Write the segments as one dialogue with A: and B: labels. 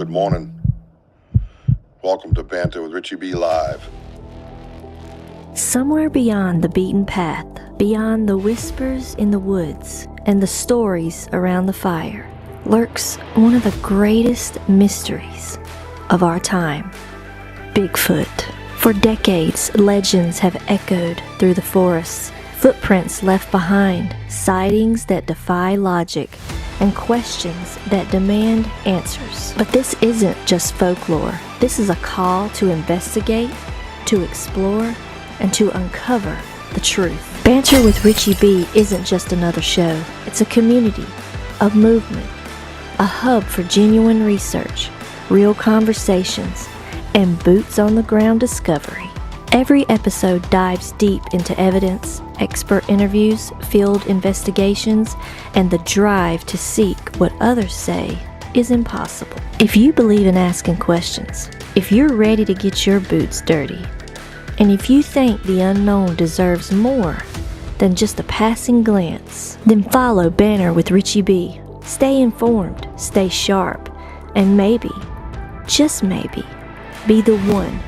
A: Good morning. Welcome to Banter with Richie B Live.
B: Somewhere beyond the beaten path, beyond the whispers in the woods and the stories around the fire, lurks one of the greatest mysteries of our time: Bigfoot. For decades, legends have echoed through the forests, footprints left behind, sightings that defy logic, and questions that demand answers. But this isn't just folklore. This is a call to investigate, to explore, and to uncover the truth. Banter with Richie B isn't just another show. It's a community, a movement, a hub for genuine research, real conversations, and boots-on-the-ground discovery. Every episode dives deep into evidence, expert interviews, field investigations, and the drive to seek what others say is impossible. If you believe in asking questions, if you're ready to get your boots dirty, and if you think the unknown deserves more than just a passing glance, then follow Banter with Richie B. Stay informed, stay sharp, and maybe, just maybe, be the one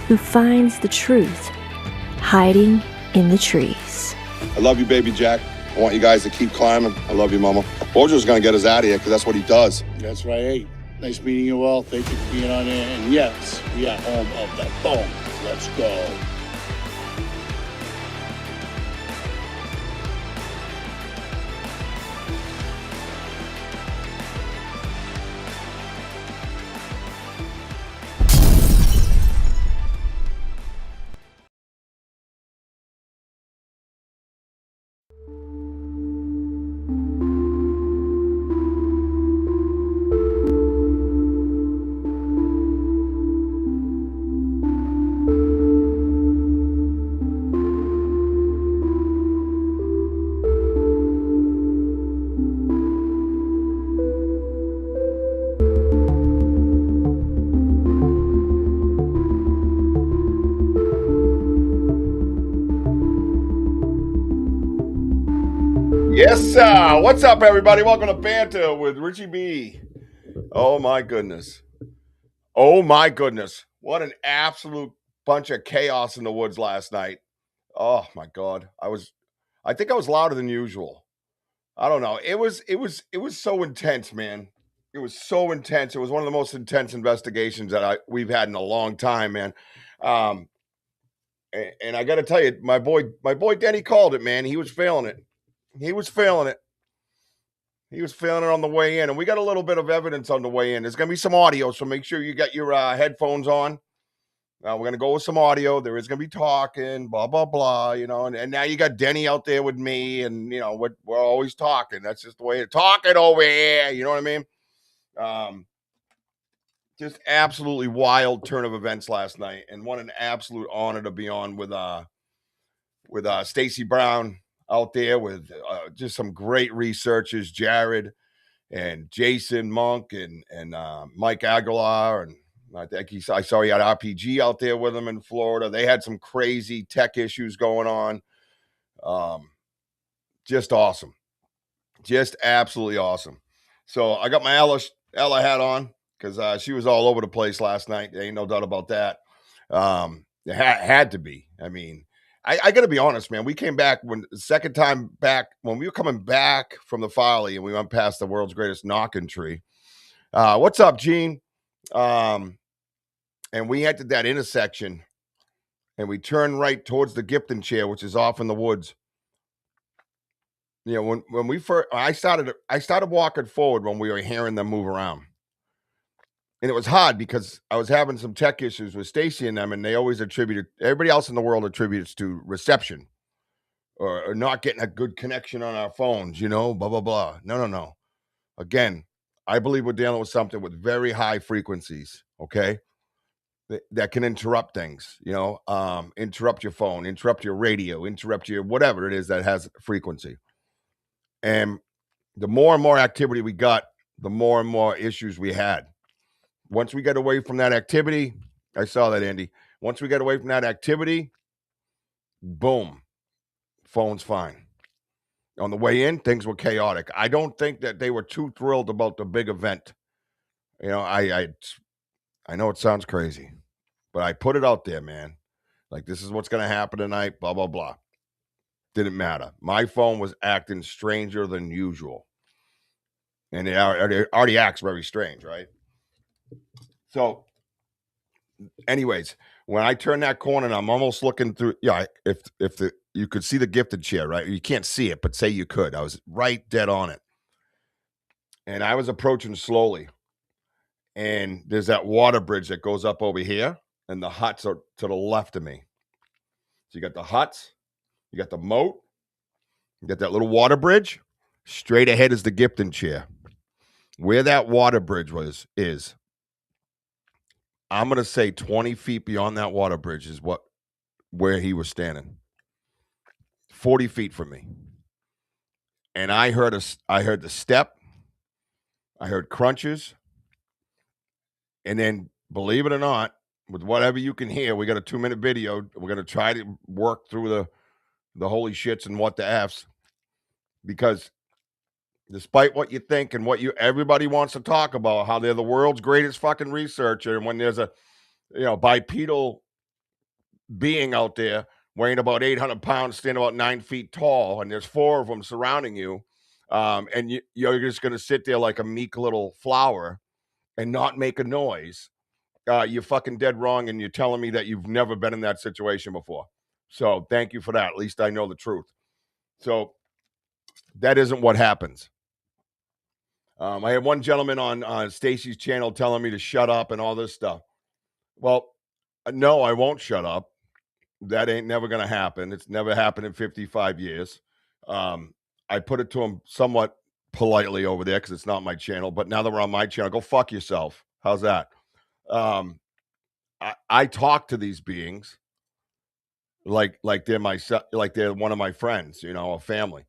B: who finds the truth hiding in the trees.
A: I love you, baby Jack. I want you guys to keep climbing. I love you, Mama. Bojo's going to get us out of here because that's what he does.
C: That's right. Hey, nice meeting you all. Thank you for being on there. And yes, we are home of the phone. Let's go.
A: Yes, sir. What's up, everybody? Welcome to Banter with Richie B. Oh, my goodness. Oh, my goodness. What an absolute bunch of chaos in the woods last night. Oh, my God. I think I was louder than usual. I don't know. It was so intense, man. It was so intense. It was one of the most intense investigations that we've had in a long time, man. And I got to tell you, my boy Denny called it, man. He was feeling it. He was feeling it on the way in, and we got a little bit of evidence on the way in. There's going to be some audio, so make sure you got your headphones on. We're going to go with some audio. There is going to be talking, blah, blah, blah, and now you got Denny out there with me, and, we're always talking. That's just the way of talking over here, you know what I mean? Just absolutely wild turn of events last night, and what an absolute honor to be on with STACY Brown out there with just some great researchers, Jared and Jason Monk and Mike Aguilar. And I think I saw he had RPG out there with him in Florida. They had some crazy tech issues going on. Just awesome. Just absolutely awesome. So I got my Ella hat on because she was all over the place last night. There ain't no doubt about that. It had to be. I mean, I got to be honest, man. We came back when we were coming back from the Folly and we went past the world's greatest knocking tree. What's up, Gene? And we entered that intersection and we turned right towards the Gipton chair, which is off in the woods. When we first, I started walking forward when we were hearing them move around. And it was hard because I was having some tech issues with Stacy and them, and they always everybody else in the world attributes to reception or not getting a good connection on our phones, blah, blah, blah. No. Again, I believe we're dealing with something with very high frequencies, okay, that can interrupt things, interrupt your phone, interrupt your radio, interrupt your whatever it is that has frequency. And the more and more activity we got, the more and more issues we had. Once we get away from that activity, I saw that, Andy. Once we get away from that activity, boom, phone's fine. On the way in, things were chaotic. I don't think that they were too thrilled about the big event. You know, I know it sounds crazy, but I put it out there, man. Like, this is what's going to happen tonight, blah, blah, blah. Didn't matter. My phone was acting stranger than usual. And it already acts very strange, right? So, anyways, when I turn that corner and I'm almost looking through, yeah, if you could see the gifted chair, right? You can't see it, but say you could. I was right dead on it. And I was approaching slowly. And there's that water bridge that goes up over here, and the huts are to the left of me. So you got the huts, you got the moat, you got that little water bridge. Straight ahead is the Gipton chair. Where that water bridge is, I'm gonna say 20 feet beyond that water bridge is where he was standing. 40 feet from me. And I heard the step, I heard crunches, and then believe it or not, with whatever you can hear, we got a 2-minute video. We're gonna try to work through the holy shits and what the F's, because despite what you think and everybody wants to talk about, how they're the world's greatest fucking researcher, and when there's a bipedal being out there weighing about 800 pounds, standing about 9 feet tall, and there's 4 of them surrounding you, and you're just going to sit there like a meek little flower and not make a noise, you're fucking dead wrong, and you're telling me that you've never been in that situation before. So thank you for that. At least I know the truth. So that isn't what happens. I had one gentleman on Stacy's channel telling me to shut up and all this stuff. Well, no, I won't shut up. That ain't never going to happen. It's never happened in 55 years. I put it to him somewhat politely over there because it's not my channel. But now that we're on my channel, go fuck yourself. How's that? I talk to these beings like they're like they're one of my friends, a family.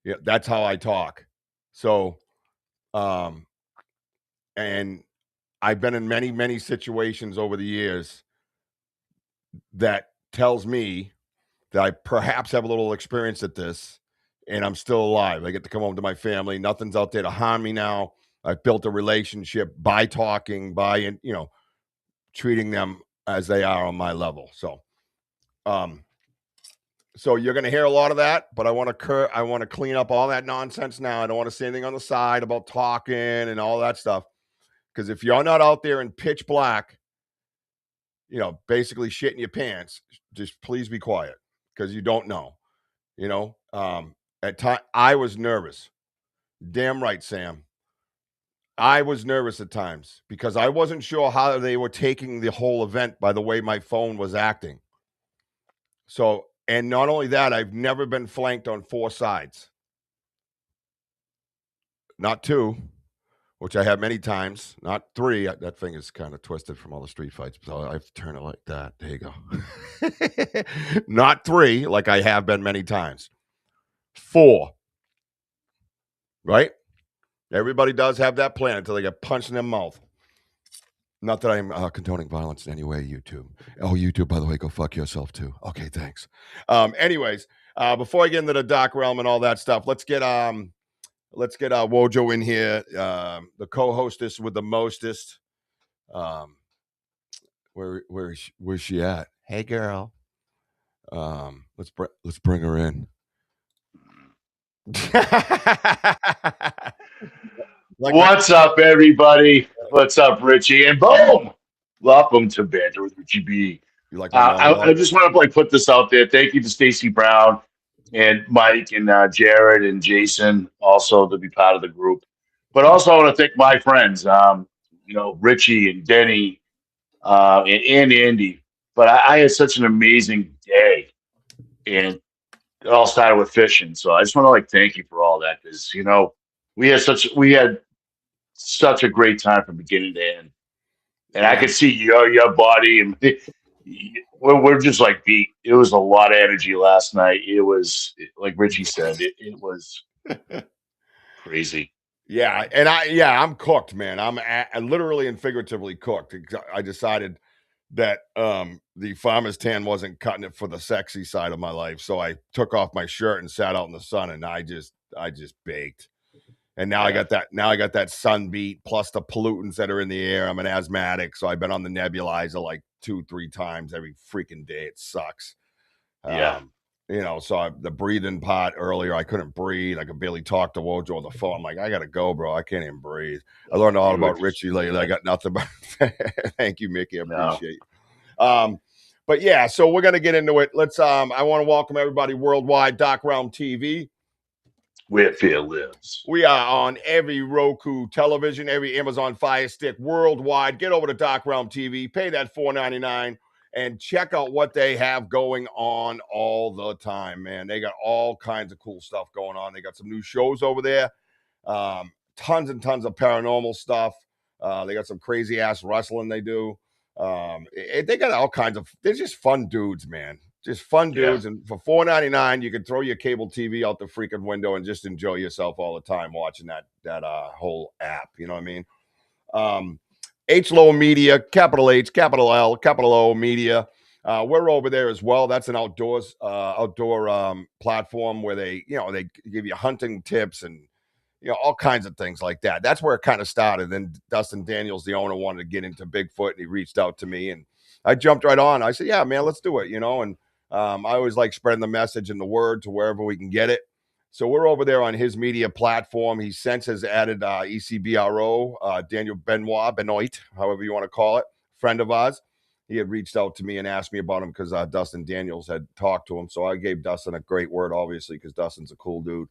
A: Yeah, that's how I talk. So, and I've been in many, many situations over the years that tells me that I perhaps have a little experience at this, and I'm still alive. I get to come home to my family. Nothing's out there to harm me now. I've built a relationship by talking, by treating them as they are on my level. So, so you're going to hear a lot of that, but I want to clean up all that nonsense now. I don't want to say anything on the side about talking and all that stuff, because if you're not out there in pitch black, basically shitting your pants, just please be quiet, because you don't know. At time I was nervous. Damn right, Sam. I was nervous at times because I wasn't sure how they were taking the whole event by the way my phone was acting. So, and not only that, I've never been flanked on 4 sides. Not 2, which I have many times. Not 3. That thing is kind of twisted from all the street fights, so I have to turn it like that. There you go. Not 3, like I have been many times. 4. Right? Everybody does have that plan until they get punched in their mouth. Not that I'm condoning violence in any way, YouTube. Oh, YouTube, by the way, go fuck yourself too. Okay, thanks. Anyways, before I get into the dark realm and all that stuff, let's get Wojo in here, the co-hostess with the mostest. Where's she at? Hey, girl. Let's bring her in.
C: What's up, everybody? What's up, Richie? And boom! Welcome to Banter with Richie B.
A: You like
C: I just want to put this out there. Thank you to Stacy Brown and Mike and Jared and Jason also to be part of the group. But also I want to thank my friends, Richie and Denny and Andy. But I had such an amazing day, and it all started with fishing. So I just want to thank you for all that, because we had such a great time from beginning to end, and I could see your body, and we're just beat. It was a lot of energy last night. It was like Richie said, it was crazy.
A: Yeah, and I'm cooked, man. I'm literally and figuratively cooked. I decided that the farmer's tan wasn't cutting it for the sexy side of my life, so I took off my shirt and sat out in the sun, and I just baked. And now I got that. Now I got that sun beat plus the pollutants that are in the air. I'm an asthmatic, so I've been on the nebulizer like 2-3 times every freaking day. It sucks.
C: Yeah.
A: So the breathing part earlier, I couldn't breathe. I could barely talk to Wojo on the phone. I'm like, I gotta go, bro. I can't even breathe. I learned all
C: You were
A: about
C: just,
A: Richie lately. I got nothing but thank you, Mickey. I
C: no.
A: appreciate you. But yeah, so we're gonna get into it. Let's I want to welcome everybody worldwide, Doc Realm TV.
C: Where fear lives.
A: We are on every Roku television, every Amazon Fire Stick worldwide. Get over to Doc Realm TV, pay that $4.99, and check out what they have going on all the time, man. They got all kinds of cool stuff going on. They got some new shows over there, tons and tons of paranormal stuff. They got some crazy ass wrestling they do. They got all kinds of. They're just fun dudes, man. Just fun dudes, and for $4.99, you can throw your cable TV out the freaking window and just enjoy yourself all the time watching that whole app. You know what I mean? H Low Media, capital H, capital L, capital O Media. We're over there as well. That's an outdoor platform where they give you hunting tips and all kinds of things like that. That's where it kind of started. Then Dustin Daniels, the owner, wanted to get into Bigfoot, and he reached out to me, and I jumped right on. I said, "Yeah, man, let's do it." And I always like spreading the message and the word to wherever we can get it. So we're over there on his media platform. He since has added ECBRO, Daniel Benoit, however you want to call it, friend of ours. He had reached out to me and asked me about him because Dustin Daniels had talked to him. So I gave Dustin a great word, obviously, because Dustin's a cool dude.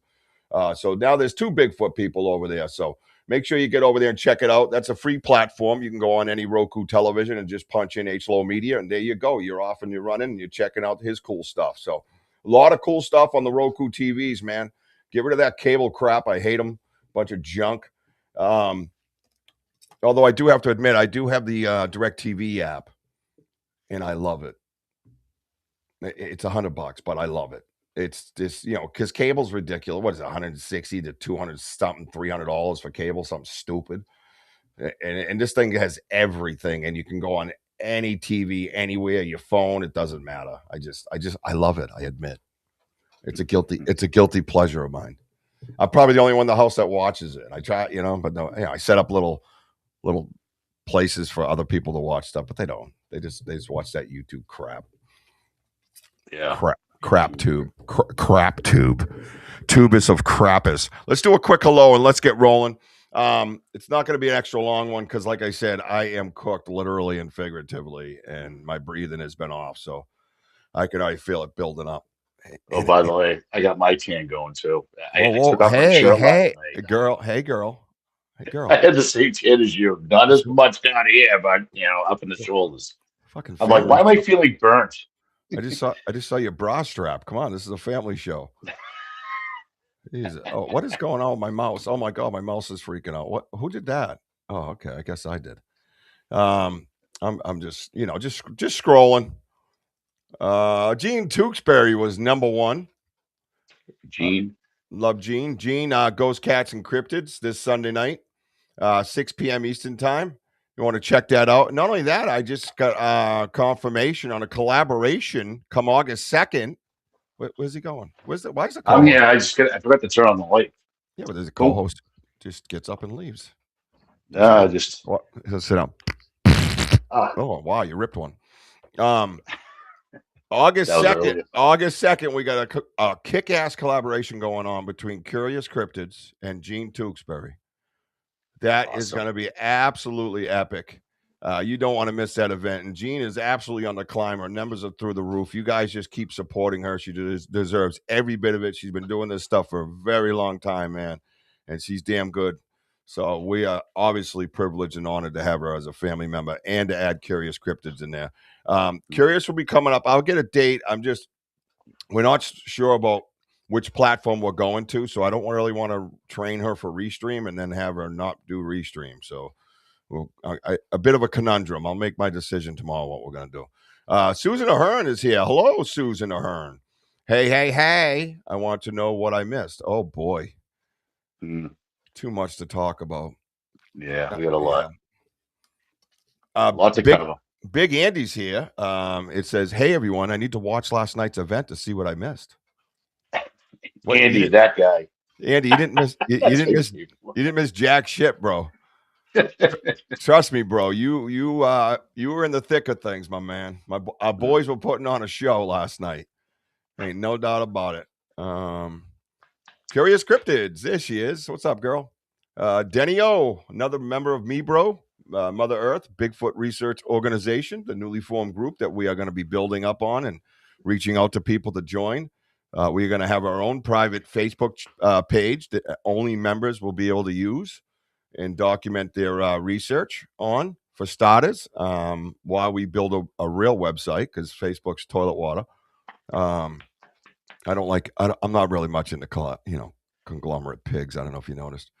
A: So now there's 2 Bigfoot people over there. So make sure you get over there and check it out. That's a free platform. You can go on any Roku television and just punch in H Low Media, and there you go. You're off and you're running and you're checking out his cool stuff. So a lot of cool stuff on the Roku TVs, man. Get rid of that cable crap. I hate them. Bunch of junk. Although I do have to admit, I do have the DirecTV app, and I love it. It's $100, but I love it. It's just, because cable's ridiculous. What is it, 160 to 200 something, $300 for cable, something stupid. And this thing has everything, and you can go on any TV, anywhere, your phone, it doesn't matter. I love it. I admit it's a guilty pleasure of mine. I'm probably the only one in the house that watches it. I try, but no, I set up little places for other people to watch stuff, but they don't. They just watch that YouTube crap.
C: Yeah.
A: Crap tube. Tubus of crappus. Let's do a quick hello and let's get rolling. It's not going to be an extra long one because, like I said, I am cooked literally and figuratively, and my breathing has been off, so I can already feel it building up.
C: Oh, by the way, I got my tan going too. I
A: Whoa,
C: took off my shirt last night.
A: girl.
C: I had the same tan as you. Not as much down here, but up in the shoulders.
A: Fucking.
C: I'm like, why am I feeling burnt?
A: I just saw your bra strap. Come on, this is a family show. Oh, what is going on with my mouse? Oh my god, my mouse is freaking out. What? Who did that? Oh, okay. I guess I did. I'm just just scrolling. Gene Tewksbury was number 1.
C: Gene.
A: Love Gene. Gene Ghost Cats and Cryptids this Sunday night, 6 p.m. Eastern time. You want to check that out. Not only that, I just got confirmation on a collaboration come August 2nd. Where's he going? Why is the co-host?
C: I forgot to turn on the light.
A: Yeah, but there's a co-host just gets up and leaves.
C: He'll
A: sit down. Oh wow, you ripped one. August 2nd, we got a kick-ass collaboration going on between Curious Cryptids and Gene Tewksbury. That is going to be absolutely epic. You don't want to miss that event. And Gene is absolutely on the climb. Her numbers are through the roof. You guys just keep supporting her. She deserves every bit of it. She's been doing this stuff for a very long time, man. And she's damn good. So we are obviously privileged and honored to have her as a family member and to add Curious Cryptids in there. Curious will be coming up. I'll get a date. We're not sure about which platform we're going to. So I don't really want to train her for Restream and then have her not do Restream. So a bit of a conundrum. I'll make my decision tomorrow what we're going to do. Susan Ahern is here. Hello, Susan Ahern. Hey. I want to know what I missed. Oh, boy. Too much to talk about.
C: Yeah, we got a lot.
A: Lots of cover. Big Andy's here. It says, hey, everyone, I need to watch last night's event to see what I missed.
C: Andy, that guy.
A: Andy, you didn't miss. You
C: That's
A: didn't
C: how you
A: miss.
C: say
A: You didn't miss jack shit, bro. Trust me, bro. You were in the thick of things, my man. Our boys were putting on a show last night. Ain't no doubt about it. Curious Cryptids. There she is. What's up, girl? Denny O, another member of Me Bro, Mother Earth, Bigfoot Research Organization, the newly formed group that we are going to be building up on and reaching out to people to join. We're going to have our own private Facebook page that only members will be able to use and document their research on, for starters, while we build a real website, because Facebook's toilet water. I don't like. I'm not really much into conglomerate pigs. I don't know if you noticed.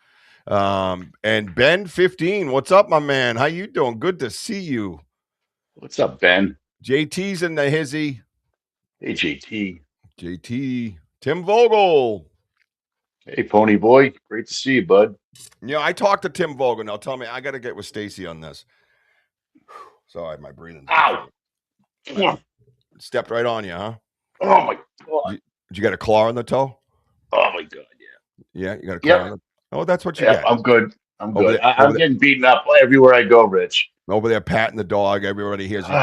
A: And Ben 15, what's up, my man? How you doing? Good to see you.
C: What's up, Ben?
A: JT's in the hizzy.
C: Hey, JT.
A: JT. Tim Vogel.
C: Hey, Pony Boy. Great to see you, bud.
A: I talked to Tim Vogel. Now tell me, I got to get with Stacy on this. Sorry, my breathing's
C: Ow!
A: difficult. Stepped right on you, huh?
C: Oh my god!
A: Did you get a claw in the toe?
C: Oh my god!
A: Yeah, you got a claw
C: Yeah.
A: in the. Oh, that's what you
C: Yep.
A: get.
C: I'm good. I'm
A: Over
C: good.
A: there, over
C: I'm
A: there,
C: getting beaten up everywhere I go, Rich.
A: over there, patting the dog. Everybody hears you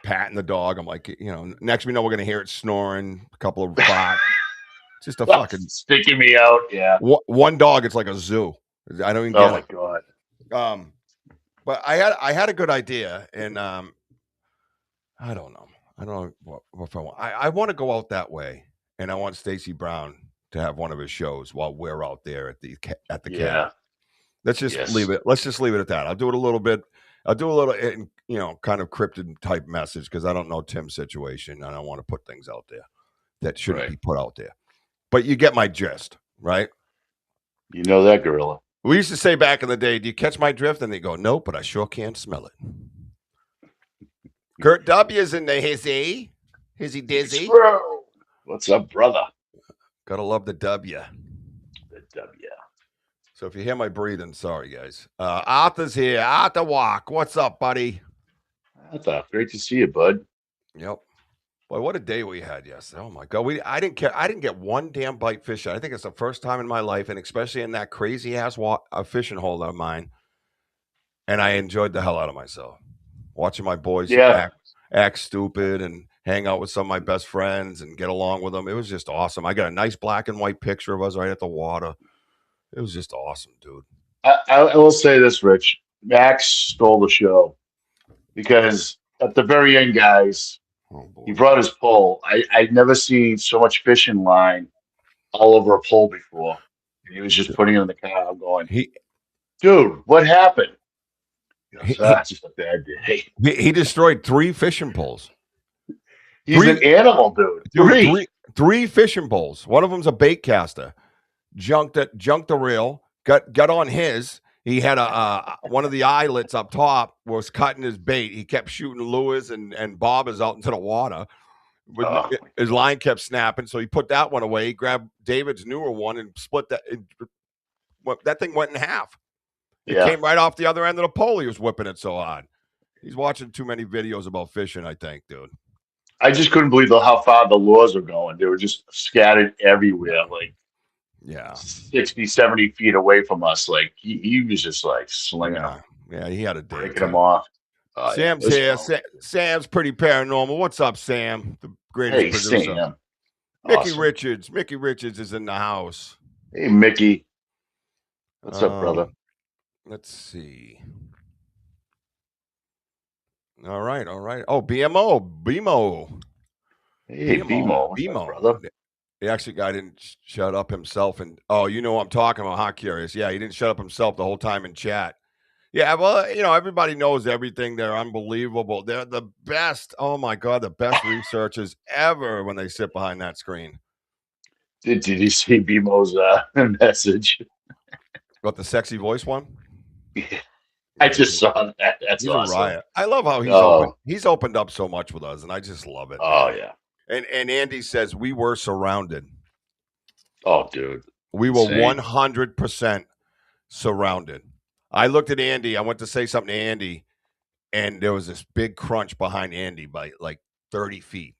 A: patting the dog. I'm like, next we know we're gonna hear it snoring. A couple of farts. Just a fucking
C: sticking me out. Yeah.
A: one dog. It's like a zoo. I don't even
C: Oh
A: get
C: my
A: it.
C: god.
A: But I had a good idea, and I don't know. I don't know what I want. I want to go out that way, and I want Stacy Brown to have one of his shows while we're out there at the cabin.
C: Yeah.
A: Let's just
C: Yes.
A: leave it. Let's just leave it at that. I'll do it a little bit. I'll do a little, kind of cryptid type message, because I don't know Tim's situation, and I want to put things out there that shouldn't be put out there. But you get my gist, right?
C: You know that, gorilla.
A: We used to say back in the day, "Do you catch my drift?" And they go, "Nope, but I sure can't smell it." Kurt W's in the hizzy dizzy.
C: What's up, brother?
A: Gotta love the W.
C: The W.
A: So if you hear my breathing, sorry guys. Arthur's here. Arthur Walk. What's up, buddy?
C: Great to see you, bud.
A: Yep. Boy, what a day we had yesterday. Oh my god. I didn't care. I didn't get one damn bite fish. I think it's the first time in my life, and especially in that crazy ass fishing hole of mine. And I enjoyed the hell out of myself. Watching my boys act stupid and hang out with some of my best friends and get along with them. It was just awesome. I got a nice black and white picture of us right at the water. It was just awesome, dude.
C: I will say this, Rich. Max stole the show because at the very end, guys, he brought his pole. I'd never seen so much fishing line all over a pole before. And he was just putting it in the car. I'm going, dude, what happened? Just a bad day.
A: He destroyed 3 fishing poles.
C: He's an animal, dude.
A: Three fishing poles. One of them's a bait caster. Junked the reel. Got on his. He had one of the eyelets up top was cutting his bait. He kept shooting lures and bobbers out into the water. His line kept snapping, so he put that one away. He grabbed David's newer one and split that. That thing went in half. It came right off the other end of the pole. He was whipping it so hard. He's watching too many videos about fishing, I think, dude.
C: I just couldn't believe how far the lures were going. They were just scattered everywhere, like 60, 70 feet away from us. Like he was just like slinging them.
A: Yeah, he had a day.
C: Breaking them off.
A: Sam's here. Sam's pretty paranormal. What's up, Sam? The greatest producer.
C: Sam.
A: Mickey Richards. Mickey Richards is in the house.
C: Hey, Mickey. What's up, brother?
A: Let's see. All right. Oh, BMO.
C: Hey, BMO. What's up, brother?
A: The actually guy didn't shut up himself. And you know what I'm talking about, huh, Curious? Yeah, he didn't shut up himself the whole time in chat. Yeah, well, everybody knows everything. They're unbelievable. They're the best. Oh, my God, the best researchers ever when they sit behind that screen.
C: Did you see BMO's message?
A: What, the sexy voice one?
C: Yeah. I just saw that. That's
A: he's
C: awesome.
A: A riot. I love how he's opened up so much with us, and I just love it.
C: Oh, man. Yeah.
A: And Andy says we were surrounded.
C: Oh, dude.
A: We were 100% surrounded. I looked at Andy. I went to say something to Andy, and there was this big crunch behind Andy by like 30 feet.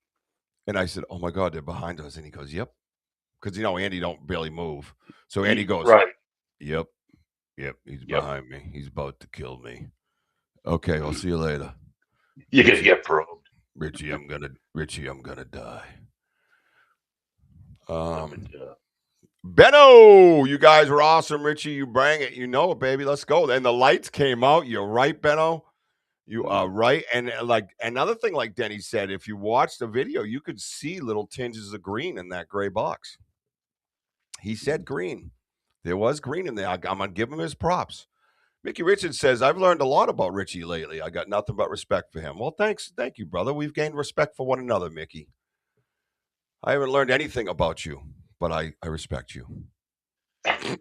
A: And I said, "Oh, my God, they're behind us." And he goes, "Yep." because Andy don't barely move. So Andy goes,
C: Right.
A: "Yep, yep, he's
C: Yep.
A: behind me. He's about to kill me. Okay, I'll see you later,
C: You're gonna
A: Richie.
C: get probed.
A: Richie, I'm gonna die."
C: But,
A: Benno, you guys were awesome, Richie. You bring it. You know it, baby. Let's go. And the lights came out. You're right, Benno. You are right. And like another thing, like Denny said, if you watch the video, you could see little tinges of green in that gray box. He said green. There was green in there. I'm gonna give him his props. Mickey Richards says, I've learned a lot about Richie lately. I got nothing but respect for him. Well, thanks. Thank you, brother. We've gained respect for one another, Mickey. I haven't learned anything about you, but I respect you. I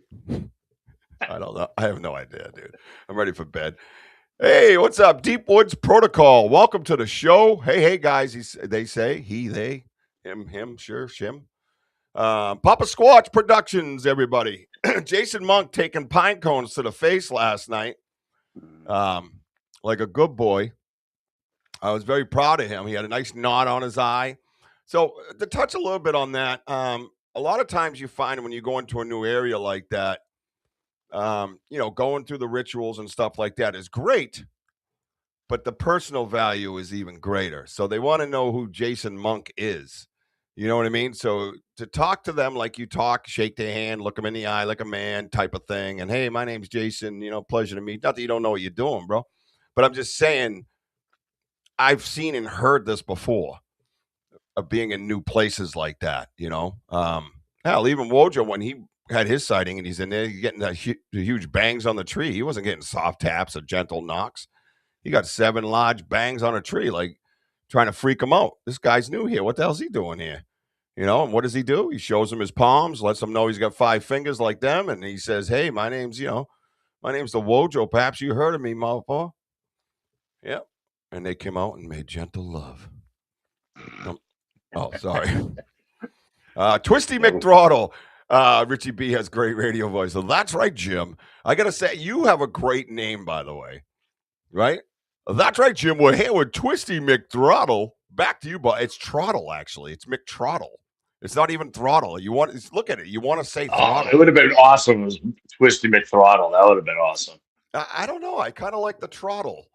A: don't know. I have no idea, dude. I'm ready for bed. Hey, what's up? Deep Woods Protocol. Welcome to the show. Hey, guys. They say he, they, him, sure, shim. Papa Squatch Productions, everybody. Jason Monk taking pine cones to the face last night. Like a good boy. I was very proud of him. He had a nice knot on his eye. So to touch a little bit on that, a lot of times you find when you go into a new area like that, going through the rituals and stuff like that is great, but the personal value is even greater. So they want to know who Jason Monk is. You know what I mean? So to talk to them like you talk, shake their hand, look them in the eye like a man type of thing. And hey, my name's Jason, pleasure to meet. Not that you don't know what you're doing, bro. But I'm just saying, I've seen and heard this before of being in new places like that, Hell, even Wojo, when he had his sighting and he's in there getting the huge bangs on the tree, he wasn't getting soft taps or gentle knocks. He got 7 large bangs on a tree, like trying to freak him out. This guy's new here. What the hell's he doing here? And what does he do? He shows him his palms, lets him know he's got 5 fingers like them, and he says, "Hey, my name's the Wojo. Perhaps you heard of me, motherfucker." Yep. And they came out and made gentle love. Oh, sorry. Twisty McThrottle. Richie B has great radio voice. So that's right, Jim. I got to say, you have a great name, by the way. Right? That's right, Jim. We're here with Twisty McThrottle. Back to you, but it's Trottle, actually. It's McTrottle. It's not even Throttle. Look at it. You want to say Throttle.
C: It would have been awesome. It was Twisty McThrottle. That would have been awesome.
A: I don't know. I kind of like the Trottle.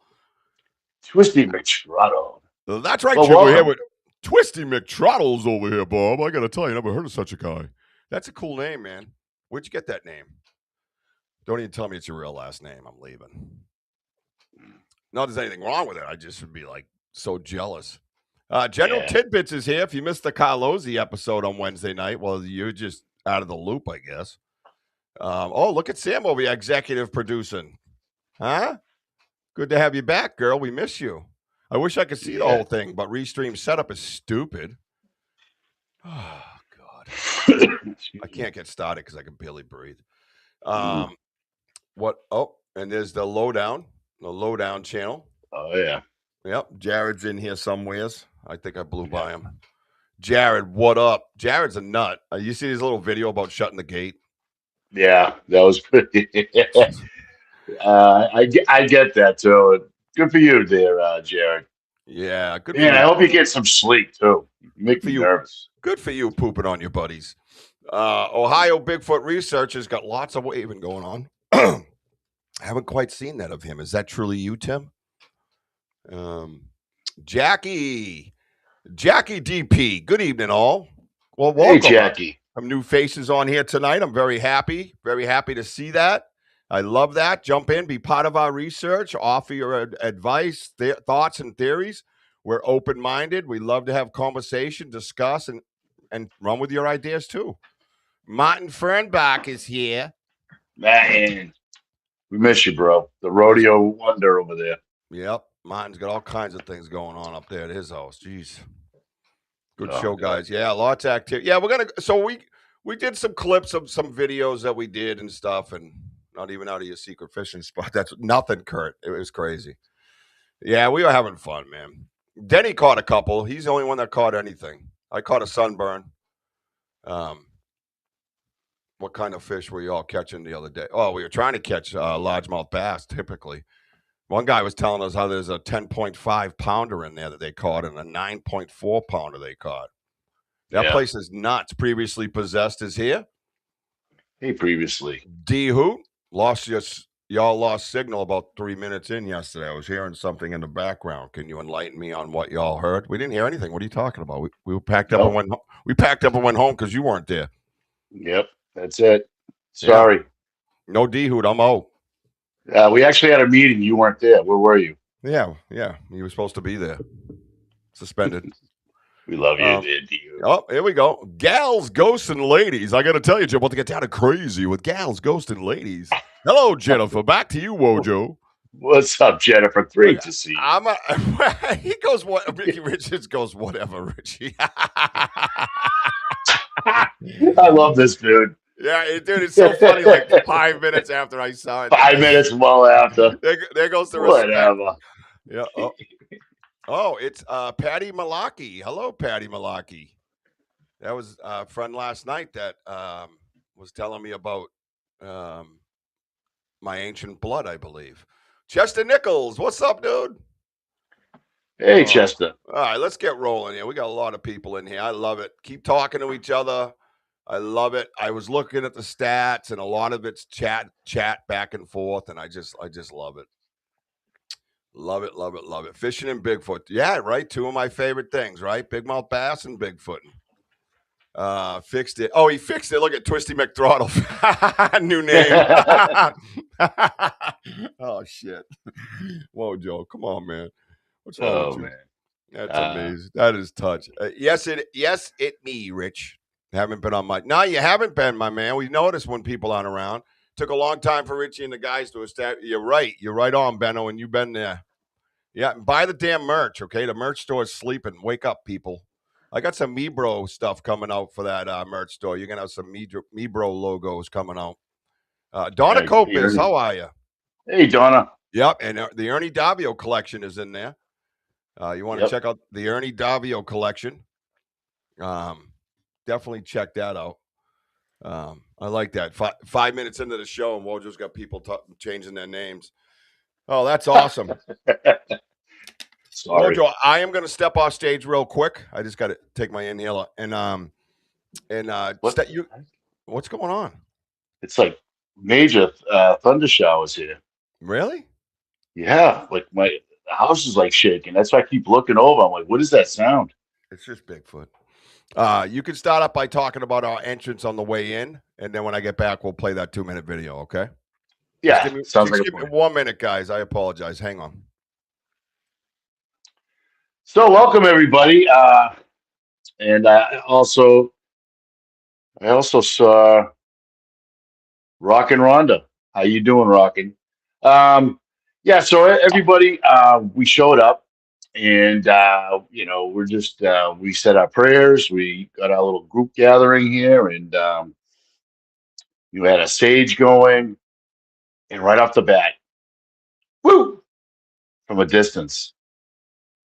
C: Twisty McTrottle.
A: That's right, Jim. We're here with Twisty McTrottle's over here, Bob. I got to tell you, I never heard of such a guy. That's a cool name, man. Where'd you get that name? Don't even tell me it's your real last name. I'm leaving. Not there's anything wrong with it. I just would be like so jealous. General Tidbits is here. If you missed the Carlozzi episode on Wednesday night, well, you're just out of the loop, I guess. Look at Sam over here, executive producing. Huh? Good to have you back, girl. We miss you. I wish I could see the whole thing, but Restream setup is stupid. Oh, God. I can't get started because I can barely breathe. What? Oh, and there's the lowdown channel.
C: Oh, yeah.
A: Yep. Jared's in here somewheres. I think I blew by him. Jared, what up? Jared's a nut. You see his little video about shutting the gate?
C: Yeah, that was pretty. I get that, too. Good for you there, Jared.
A: Yeah, good.
C: Yeah, I hope you get some sleep, too. You make me nervous.
A: Good for you pooping on your buddies. Ohio Bigfoot researchers got lots of waving going on. I haven't quite seen that of him. Is that truly you, Tim? Jackie DP. Good evening, all. Well, welcome.
C: Hey, Jackie.
A: Some new faces on here tonight. I'm very happy to see that. I love that. Jump in, be part of our research, offer your advice, thoughts, and theories. We're open-minded. We love to have conversation, discuss, and run with your ideas, too. Martin Fernbach is here.
C: Man, we miss you, bro. The rodeo wonder over there.
A: Yep. Martin's got all kinds of things going on up there at his house. Jeez. Good show, guys. Yeah, lots of activity. Yeah, we did some clips of some videos that we did and stuff, and not even out of your secret fishing spot. That's nothing, Kurt. It was crazy. Yeah, we were having fun, man. Denny caught a couple. He's the only one that caught anything. I caught a sunburn. What kind of fish were you all catching the other day? Oh, we were trying to catch largemouth bass, typically. One guy was telling us how there's a 10.5 pounder in there that they caught and a 9.4 pounder they caught. That
C: Yeah.
A: place is nuts. Previously Possessed is here.
C: Hey, previously.
A: D who lost y'all lost signal about 3 minutes in yesterday. I was hearing something in the background. Can you enlighten me on what y'all heard? We didn't hear anything. What are you talking about? We were packed up and
C: Nope.
A: we packed up and went home because you weren't there.
C: Yep. That's it.
A: Yeah.
C: Sorry.
A: No D hoot. I'm out.
C: We actually had a meeting. You weren't there. Where were you?
A: Yeah. You were supposed to be there. Suspended.
C: We love you,
A: Um,
C: dude.
A: Oh, here we go. Gals, ghosts, and ladies. I got to tell you, Joe, about to get down to crazy with gals, ghosts, and ladies. Hello, Jennifer. Back to you, Wojo.
C: What's up, Jennifer?
A: Look,
C: Great to see you.
A: he goes, what? Mickey Richards goes, whatever, Richie.
C: I love this dude.
A: Yeah, dude, it's so funny. Like 5 minutes after I saw it,
C: 5 minutes well after.
A: there goes the respect.
C: Whatever.
A: Yeah. Oh, it's Patty Malaki. Hello, Patty Malaki. That was a friend last night that was telling me about my ancient blood, I believe. Chester Nichols, what's up, dude?
C: Hey,
A: Oh,
C: Chester.
A: all right, let's get rolling here. We got a lot of people in here. I love it. Keep talking to each other. I love it. I was looking at the stats, and a lot of it's chat back and forth, and I just love it. Love it, love it, love it. Fishing and Bigfoot. Yeah, right. Two of my favorite things, right? Big mouth bass and Bigfoot. Fixed it. Oh, he fixed it. Look at Twisty McThrottle. New name. Oh shit. Whoa, Joe. Come on, man. What's wrong with
C: Oh,
A: you?
C: man.
A: That's amazing. That is touch. Yes, it me, Rich. Haven't been on my. No, you haven't been, my man. We notice when people aren't around. Took a long time for Richie and the guys to establish. You're right. You're right on, Benno, and you've been there. Yeah, buy the damn merch, okay? The merch store is sleeping. Wake up, people. I got some Mebro stuff coming out for that merch store. You're gonna have some Mebro logos coming out. Donna
C: Yeah,
A: Copis, how are you?
C: Hey, Donna.
A: Yep, and the Ernie Davio collection is in there. You want to check out the Ernie Davio collection? Definitely check that out. I like that. 5 minutes into the show, and Wojo's got people changing their names. Oh, that's awesome.
C: Sorry.
A: Wojo, I am going to step off stage real quick. I just got to take my inhaler what's going on?
C: It's like major thunder showers here.
A: Really?
C: Yeah, like my house is like shaking. That's why I keep looking over. I'm like, what is that sound?
A: It's just Bigfoot. You can start up by talking about our entrance on the way in, and then when I get back, we'll play that 2-minute video, okay?
C: Yeah, sounds like
A: give me 1 minute, guys. I apologize. Hang on.
C: So, welcome everybody. And I also saw Rockin' Rhonda. How you doing, Rockin'? Yeah, so everybody, we showed up, and we're just we said our prayers. We got our little group gathering here, and you had a sage going, and right off the bat, woo, from a distance,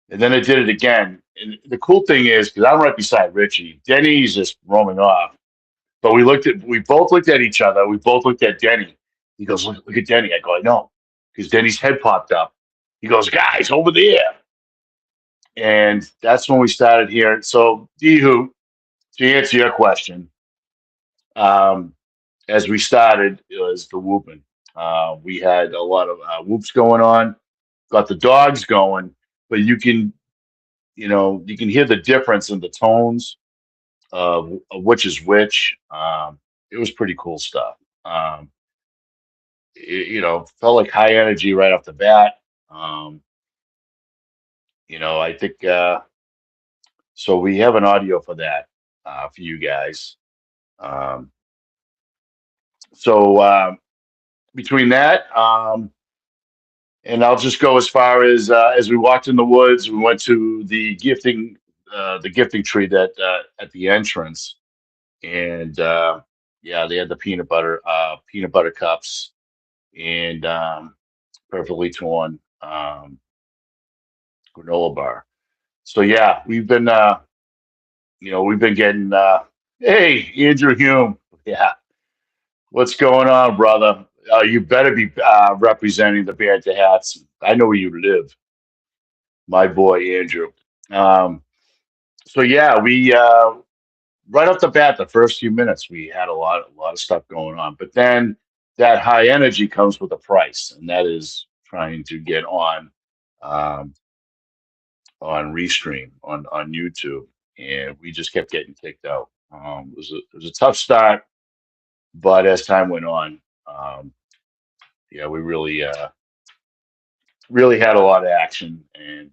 C: and then it did it again. And the cool thing is, because I'm right beside Richie, Denny's just roaming off. But we both looked at each other. We both looked at Denny. He goes, look at Denny. I go, I know. Because Denny's head popped up. He goes, guys, over there. And that's when we started hearing. So, Dehu, to answer your question, as we started, it was the whooping. We had a lot of whoops going on, got the dogs going, but you can hear the difference in the tones of which is which. It was pretty cool stuff. Felt like high energy right off the bat. I think so. We have an audio for that for you guys. Um, so between that, and I'll just go as far as we walked in the woods. We went to the gifting tree that at the entrance, and yeah, they had the peanut butter cups, and perfectly torn granola bar. So yeah, we've been getting. Hey, Andrew Hume, yeah, what's going on, brother? You better be representing the Banter Hats. I know where you live, my boy Andrew. So yeah, right off the bat, the first few minutes, we had a lot of stuff going on. But then that high energy comes with a price, and that is trying to get um, on Restream on YouTube, and we just kept getting kicked out. It was a tough start, but as time went on, yeah, we really had a lot of action, and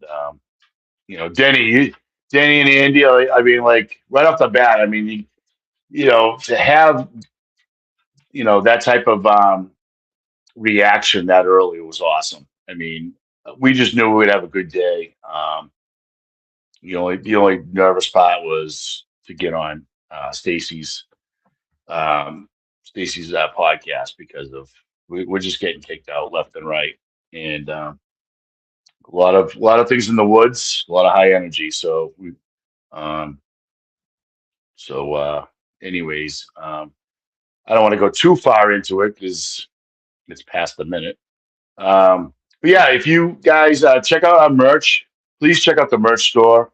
C: Denny and Andy. I mean, like right off the bat, I mean, to have that type of reaction that early was awesome. I mean, we just knew we would have a good day. The only nervous part was to get on um, Stacy's podcast because we're just getting kicked out left and right, and a lot of things in the woods, a lot of high energy. Um, so anyways, I don't want to go too far into it because it's past the minute. But yeah, if you guys check out our merch, please check out the merch store.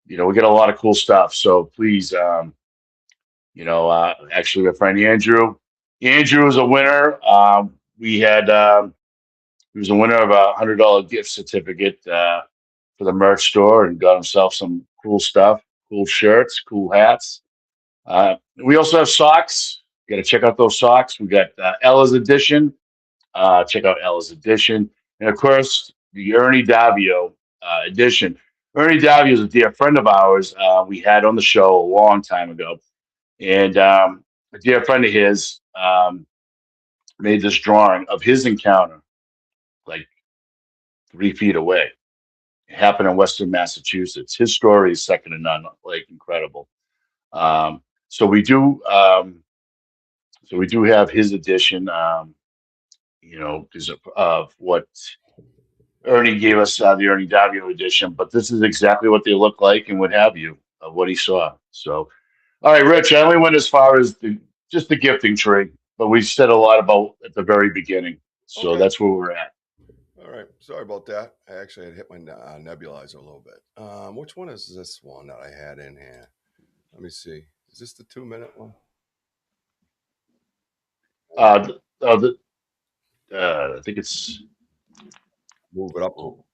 C: We get a lot of cool stuff. So please, actually, my friend Andrew is a winner. He was a winner of $100 gift certificate for the merch store and got himself some cool stuff, cool shirts, cool hats. We also have socks. Got to check out those socks. We got Ella's edition. Check out Ella's edition, and of course the Ernie Davio edition. Ernie Davio is a dear friend of ours. We had on the show a long time ago, and a dear friend of his made this drawing of his encounter, like 3 feet away. It happened in Western Massachusetts. His story is second to none, like incredible. Um, so we do, have his edition. Because of what Ernie gave us, the Ernie Davio edition, but this is exactly what they look like and what have you of what he saw. So, all right, Rich, I only went as far as just the gifting tree, but we said a lot about at the very beginning. So
A: Okay.
C: that's where we're at.
A: All right. Sorry about that. I actually had hit my nebulizer a little bit. Which one is this one that I had in here? Let me see. Is this the 2 minute one?
C: I think it's
A: Move it up.
C: oh,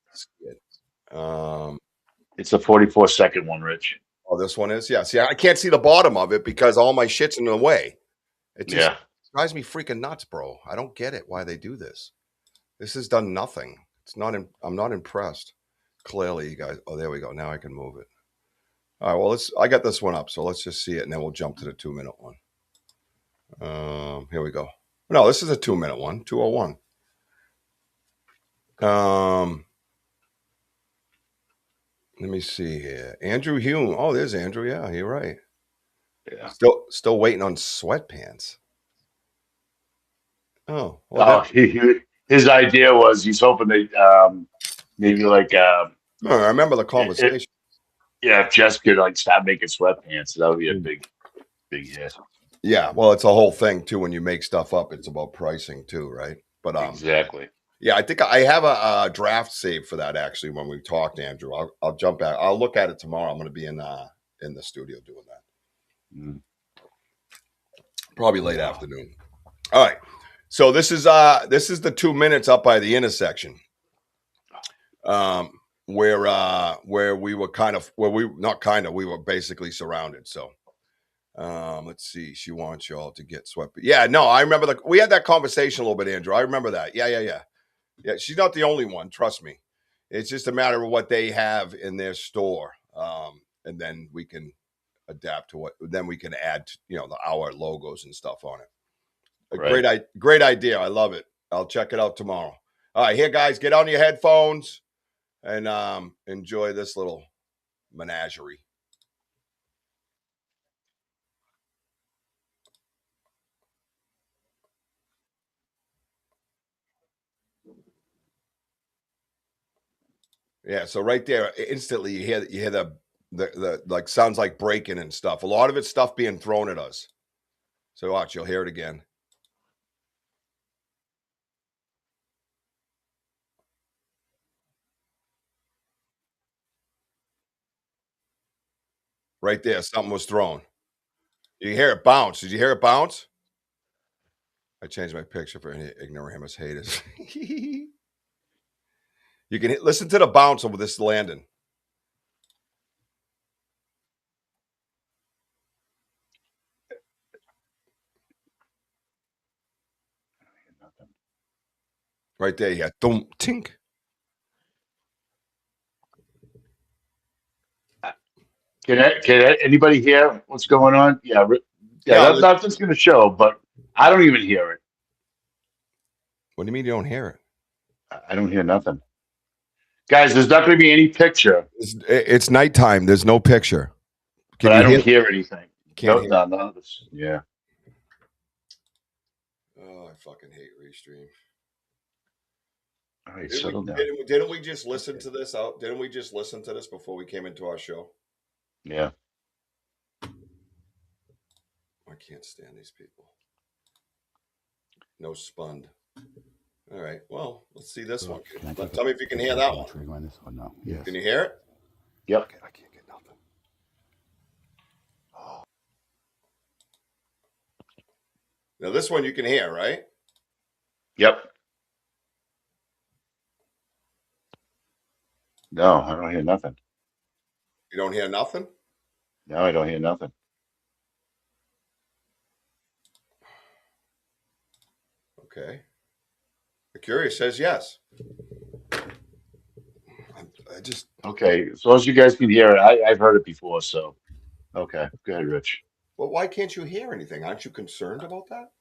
A: Um,
C: it's a 44-second one, Rich.
A: oh, this one is? Yeah. See, I can't see the bottom of it because all my shit's in the way. It just
C: Yeah,
A: drives me freaking nuts, bro. I don't get it why they do this. This has done nothing. I'm not impressed. Clearly, you guys. Oh, there we go. Now I can move it. All right. Well, I got this one up, so let's just see it, and then we'll jump to the 2 minute one. Here we go. No, this is a 2 minute one. 201. Let me see here. Andrew Hume. Oh, there's Andrew. Yeah, you're right.
C: yeah.
A: Still waiting on sweatpants. Oh, well,
C: Oh, his idea was he's hoping that maybe like
A: I remember the
C: it,
A: conversation.
C: yeah, if Jess could like stop making sweatpants, that would be a big hit.
A: Yeah, well, it's a whole thing too. When you make stuff up, it's about pricing too, right? But
C: Exactly.
A: yeah, I think I have a draft saved for that actually. When we talked, Andrew, I'll jump back. I'll look at it tomorrow. I'm going to be in the studio doing that.
C: Mm.
A: Probably late afternoon. All right. So this is the 2 minutes up by the intersection. Where we were we were basically surrounded. So let's see. She wants y'all to get swept. Yeah, no, I remember we had that conversation a little bit, Andrew. I remember that. Yeah. She's not the only one. Trust me. It's just a matter of what they have in their store, and then we can adapt to what. Then we can add, our logos and stuff on it. A
C: Right.
A: great idea. I love it. I'll check it out tomorrow. All right, here, guys, get on your headphones and enjoy this little menagerie. Yeah, so right there, instantly you hear the like sounds like breaking and stuff. A lot of it's stuff being thrown at us. So watch, you'll hear it again. Right there, something was thrown. You hear it bounce. Did you hear it bounce? I changed my picture for any ignoramus haters. You can listen to the bounce over this landing. Right there, yeah. Boom, tink.
C: Can anybody hear what's going on? Yeah, yeah.
A: Yeah.
C: Nothing's going to show, but I don't even hear it.
A: What do you mean you don't hear it?
C: I don't hear nothing, guys. There's not going to be any picture,
A: It's nighttime. There's no picture.
C: but
A: Can
C: I
A: you
C: don't
A: hear?
C: hear anything.
A: Can't
C: No,
A: hear.
C: no, none of this. Yeah.
A: Oh, I fucking hate Restream.
C: All right,
A: Didn't we,
C: settle down.
A: didn't we just listen to this out? Didn't we just listen to this before we came into our show?
C: Yeah.
A: I can't stand these people. No spund. All right. Well, let's see this one. Tell me if you can hear that one.
D: This one? No. Yes.
A: Can you hear it?
C: Yep.
D: Okay, I can't get nothing.
A: Now this one you can hear, right?
C: Yep. No, I don't hear nothing.
A: You don't hear nothing?
C: No, I don't hear nothing.
A: Okay. The Curious says yes. I just
C: Okay, as long as you guys can hear it, I've heard it before. So, okay, go ahead, Rich.
A: well, why can't you hear anything? Aren't you concerned about that?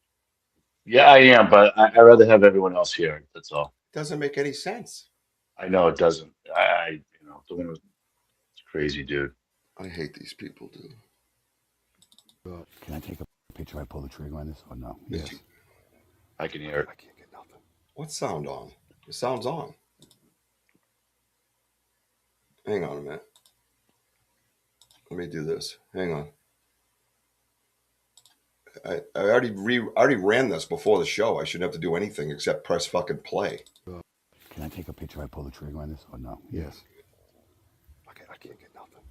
C: Yeah, I am, but I'd rather have everyone else hear it. That's all.
A: Doesn't make any sense.
C: I know it doesn't. The one was crazy, dude.
A: I hate these people, dude.
D: Can I take a picture? I pull the trigger on this or no? Yes.
C: I can hear it.
D: I can't get nothing.
A: What's sound on? The sound's on. Hang on a minute. Let me do this. Hang on. I already ran this before the show. I shouldn't have to do anything except press fucking play.
D: Can I take a picture? I pull the trigger on this or no? Yes. Okay, I can't get nothing.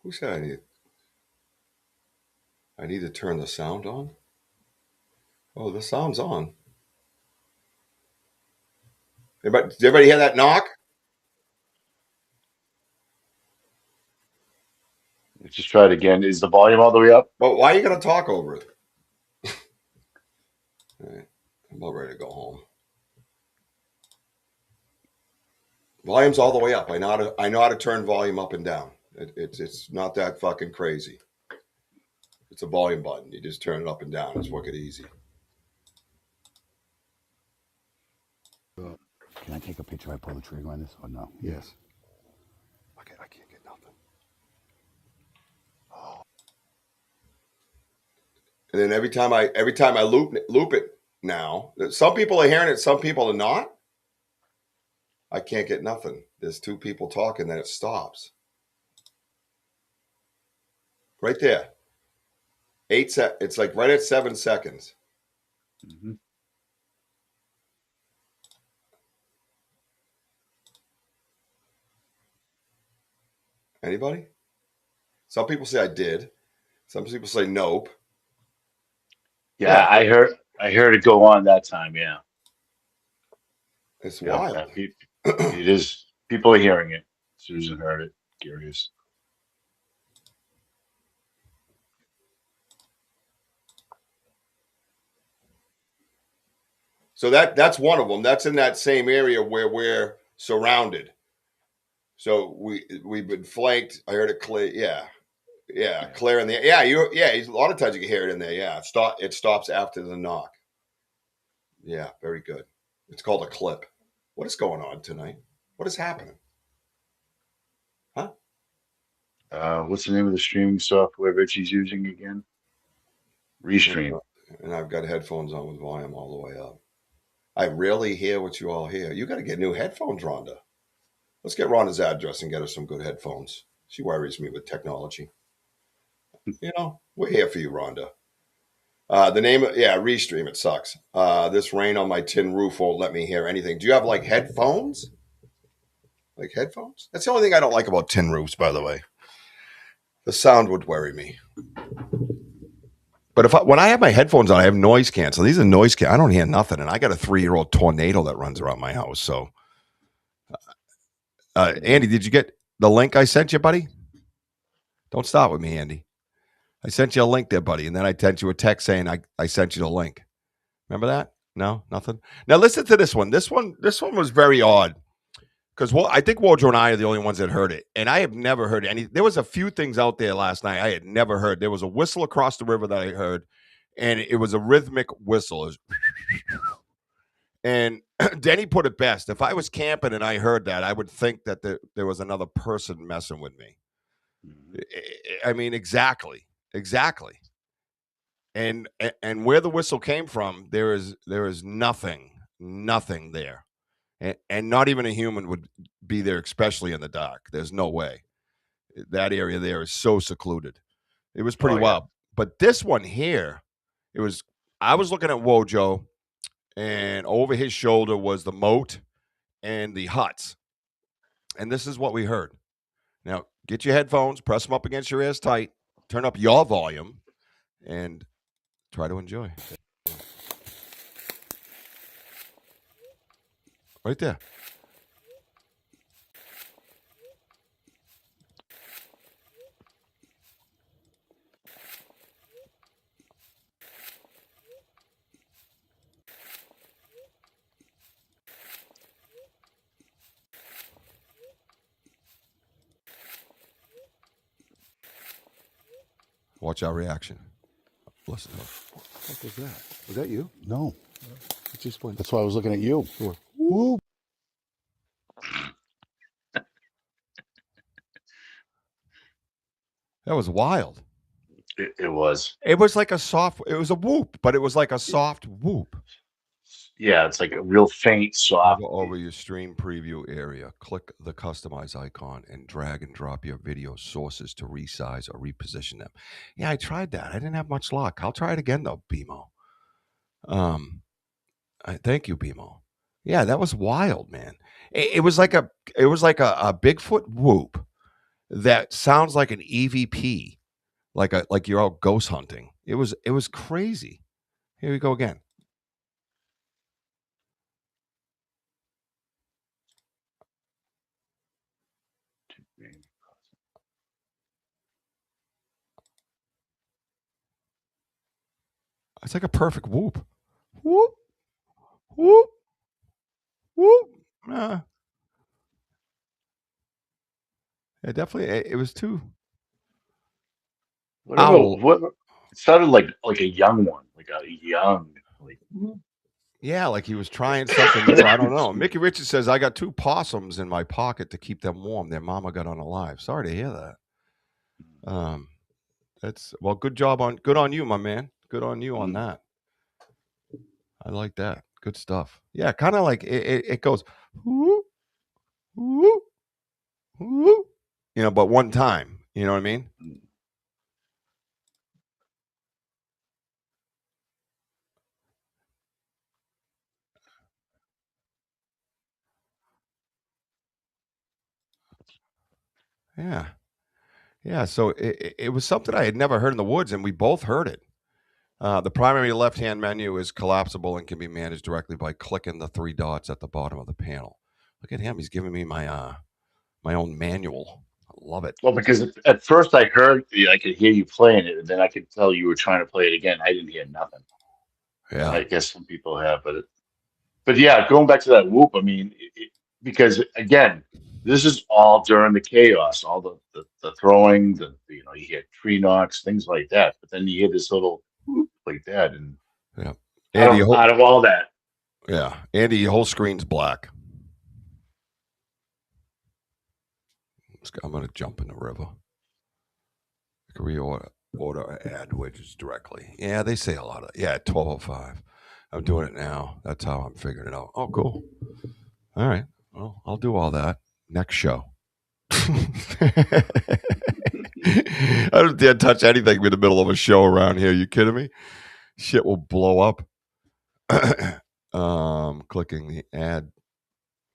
A: Who said I need to turn the sound on? Oh, the sound's on. Did everybody hear that knock?
C: Let's just try it again. Is the volume all the way up?
A: Well, why are you going to talk over it? All right. I'm about ready to go home. Volume's all the way up. I know how to turn volume up and down. It's not that fucking crazy. It's a volume button. You just turn it up and down. It's wicked easy.
D: Can I take a picture? I pull the trigger on this or no? Yes. Okay, I can't get nothing.
A: And then every time I loop it now, some people are hearing it, some people are not. I can't get nothing. There's two people talking, then it stops. Right there. It's like right at 7 seconds.
C: Mm-hmm.
A: Anybody? Some people say I did. Some people say nope.
C: Yeah,
A: Yeah.
C: I heard it go on that time. Yeah.
A: It's
C: Yeah,
A: wild.
C: it is. People are hearing it. Susan heard it. Curious.
A: So that's one of them. That's in that same area where we're surrounded. So we've been flanked. I heard it clear. Yeah, clear in the a lot of times you can hear it in there. Yeah, it stops after the knock. Yeah, very good. It's called a clip. What is going on tonight? What is happening? Huh?
C: What's the name of the streaming software Richie's using again? Restream.
A: And I've got headphones on with volume all the way up. I rarely hear what you all hear. You got to get new headphones, Rhonda. Let's get Rhonda's address and get her some good headphones. She worries me with technology. We're here for you, Rhonda. The name of Restream. It sucks. This rain on my tin roof won't let me hear anything. Do you have like headphones? Like headphones? That's the only thing I don't like about tin roofs, by the way. The sound would worry me. But when I have my headphones on, I have noise cancel. These are noise cancel. I don't hear nothing, and I got a 3-year-old tornado that runs around my house. So, Andy, did you get the link I sent you, buddy? Don't start with me, Andy. I sent you a link there, buddy, and then I sent you a text saying I sent you the link. Remember that? No, nothing. Now listen to this one. This one was very odd because I think Wojo and I are the only ones that heard it, and I have never heard any. There was a few things out there last night I had never heard. There was a whistle across the river that I heard, and it was a rhythmic whistle. It was and Denny put it best. If I was camping and I heard that, I would think that there was another person messing with me. I mean, exactly. And where the whistle came from, there is nothing there, and not even a human would be there, especially in the dark. There's no way. That area there is so secluded. It was pretty wild. But this one here, I was looking at Wojo, and over his shoulder was the moat and the huts, and this is what we heard. Now, get your headphones, press them up against your ears tight, turn up your volume, and try to enjoy. Right there. Watch our reaction. Listen.
D: What was that? Was that you? No.
A: It just went.
D: That's why I was looking at you. Whoop.
A: That was wild.
C: It was.
A: It was like it was a whoop, but it was like a soft whoop.
C: Yeah, it's like a real faint, soft.
A: Over your stream preview area, click the customize icon and drag and drop your video sources to resize or reposition them. Yeah, I tried that. I didn't have much luck. I'll try it again though, BMO. Thank you, BMO. Yeah, that was wild, man. It was like a Bigfoot whoop that sounds like an EVP, like you're out ghost hunting. It was crazy. Here we go again. It's like a perfect whoop. Whoop. Whoop. Whoop. Yeah, definitely. It was too.
C: What it sounded like a young one, like a young, like.
A: Yeah, like he was trying something new. I don't know. Mickey Richards says, I got 2 possums in my pocket to keep them warm. Their mama got unalive. Sorry to hear that. That's good on you, my man. Good on you on that. I like that. Good stuff. Yeah, kind of like it goes, whoo, whoo, whoo, but one time. You know what I mean? Yeah. Yeah. So it was something I had never heard in the woods, and we both heard it. The primary left-hand menu is collapsible and can be managed directly by clicking the 3 dots at the bottom of the panel. Look at him; he's giving me my own manual. I love it.
C: Well, because at first I could hear you playing it, and then I could tell you were trying to play it again. I didn't hear nothing.
A: Yeah,
C: I guess some people have, but yeah, going back to that whoop. I mean, because again, this is all during the chaos, all the throwing, you hear tree knocks, things like that. But then you hear this little whoop like that, and
A: yeah, Andy,
C: out of all that,
A: yeah, Andy, your whole screen's black. I'm going to jump in the river. Reorder add widgets directly. Yeah, they say a lot of 12:05. I'm doing it now. That's how I'm figuring it out. Oh, cool. All right. Well, I'll do all that next show. I don't dare touch anything in the middle of a show around here. You kidding me? Shit will blow up. Clicking the ad.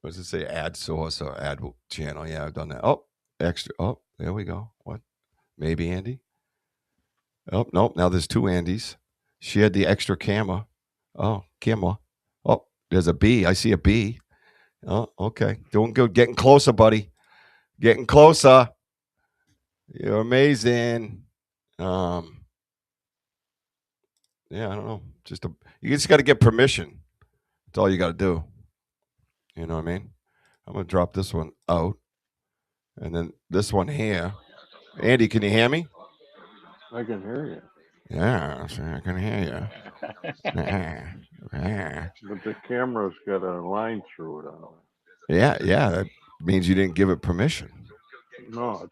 A: What does it say? Ad source or ad channel? Yeah, I've done that. Oh, extra. Oh, there we go. What? Maybe Andy. Oh, nope. Now there's two Andys. She had the extra camera. Oh, camera. Oh, there's a B. I see a B. Oh, okay. Doing good. Getting closer, buddy. Getting closer. You're amazing. Yeah, I don't know. You just got to get permission. That's all you got to do. You know what I mean? I'm gonna drop this one out, and then this one here. Andy, can you hear me?
E: I can hear you.
A: Yeah, I can hear you.
E: But the camera's got a line through it on
A: Yeah. That means you didn't give it permission.
E: it. No,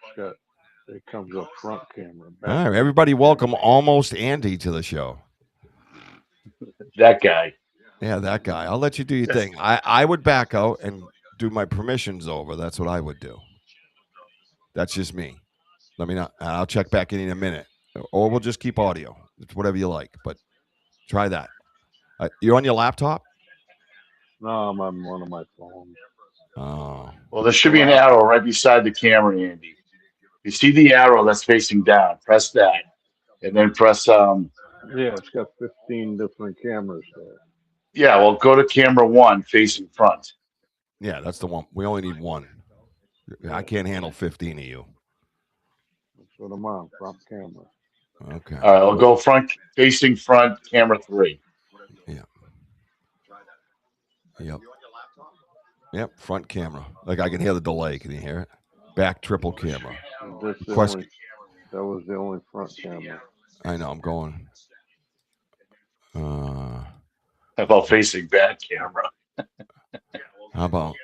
E: it comes up front camera.
A: All right, everybody, welcome almost Andy to the show.
C: That guy.
A: Yeah, that guy. I'll let you do your thing. I would back out and do my permissions over. That's what I would do. That's just me. Let me know. I'll check back in a minute, or we'll just keep audio. It's whatever you like, but try that. You're on your laptop?
E: No, I'm on one of my phones.
A: Oh.
C: Well, there should be an arrow right beside the camera, Andy. You see the arrow that's facing down. Press that, and then press.
E: Yeah, it's got 15 different cameras there.
C: Yeah, well, go to camera 1 facing front.
A: Yeah, that's the one. We only need one. I can't handle 15 of you.
E: That's what I'm on, front camera.
A: Okay.
C: All right, I'll go facing front, camera 3.
A: Yeah. Yep, front camera. Like I can hear the delay. Can you hear it? Back triple camera.
E: That was the only front camera.
A: I know. I'm going.
C: How about facing back camera?
A: How about?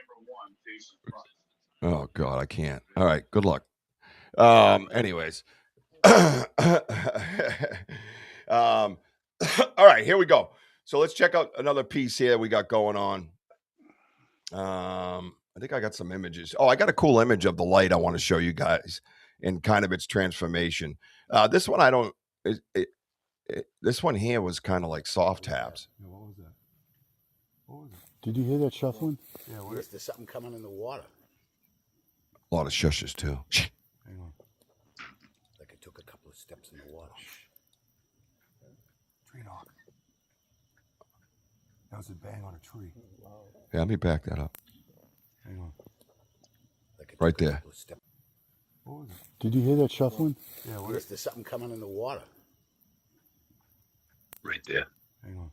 A: Oh God, I can't. All right. Good luck. Anyways. All right, here we go. So let's check out another piece here we got going on. I think I got some images. Oh, I got a cool image of the light I want to show you guys and kind of its transformation. This one I don't. This one here was kind of like soft taps.
D: What was that? Did you hear that shuffling? Yeah.
F: There's something coming in the water.
A: A lot of shushes too.
D: Hang on.
F: Like it took a couple of steps in the water.
D: Tree knock. That was a bang on a tree.
A: Yeah, let me back that up.
D: Hang on.
F: Like it
A: Right
F: took a
A: there.
F: couple of steps.
D: What was it? Did you hear that shuffling? Yeah.
F: There's something coming in the water.
C: Right there.
D: Hang on.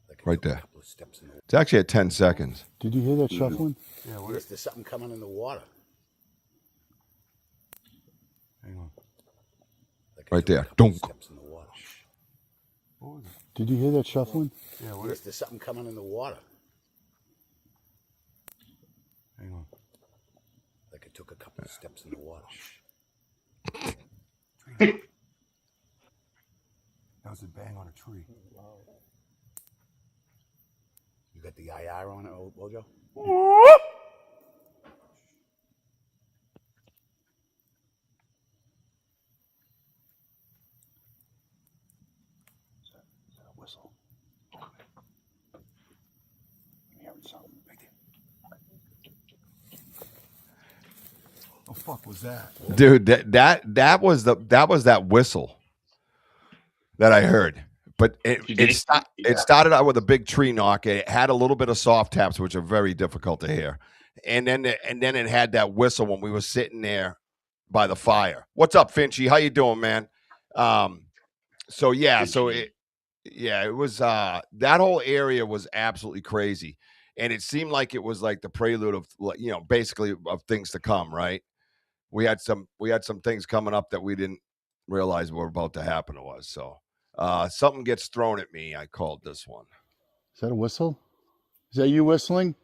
F: Like it
A: Right
F: took a
A: there.
F: couple of steps in the
A: It's actually at 10 seconds.
D: Did you hear that shuffling? Yeah.
F: There's something coming in the water.
D: Hang on.
F: Like it
A: Right
F: took a
A: there.
F: couple of
A: Dunk.
F: steps in the water.
D: What was it? Did you hear that shuffling? Yeah.
F: There's something coming in the water.
D: Hang on.
F: Like it took a couple of steps in the water.
D: That was a bang on a tree.
F: You got the IR on it, Ojo?
D: Is that a whistle? I'm hearing something right there. Oh fuck was that?
A: Dude, that was that whistle that I heard. But it started out with a big tree knock. It had a little bit of soft taps, which are very difficult to hear. And then it had that whistle when we were sitting there by the fire. What's up, Finchy? How you doing, man? So it was that whole area was absolutely crazy. And it seemed like it was like the prelude of basically of things to come, right? We had some things coming up that we didn't realize were about to happen to us. So something gets thrown at me. I called this one.
D: Is that a whistle? Is that you whistling?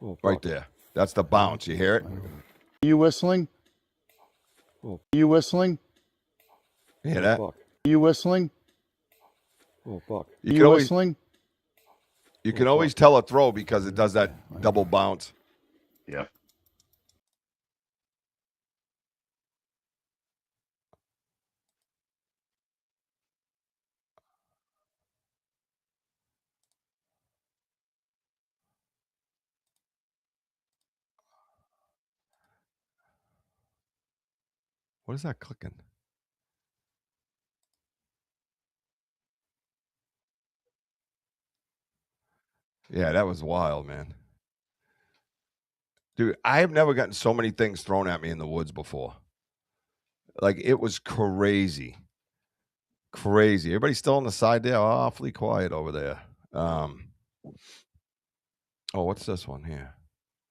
A: Right there. That's the bounce. You hear it?
D: Are you whistling? Are you whistling?
A: You hear that?
D: Are you whistling?
A: You
D: Are
A: can
D: you
A: always
D: whistling?
A: you can always tell a throw because it does that double bounce.
C: Yeah.
A: What is that clicking? Yeah, that was wild, man. Dude, I have never gotten so many things thrown at me in the woods before. Like, it was crazy. Crazy. Everybody still on the side there? Awfully quiet over there. Oh, what's this one here?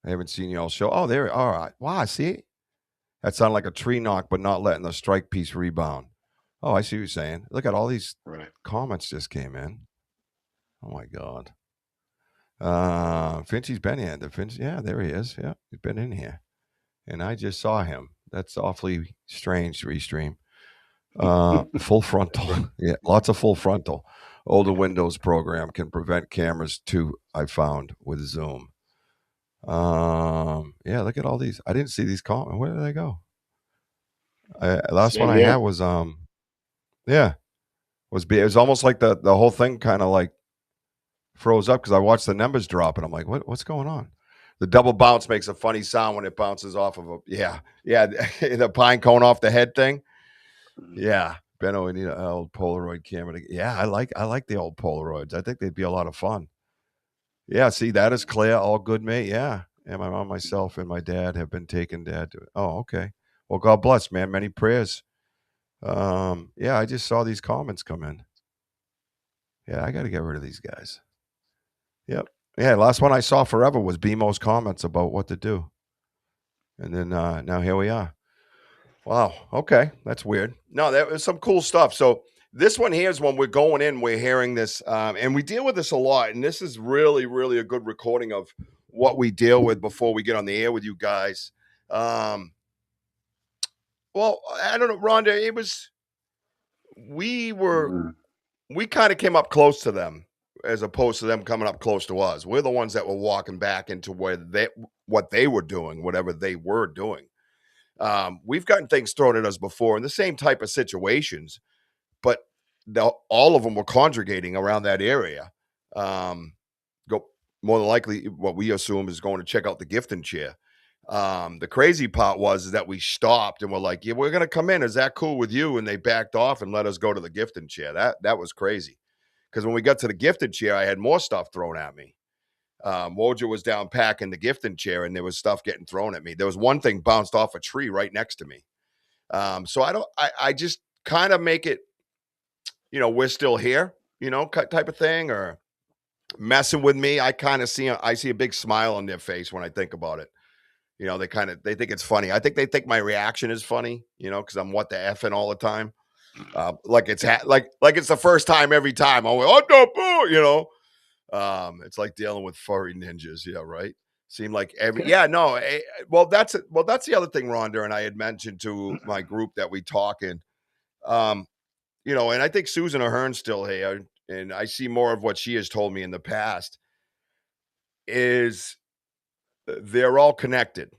A: I haven't seen y'all show. Oh, there. All right. Wow, see? That sounded like a tree knock, but not letting the strike piece rebound. Oh, I see what you're saying. Look at all these
C: Right.
A: comments just came in. Oh my God. Finchie's been in. Yeah, there he is. Yeah, he's been in here. And I just saw him. That's awfully strange, Restream. Full frontal. Yeah, lots of full frontal. Older Windows program can prevent cameras too, I found with Zoom. Yeah, look at all these. I didn't see these comments. Where did they go? Last one
C: Same
A: I had
C: here.
A: was yeah, it was almost like the whole thing kind of like froze up because I watched the numbers drop and I'm like, what's going on? The double bounce makes a funny sound when it bounces off of a the pine cone off the head thing. Yeah, Benno, we need an old Polaroid camera. Yeah, I like the old Polaroids. I think they'd be a lot of fun. Yeah, see, that is Claire, all good, mate. Yeah, and my mom, myself, and my dad have been taking dad to. Oh, okay. Well, God bless, man. Many prayers. Yeah, I just saw these comments come in. Yeah, I got to get rid of these guys. Yep. Yeah, last one I saw forever was BMO's comments about what to do. And then now here we are. Wow. Okay. That's weird. No, that was some cool stuff. So this one here is when we're going in, we're hearing this, and we deal with this a lot. And this is really, really a good recording of what we deal with before we get on the air with you guys. Well, I don't know, Rhonda. We were
C: Mhm.
A: we kind of came up close to them as opposed to them coming up close to us. We're the ones that were walking back into what they were doing, whatever they were doing. We've gotten things thrown at us before in the same type of situations, but all of them were congregating around that area. Um, go more than likely, what we assume is going to check out the gifting chair. The crazy part was is that we stopped and we're like, "Yeah, we're gonna come in. Is that cool with you?" And they backed off and let us go to the gifting chair. That was crazy. Because when we got to the gifted chair, I had more stuff thrown at me. Wojo was down packing the gifting chair, and there was stuff getting thrown at me. There was one thing bounced off a tree right next to me. So I just kind of make it, we're still here, type of thing, or messing with me. I see a big smile on their face when I think about it. They think it's funny. I think they think my reaction is funny, because I'm what the effing all the time. Like like it's the first time every time. I'm like, oh no, boo, it's like dealing with furry ninjas. Yeah, right. Seem like no. Well, that's the other thing Rhonda and I had mentioned to my group that we talk in. Um, and I think Susan Ahern's still here, and I see more of what she has told me in the past. Is they're all connected.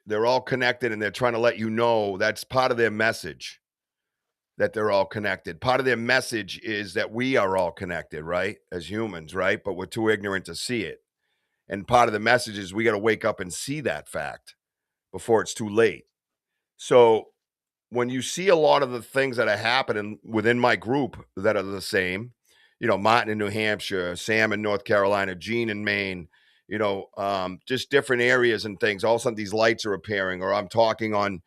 A: They're all connected, and they're trying to let you know that's part of their message that they're all connected. Part of their message is that we are all connected, right? As humans, right? But we're too ignorant to see it. And part of the message is we got to wake up and see that fact before it's too late. So when you see a lot of the things that are happening within my group that are the same, Martin in New Hampshire, Sam in North Carolina, Gene in Maine, just different areas and things. All of a sudden, these lights are appearing, or I'm talking on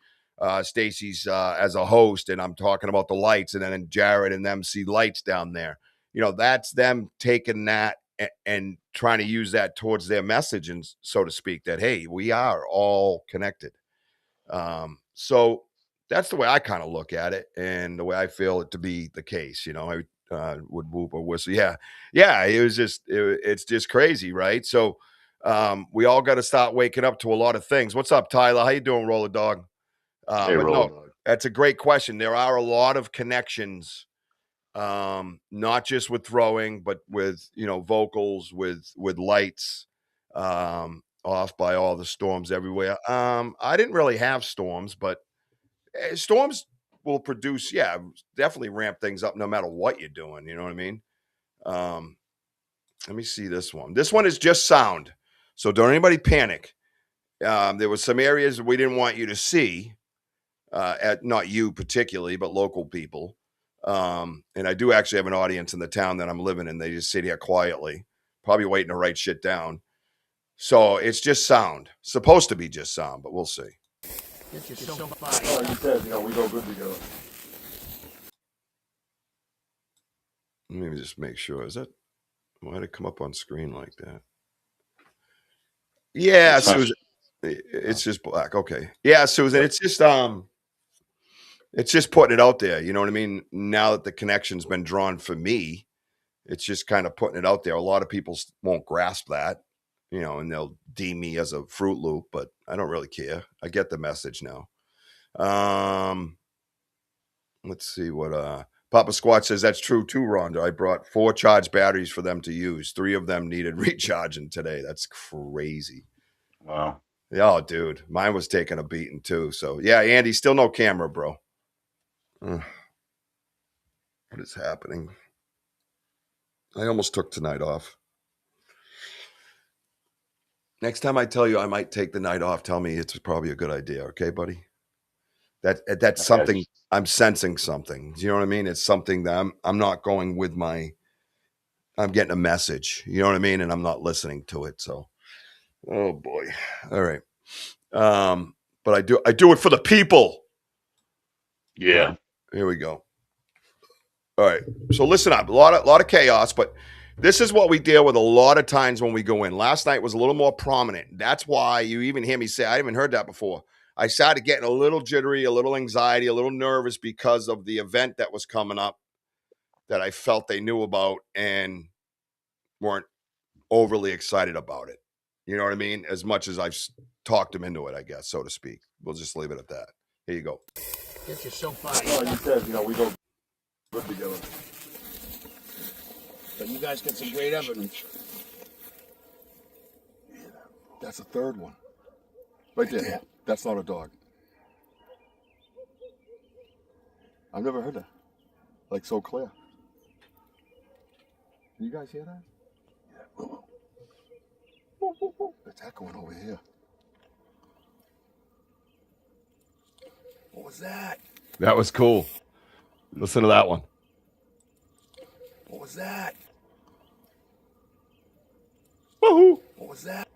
A: Stacy's as a host, and I'm talking about the lights, and then Jared and them see lights down there. That's them taking that and trying to use that towards their message, and so to speak, that hey, we are all connected. So that's the way I kind of look at it, and the way I feel it to be the case. I would whoop or whistle. Yeah, yeah. It's just crazy, right? So we all got to start waking up to a lot of things. What's up, Tyler? How you doing, Roller Dog?
C: Hey,
A: But
C: Roller
A: no,
C: Dog.
A: that's a great question. There are a lot of connections, not just with throwing, but with vocals, with lights, off by all the storms everywhere. I didn't really have storms, but storms will produce, yeah, definitely ramp things up no matter what you're doing. You know what I mean? Um, Let me see this one. This one is just sound, so don't anybody panic. There was some areas we didn't want you to see, not you particularly, but local people. And I do actually have an audience in the town that I'm living in. They just sit here quietly, probably waiting to write shit down. So it's just sound. Supposed to be just sound, but we'll see.
E: Oh, you said, we go good together.
A: Let me just make sure. Is that why did it come up on screen like that? Yeah, Susan. It's just black. Okay. Yeah, Susan. It's just putting it out there. You know what I mean? Now that the connection's been drawn for me, it's just kind of putting it out there. A lot of people won't grasp that, and they'll deem me as a Fruit Loop, but I don't really care. I get the message now. Let's see what Papa Squat says. That's true too, Rhonda. I brought 4 charged batteries for them to use. 3 of them needed recharging today. That's crazy.
C: Wow.
A: Oh, dude, mine was taking a beating too. So yeah, Andy, still no camera, bro. What is happening? I almost took tonight off. Next time I tell you I might take the night off, tell me it's probably a good idea. Okay, buddy? That's something. I'm sensing something. Do you know what I mean? It's something that I'm not going with I'm getting a message. You know what I mean? And I'm not listening to it. So, oh boy. All right. But I do it for the people.
C: Yeah.
A: Here we go. All right. So listen up. A lot of chaos, but this is what we deal with a lot of times when we go in. Last night was a little more prominent. That's why you even hear me say, I haven't heard that before. I started getting a little jittery, a little anxiety, a little nervous because of the event that was coming up that I felt they knew about and weren't overly excited about it. You know what I mean? As much as I've talked them into it, I guess, so to speak. We'll just leave it at that. Here you go.
E: Get your so far. Oh, you said, we go good together.
F: But you guys get some great evidence.
E: That's a third one. Right there.
F: Yeah.
E: That's not a dog. I've never heard that. Like so clear. Can you guys hear that? Yeah. Whoa, whoa, whoa. It's echoing over here.
F: What was that?
A: That was cool. Listen to that one.
F: What was that?
A: Woohoo!
F: What was that?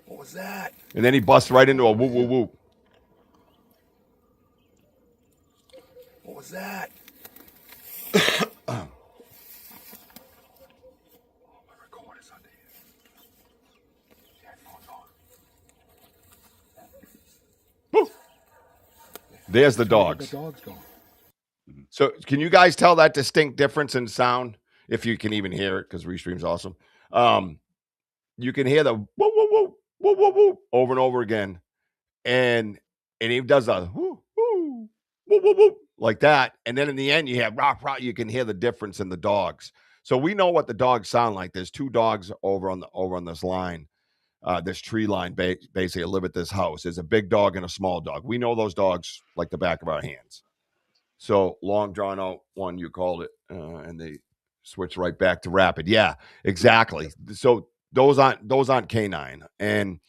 F: What was that?
A: And then he busts right into a whoop, whoop, whoop.
F: What was that?
E: My recorder's under here. Yeah,
A: Woo. There's the dogs.
E: The dog's gone.
A: So can you guys tell that distinct difference in sound? If you can even hear it, because Restream's awesome. You can hear the whoop, whoop, whoop, whoop, whoop, whoop over and over again. And he does a whoop, whoop, whoop, whoop, whoop, like that. And then in the end, you have rock, rock. You can hear the difference in the dogs. So we know what the dogs sound like. There's 2 dogs over on this line, this tree line. Basically, live at this house. There's a big dog and a small dog. We know those dogs like the back of our hands. So long drawn out one, you called it, and they switch right back to rapid. Yeah, exactly. So those aren't canine. And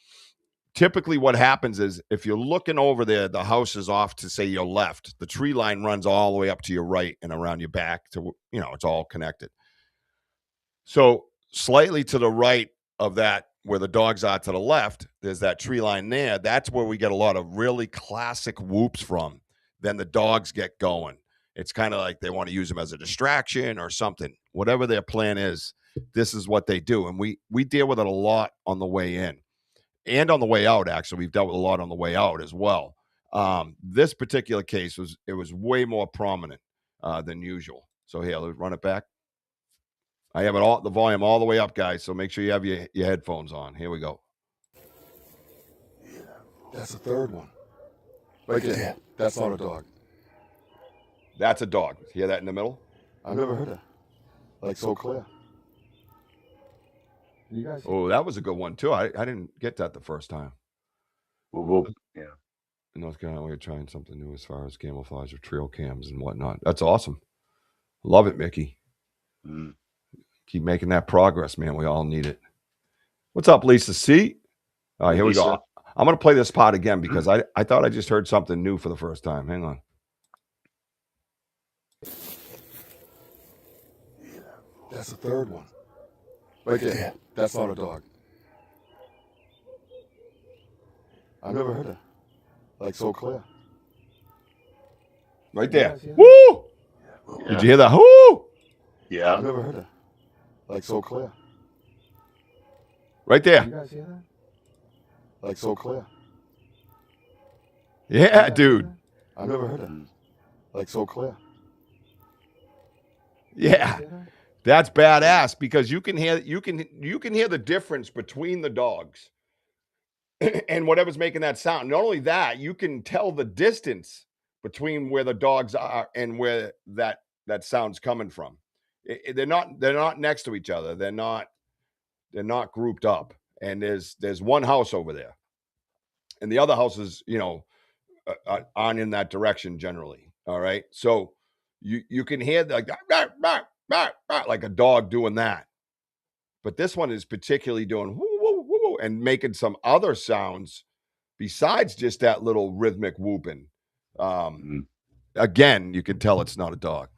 A: typically what happens is if you're looking over there, the house is off to say your left. The tree line runs all the way up to your right and around your back to, it's all connected. So slightly to the right of that, where the dogs are to the left, there's that tree line there. That's where we get a lot of really classic whoops from. Then the dogs get going. It's kind of like they want to use them as a distraction or something. Whatever their plan is, this is what they do. And we deal with it a lot on the way in and on the way out. Actually, we've dealt with a lot on the way out as well. This particular case was way more prominent than usual. So here, let's run it back. I have the volume all the way up, guys. So make sure you have your headphones on. Here we go.
E: That's the third one. Right there. Yeah. That's not a dog.
A: That's a dog. Hear that in the middle?
E: I've never heard that. Like so clear. You guys?
A: Oh, that was a good one too. I didn't get that the first time.
C: Whoop, whoop. Yeah.
A: In North Carolina, we're trying something new as far as camouflage or trail cams and whatnot. That's awesome. Love it, Mickey.
C: Mm.
A: Keep making that progress, man. We all need it. What's up, Lisa C? All right, here we go. I'm going to play this part again because I thought I just heard something new for the first time. Hang on.
E: That's the third one. Right there. That's not a dog. I've never heard it. Like so clear.
A: Right there. Woo!
C: Yeah.
A: Did you hear that? Woo!
C: Yeah.
E: I've never heard it. Like so clear.
A: Right there.
E: You guys hear that? Like so clear.
A: Yeah, dude.
E: I've never heard it. Like so clear.
A: Yeah. That's badass because you can hear the difference between the dogs and whatever's making that sound. Not only that, you can tell the distance between where the dogs are and where that sound's coming from. They're not next to each other. They're not grouped up. And there's one house over there, and the other houses, aren't in that direction generally. All right, so you can hear like like a dog doing that, but this one is particularly doing woo, woo, woo, woo, and making some other sounds besides just that little rhythmic whooping. Again, you can tell it's not a dog.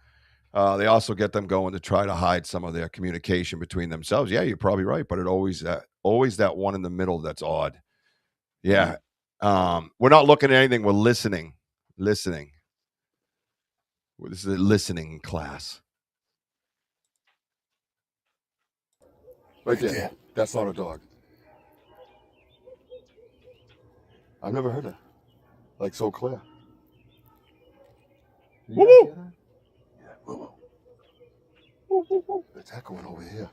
A: They also get them going to try to hide some of their communication between themselves. Yeah, you're probably right, but it always that one in the middle that's odd. Yeah. We're not looking at anything. We're listening. Listening. This is a listening class.
E: Right there. That's not a dog. I've never heard it. Like so clear.
A: Woo woo.
E: Yeah, woo woo. It's echoing over here.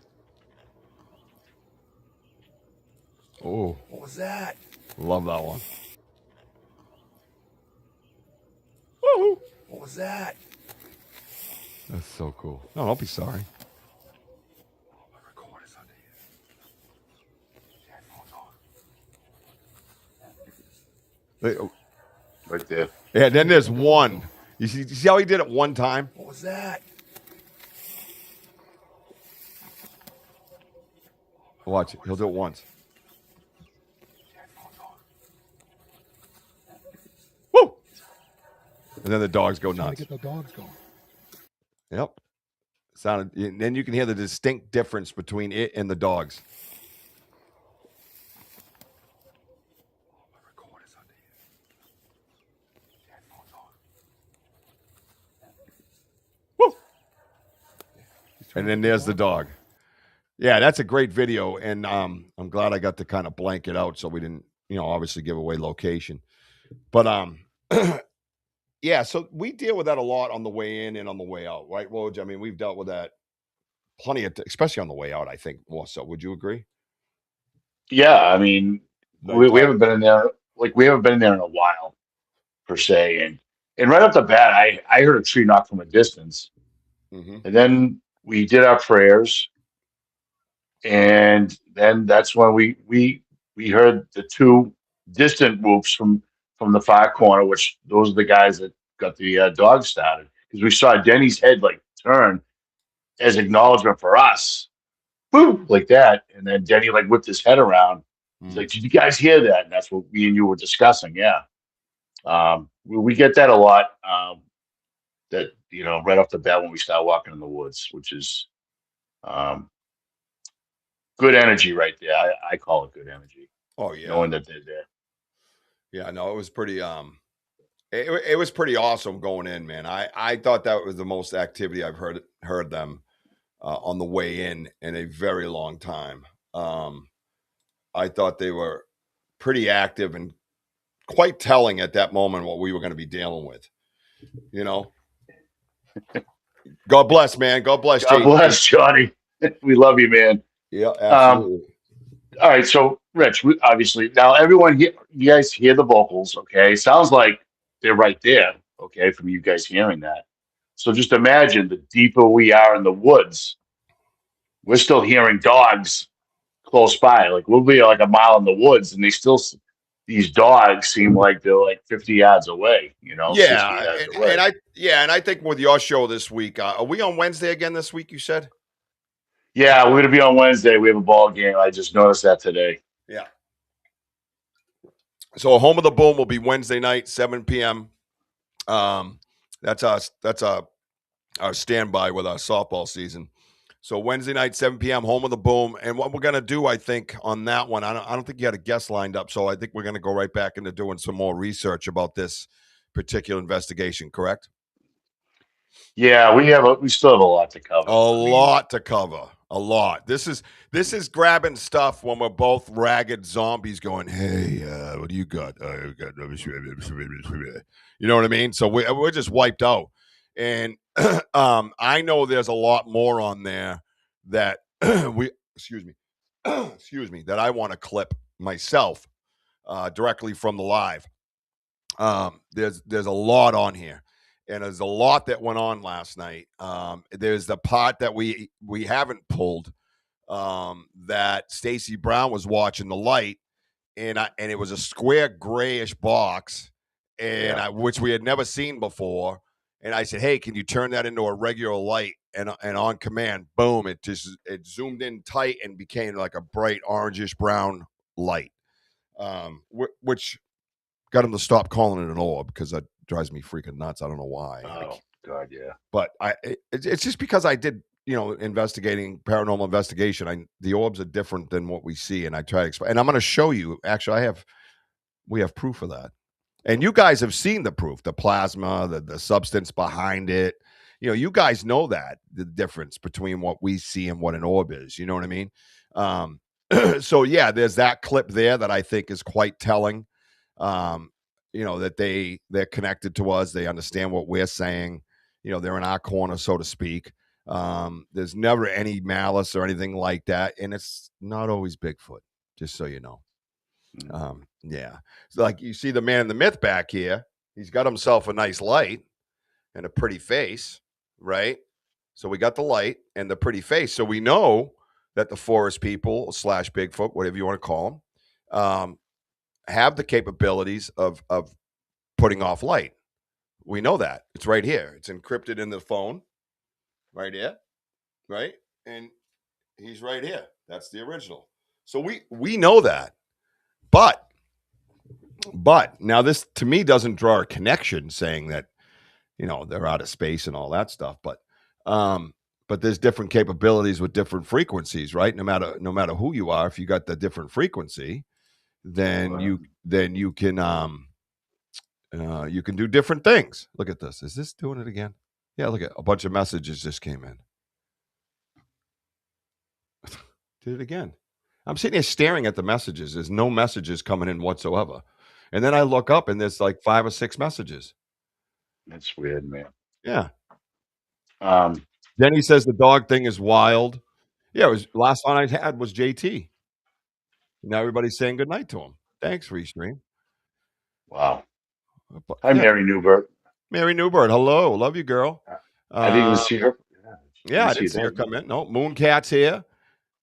A: Oh,
F: What was that?
A: love that one.
F: What was that?
A: That's so cool. No, don't be sorry.
E: My recorder's under here. Headphones on.
C: Right there.
A: Yeah, then there's one. You see how he did it one time?
F: What was that?
A: Watch it. He'll do it once. Woo! And then the dogs go
E: Trying
A: nuts.
E: to get the dogs going.
A: Yep. Sounded. And then you can hear the distinct difference between it and the dogs.
E: My recorder's under here. Headphones on.
A: Woo! And then there's the dog. Yeah, that's a great video, and I'm glad I got to kind of blank it out so we didn't, obviously give away location. But yeah, so we deal with that a lot on the way in and on the way out, right, Woj? I mean, we've dealt with that plenty of, especially on the way out. I think more so. Would you agree?
C: Yeah, I mean, we
A: Nighttime.
C: haven't been in there we haven't been in there in a while per se, and right off the bat, I heard a tree knock from a distance,
A: Mm-hmm.
C: and then we did our prayers, and then that's when we heard the two distant whoops from the far corner, which those are the guys that got the dog started because we saw Denny's head like turn as acknowledgement for us, boom, like that, and then Denny like whipped his head around. He's like, "Did you guys hear that?" And that's what me and you were discussing. Yeah, we get that a lot. That right off the bat when we start walking in the woods, which is um, good energy right there. I call it good energy,
A: Oh yeah.
C: knowing that they're there.
A: Yeah, no, it was pretty it was pretty awesome going in, man. I thought that was the most activity I've heard them on the way in a very long time. I thought they were pretty active and quite telling at that moment what we were going to be dealing with. God bless, man. God bless.
C: God
A: JT.
C: bless, Johnny. We love you, man.
A: Yeah, absolutely.
C: All right, so Rich, obviously now everyone here, you guys hear the vocals, okay? Sounds like they're right there, okay, from you guys hearing that. So just imagine the deeper we are in the woods, we're still hearing dogs close by. Like we'll be like a mile in the woods, and these dogs seem like they're like 50 yards away, 60
A: Yeah,
C: yards away.
A: and I think with your show this week, are we on Wednesday again this week? You said.
C: Yeah, we're gonna be on Wednesday. We have a ball game. I just noticed that today.
A: Yeah. So Home of the Boom will be Wednesday night, 7 p.m. That's us. That's our standby with our softball season. So Wednesday night, 7 p.m., Home of the Boom. And what we're gonna do, I think, on that one, I don't think you had a guest lined up. So I think we're gonna go right back into doing some more research about this particular investigation, correct?
C: Yeah, we still have a lot to
A: A
C: cover. I mean,
A: lot to cover. A lot. This is grabbing stuff when we're both ragged zombies going, hey, what do you got? You know what I mean? So we're just wiped out. And I know there's a lot more on there that we excuse me, excuse me, that I want to clip myself directly from the live. There's a lot on here, and there's a lot that went on last night. There's the part that we haven't pulled, that Stacy Brown was watching the light, and it was a square grayish box, and
C: yeah.
A: which we had never seen before. And I said, "Hey, can you turn that into a regular light?" And on command, boom! It zoomed in tight and became like a bright orangish brown light, which got him to stop calling it an orb because that drives me freaking nuts. I don't know why.
C: Oh God, yeah.
A: But it's just because I did, investigating paranormal investigation. The orbs are different than what we see, and I try to explain. And I'm going to show you. Actually, we have proof of that, and you guys have seen the proof, the plasma, the substance behind it. You guys know that the difference between what we see and what an orb is. You know what I mean? Um, so yeah, there's that clip there that I think is quite telling. Um, that they're connected to us. They understand what we're saying. They're in our corner, so to speak. There's never any malice or anything like that, and it's not always Bigfoot. Just so you know. Yeah. So like you see the man in the myth back here. He's got himself a nice light and a pretty face, right? So we got the light and the pretty face. So we know that the forest people / Bigfoot, whatever you want to call them, have the capabilities of putting off light. We know that. It's right here. It's encrypted in the phone. Right here. Right? And he's right here. That's the original. So we know that. But now this to me doesn't draw a connection saying that, they're out of space and all that stuff. But there's different capabilities with different frequencies, right? No matter who you are, if you got the different frequency, then you can you can do different things. Look at this. Is this doing it again? Yeah, look at a bunch of messages just came in. Did it again. I'm sitting here staring at the messages. There's no messages coming in whatsoever. And then I look up and there's like 5 or 6 messages.
C: That's weird, man.
A: Yeah.
C: Um,
A: Denny says the dog thing is wild. Yeah, it was last one I had was JT. Now everybody's saying goodnight to him. Thanks, Restream.
C: wow. Hi,
A: Yeah,
C: Mary Newbert.
A: Mary Newbird. Hello. Love you, girl.
C: I didn't even see her.
A: Yeah, I didn't see her come in. No, Mooncat's here.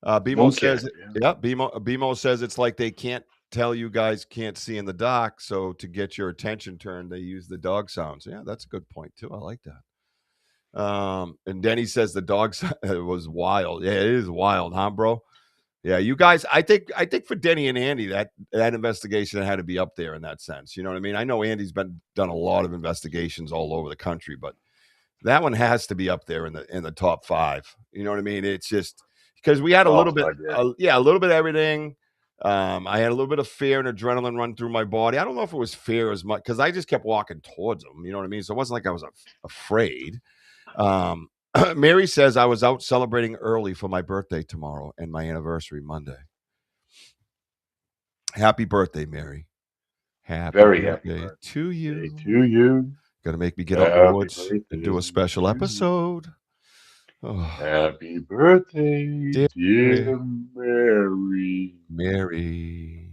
A: BMO says, yeah, BMO says it's like they can't tell you guys can't see in the dark. So to get your attention turned, they use the dog sounds. Yeah, that's a good point too. I like that. And Denny says the dog was wild. Yeah, it is wild, huh, bro? Yeah, you guys. I think for Denny and Andy, that investigation had to be up there in that sense. You know what I mean? I know Andy's done a lot of investigations all over the country, but that one has to be up there in the top 5. You know what I mean? It's just because we had a little bit, a little bit of everything. I had a little bit of fear and adrenaline run through my body. I don't know if it was fear as much because I just kept walking towards them. You know what I mean? So it wasn't like I was afraid. Mary says I was out celebrating early for my birthday tomorrow and my anniversary Monday. Happy birthday, Mary. Happy birthday to you.
C: To you.
A: Gonna make me get out in the woods and do a special episode.
C: Oh. Happy birthday, dear Mary.
A: Mary.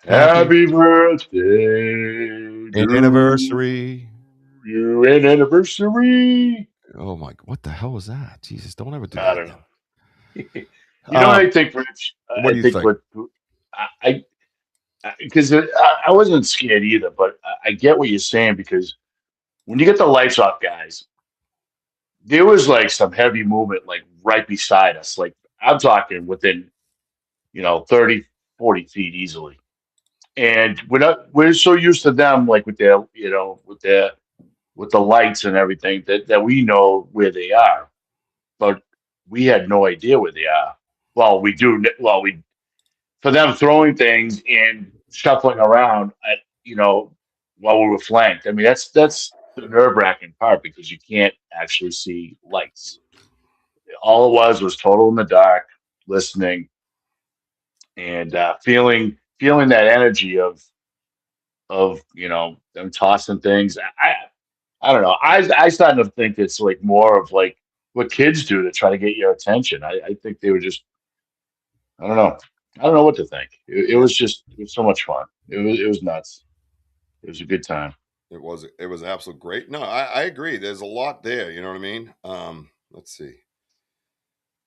C: Happy birthday.
A: Anniversary.
C: You an anniversary.
A: Oh my! What the hell was that? Jesus! Don't ever do
C: that.
A: I don't
C: know. You know what I think, Rich?
A: What do you think?
C: Because I wasn't scared either, but I get what you're saying because when you get the lights off, guys, there was like some heavy movement like right beside us. Like I'm talking within, 30, 40 feet easily. and we're so used to them, like with their, with the lights and everything, that we know where they are, but we had no idea where they are. Well, we do. Well, we for them throwing things and shuffling around at, while we were flanked. I mean, that's the nerve wracking part because you can't actually see lights. All it was total in the dark, listening and feeling that energy of them tossing things. I don't know. I started to think it's like more of like what kids do to try to get your attention. I think they were just, I don't know. I don't know what to think.
A: Yeah,
C: It was so much fun. It was nuts. It was a good time.
A: it was absolute great. No, I agree. There's a lot there. You know what I mean? Let's see.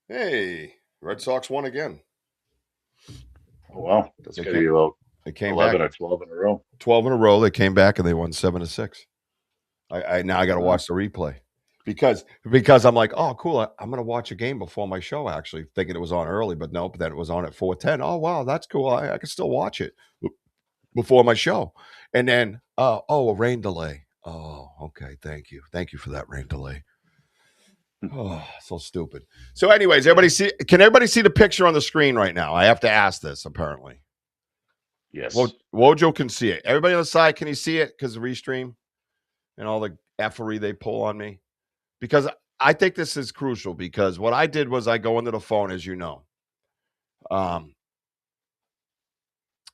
A: Hey, Red Sox won again.
C: Oh wow, that's
A: They
C: got to
A: came
C: be about
A: they came back
C: 11 or 12 in a row.
A: 12 in a row. They came back and they won 7-6. I now I got to
C: Wow.
A: watch the replay because I'm like, oh, cool. I'm gonna watch a game before my show. Actually, thinking it was on early, but nope. Then it was on at 4:10. Oh wow, that's cool. I can still watch it before my show. And then, a rain delay. Oh, okay. Thank you for that rain delay. Oh, so stupid. So, anyways,
C: Yeah.
A: can everybody see the picture on the screen right now? I have to ask this, apparently.
C: Yes.
A: Wojo can see it. Everybody on the side, can you see it? Because of Restream and all the effery they pull on me. Because I think this is crucial because what I did was I go into the phone, as you know. Um,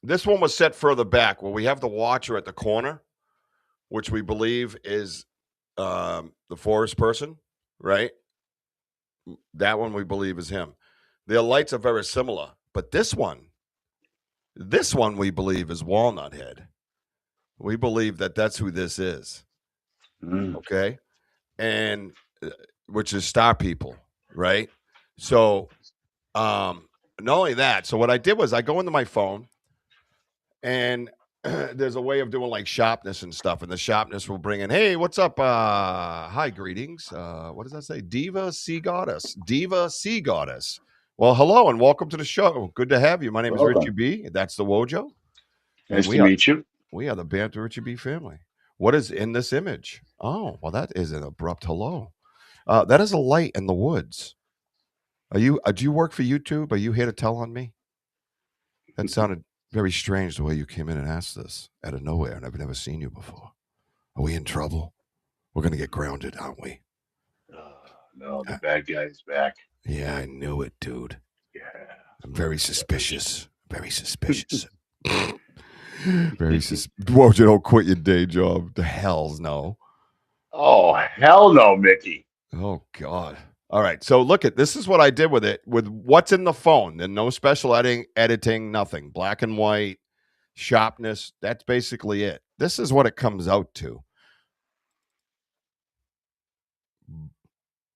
A: this one was set further back where we have the watcher at the corner, which we believe is the forest person, right? That one we believe is him. Their lights are very similar, but this one we believe is Walnut Head. We believe that that's who this is.
C: Mm.
A: Okay, and which is Star People, right? So, not only that. So what I did was I go into my phone, and there's a way of doing like sharpness and stuff, and the sharpness will bring in, hey, what's up? Hi, greetings. What does that say? Diva Sea Goddess. Diva Sea Goddess. Well, hello and welcome to the show. Good to have you. My name is Richie
C: Welcome.
A: B. That's the Wojo, and
C: Nice to meet you.
A: we are the Banter Richie B family. What is in this image? Oh, well, that is an abrupt hello. That is a light in the woods. Are you? Do you work for YouTube? Are you here to tell on me? That sounded very strange the way you came in and asked this out of nowhere, and I've never seen you before. Are we in trouble? We're gonna get grounded, aren't we?
C: No, the
A: Uh,
C: bad guy is back.
A: yeah, I knew it, dude.
C: Yeah.
A: I'm very suspicious. Very suspicious. Very sus. Whoa, you don't quit your day job. The hell's no.
C: Oh, hell no, Mickey.
A: Oh God. All right. So look at this is what I did with it. With what's in the phone, and no special editing, nothing. Black and white, sharpness. That's basically it. This is what it comes out to.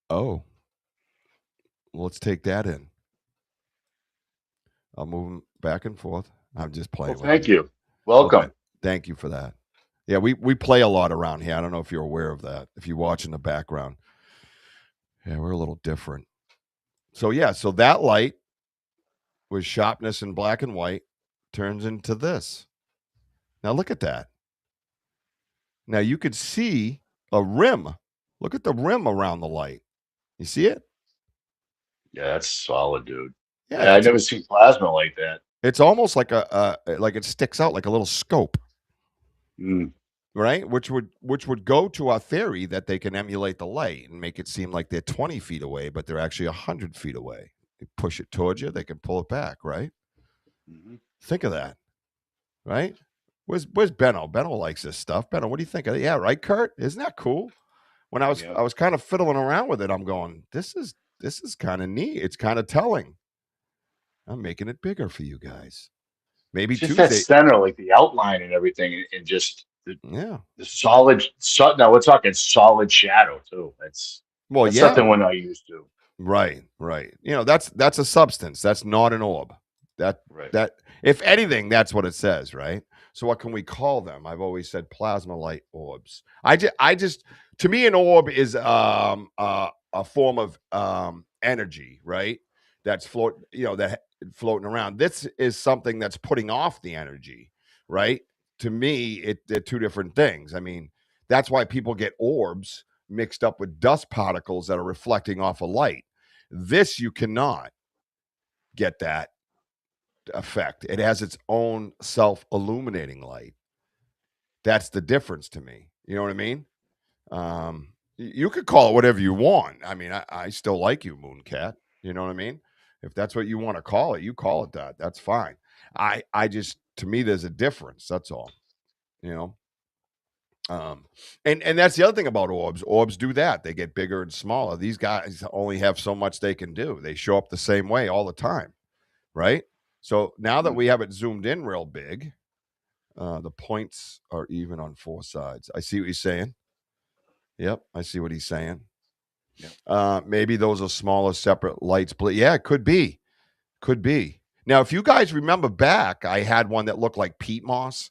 A: Oh, let's take that in. I'll move them back and forth. I'm just
C: Well,
A: playing with
C: thank
A: them.
C: you.
A: Okay.
C: Welcome.
A: Thank you for that. Yeah, we play a lot around here. I don't know if you're aware of that. If you watch in the background. Yeah, we're a little different. So yeah, so that light with sharpness in black and white turns into this. Now look at that. Now you could see a rim. Look at the rim around the light. You see it?
C: Yeah, that's solid, dude.
A: Yeah,
C: I never seen plasma like that.
A: it's almost like like it sticks out like a little scope,
C: Mm.
A: right? Which would go to our theory that they can emulate the light and make it seem like they're 20 feet away, but they're actually 100 feet away. You push it towards you, they can pull it back, right?
C: Hmm.
A: Think of that, right? Where's Benno? Benno likes this stuff. Benno, what do you think of it? Yeah, right, Kurt? Isn't that cool? When
C: Yeah.
A: I was kind of fiddling around with it, I'm going, this is kind of neat. It's kind of telling. I'm making it bigger for you guys. Maybe
C: It's just that
A: Tuesday.
C: center, like the outline and everything, and just
A: Yeah.
C: the solid. Now we're talking solid shadow too.
A: Well,
C: That's
A: yeah.
C: something we're not used to.
A: Right, right. That's a substance. That's not an orb. That
C: Right.
A: that if anything, that's what it says, right? So what can we call them? I've always said plasma light orbs. I just to me an orb is a form of energy, right? That's floating around. This is something that's putting off the energy, right? To me, they're two different things. I mean, that's why people get orbs mixed up with dust particles that are reflecting off a light. This you cannot get that effect. It has its own self-illuminating light. That's the difference to me. You know what I mean? You could call it whatever you want. I mean, I still like you, Mooncat. You know what I mean? If that's what you want to call it, you call it that. That's fine. I just, to me, there's a difference. That's all. You know. And that's the other thing about orbs. Orbs do that. They get bigger and smaller. These guys only have so much they can do. They show up the same way all the time, right? So now that we have it zoomed in real big, the points are even on four sides. I see what he's saying. Yep, I see what he's saying. Maybe those are smaller, separate lights. But yeah, it could be. Could be. Now, if you guys remember back, I had one that looked like peat moss.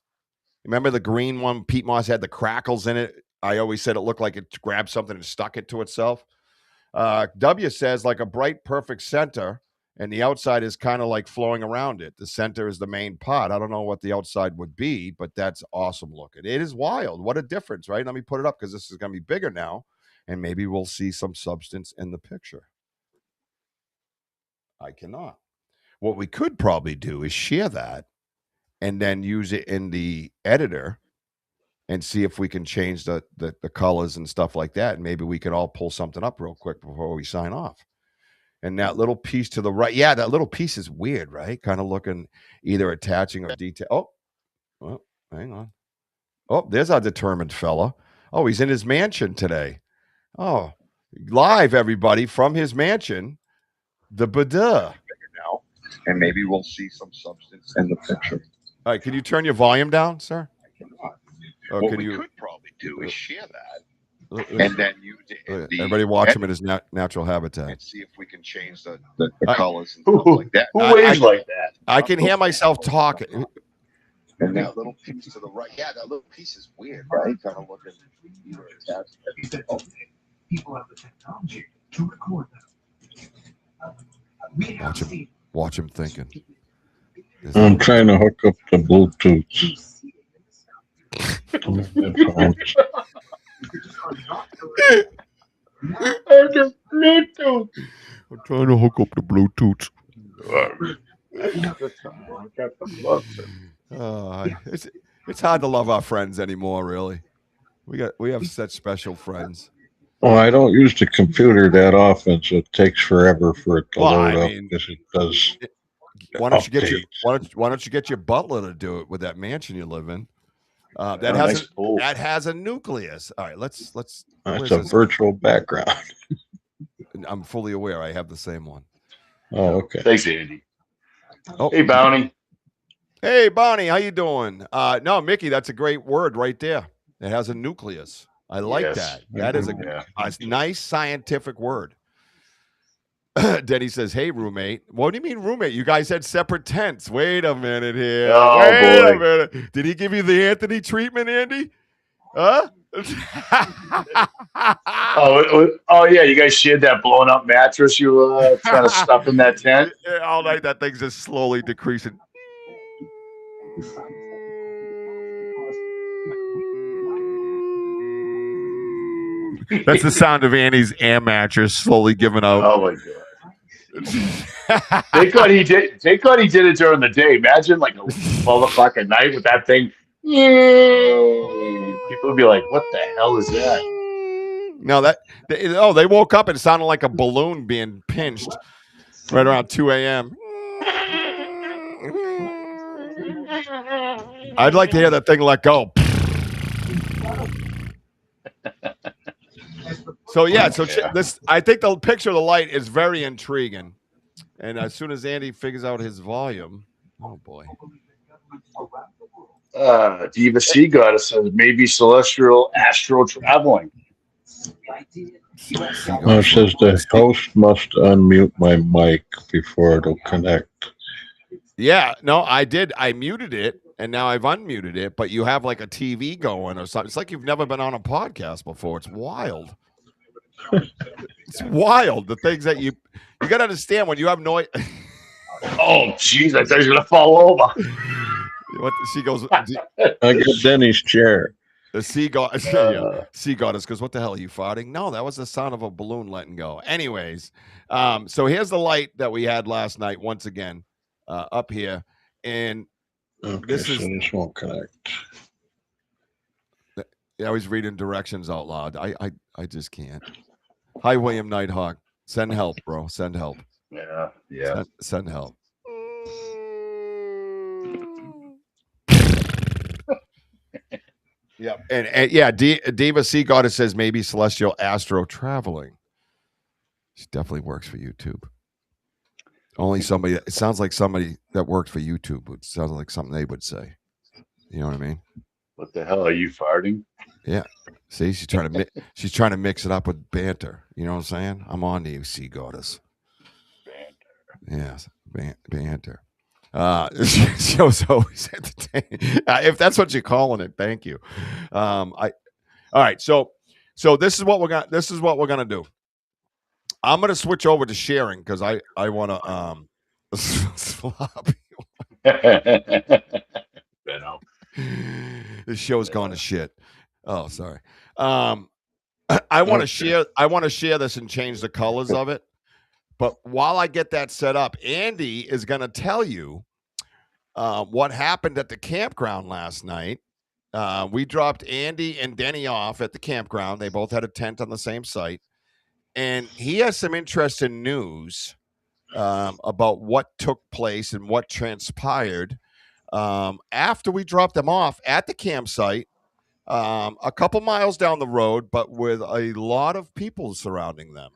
A: Remember the green one? Peat moss had the crackles in it. I always said it looked like it grabbed something and stuck it to itself. W says like a bright, perfect center, and the outside is kind of like flowing around it. The center is the main part. I don't know what the outside would be, but that's awesome looking. It is wild. What a difference, right? Let me put it up because this is going to be bigger now, and maybe we'll see some substance in the picture. I cannot. What we could probably do is share that and then use it in the editor and see if we can change the colors and stuff like that. And maybe we could all pull something up real quick before we sign off. And that little piece to the right, yeah, that little piece is weird, right? Kind of looking either attaching or detail. Oh, well, hang on. Oh, there's our determined fella. Oh, he's in his mansion today. Oh, live, everybody, from his mansion, the Bada.
G: Now, and maybe we'll see some substance in the picture.
A: All right, can you turn your volume down, sir?
G: Or what we could probably do is share that and then use it.
A: Everybody watch him in his natural habitat.
G: And see if we can change the colors and stuff like that.
C: Who waves like that?
A: I can hear myself talking.
G: And that little piece to the right, yeah, that little piece is weird, right? Kind of looking either attached.
H: People have the technology to record them.
A: Watch him thinking.
I: I'm trying to hook up the Bluetooth.
A: I'm trying to hook up the Bluetooth. It's hard to love our friends anymore, really. We have such special friends.
I: Well, I don't use the computer that often, so it takes forever for it to load up because it does.
A: Why don't you get your butler to do it with that mansion you live in? That has a nucleus. All right, let's.
I: That's a virtual background.
A: I'm fully aware. I have the same one.
I: Oh, okay.
C: Thanks, Andy.
A: Oh,
C: hey, Bounty.
A: Hey, Bonnie, how you doing? No, Mickey, that's a great word right there. It has a nucleus. I like that. That is a nice scientific word. Denny says, hey, roommate. What do you mean, roommate? You guys had separate tents. Wait a minute here. Wait a minute. Did he give you the Anthony treatment, Andy? Huh?
C: oh, yeah. You guys shared that blown up mattress you were trying to stuff in that tent?
A: All night, that thing's just slowly decreasing. That's the sound of Andy's air mattress slowly giving out.
C: Oh my god! Thank God he did. Thank God he did it during the day. Imagine like 12 o'clock at night with that thing. People would be like, "What the hell is that?"
A: No, they woke up and it sounded like a balloon being pinched right around 2 a.m. I'd like to hear that thing let go. So this, I think the picture of the light is very intriguing, and as soon as Andy figures out his volume, oh boy.
C: Diva Sea Goddess says maybe celestial astral traveling.
I: It says the host must unmute my mic before it'll connect.
A: Yeah, no, I did. I muted it, and now I've unmuted it, but you have like a TV going or something. It's like you've never been on a podcast before. It's wild. It's wild. The things that you got to understand when you have noise.
C: Oh, jeez, I thought he was going to fall over.
A: What she goes?
I: I got Denny's chair.
A: The sea goddess, yeah, sea goddess goes, what the hell are you farting? No, that was the sound of a balloon letting go. Anyways, so here's the light that we had last night once again up here, and
I: Okay, this won't connect.
A: I was reading directions out loud. I just can't. Hi, William Nighthawk. Send help, bro. Send help.
C: Yeah.
A: Send help. Yeah, and yeah, Diva Sea Goddess says maybe Celestial Astro Traveling. She definitely works for YouTube. Only somebody. It sounds like somebody that worked for YouTube would sound like something they would say. You know what I mean?
C: What the hell are you farting?
A: Yeah. See, she's trying to mix it up with banter. You know what I'm saying? I'm on to you, Sea Goddess. Banter. Yes, banter. Show's always entertaining. If that's what you're calling it, thank you. All right. So this is what we're gonna do. I'm gonna switch over to sharing because I want to sloppy. This show's gone to shit. Oh, sorry. I want to share this and change the colors of it. But while I get that set up, Andy is going to tell you what happened at the campground last night. We dropped Andy and Denny off at the campground. They both had a tent on the same site. And he has some interesting news about what took place and what transpired after we dropped them off at the campsite a couple miles down the road, but with a lot of people surrounding them.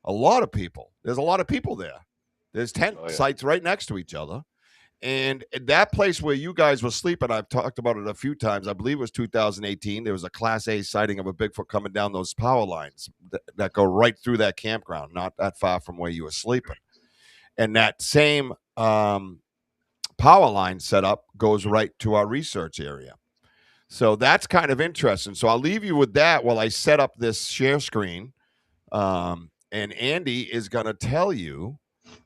A: A lot of people. There's a lot of people there. There's tent sites right next to each other. And that place where you guys were sleeping, I've talked about it a few times. I believe it was 2018. There was a Class A sighting of a Bigfoot coming down those power lines that go right through that campground, not that far from where you were sleeping. And that same power line setup goes right to our research area. So that's kind of interesting. So I'll leave you with that while I set up this share screen. And Andy is going to tell you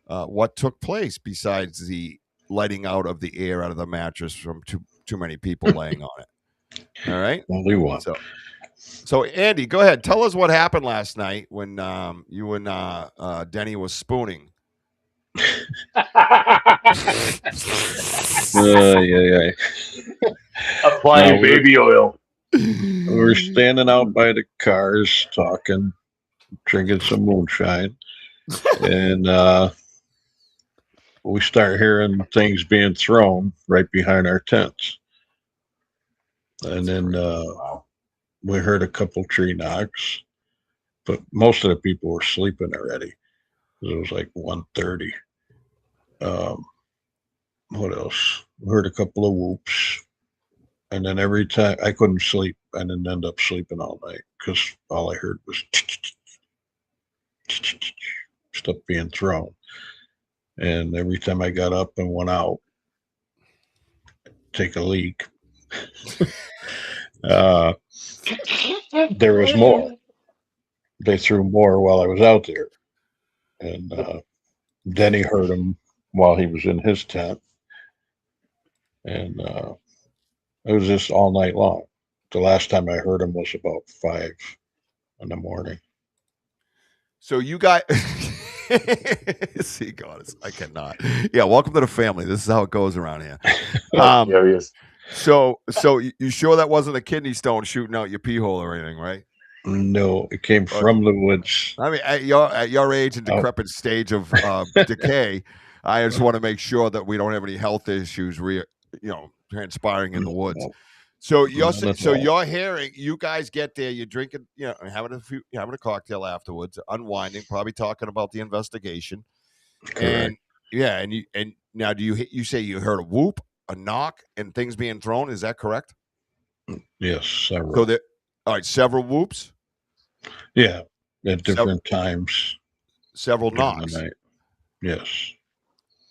A: what took place besides the letting out of the air out of the mattress from too many people laying on it. All right?
I: Only one.
A: So Andy, go ahead. Tell us what happened last night when you and Denny was spooning.
I: Yeah.
C: Applying baby oil.
I: We were standing out by the cars talking, drinking some moonshine, and we start hearing things being thrown right behind our tents. And then we heard a couple tree knocks, but most of the people were sleeping already. It was like 1:30. What else? We heard a couple of whoops. And then every time I couldn't sleep, I didn't end up sleeping all night because all I heard was stuff being thrown. And every time I got up and went out, take a leak, there was more. They threw more while I was out there. And Denny heard them while he was in his tent. And it was just all night long. The last time I heard him was about 5 in the morning. So you got
A: see, God, I cannot. Yeah, welcome to the family. This is how it goes around here.
C: There he is.
A: So you sure that wasn't a kidney stone shooting out your pee hole or anything, right?
I: No, it came from the woods.
A: I mean, at your age and decrepit stage of decay, I just want to make sure that we don't have any health issues, transpiring in the woods. So you're hearing, you guys get there, you're drinking, having a cocktail afterwards, unwinding, probably talking about the investigation.
I: Correct.
A: And now do you say you heard a whoop, a knock, and things being thrown? Is that correct?
I: Yes, several.
A: So all right, several whoops.
I: Yeah, at different times.
A: Several knocks.
I: Yes.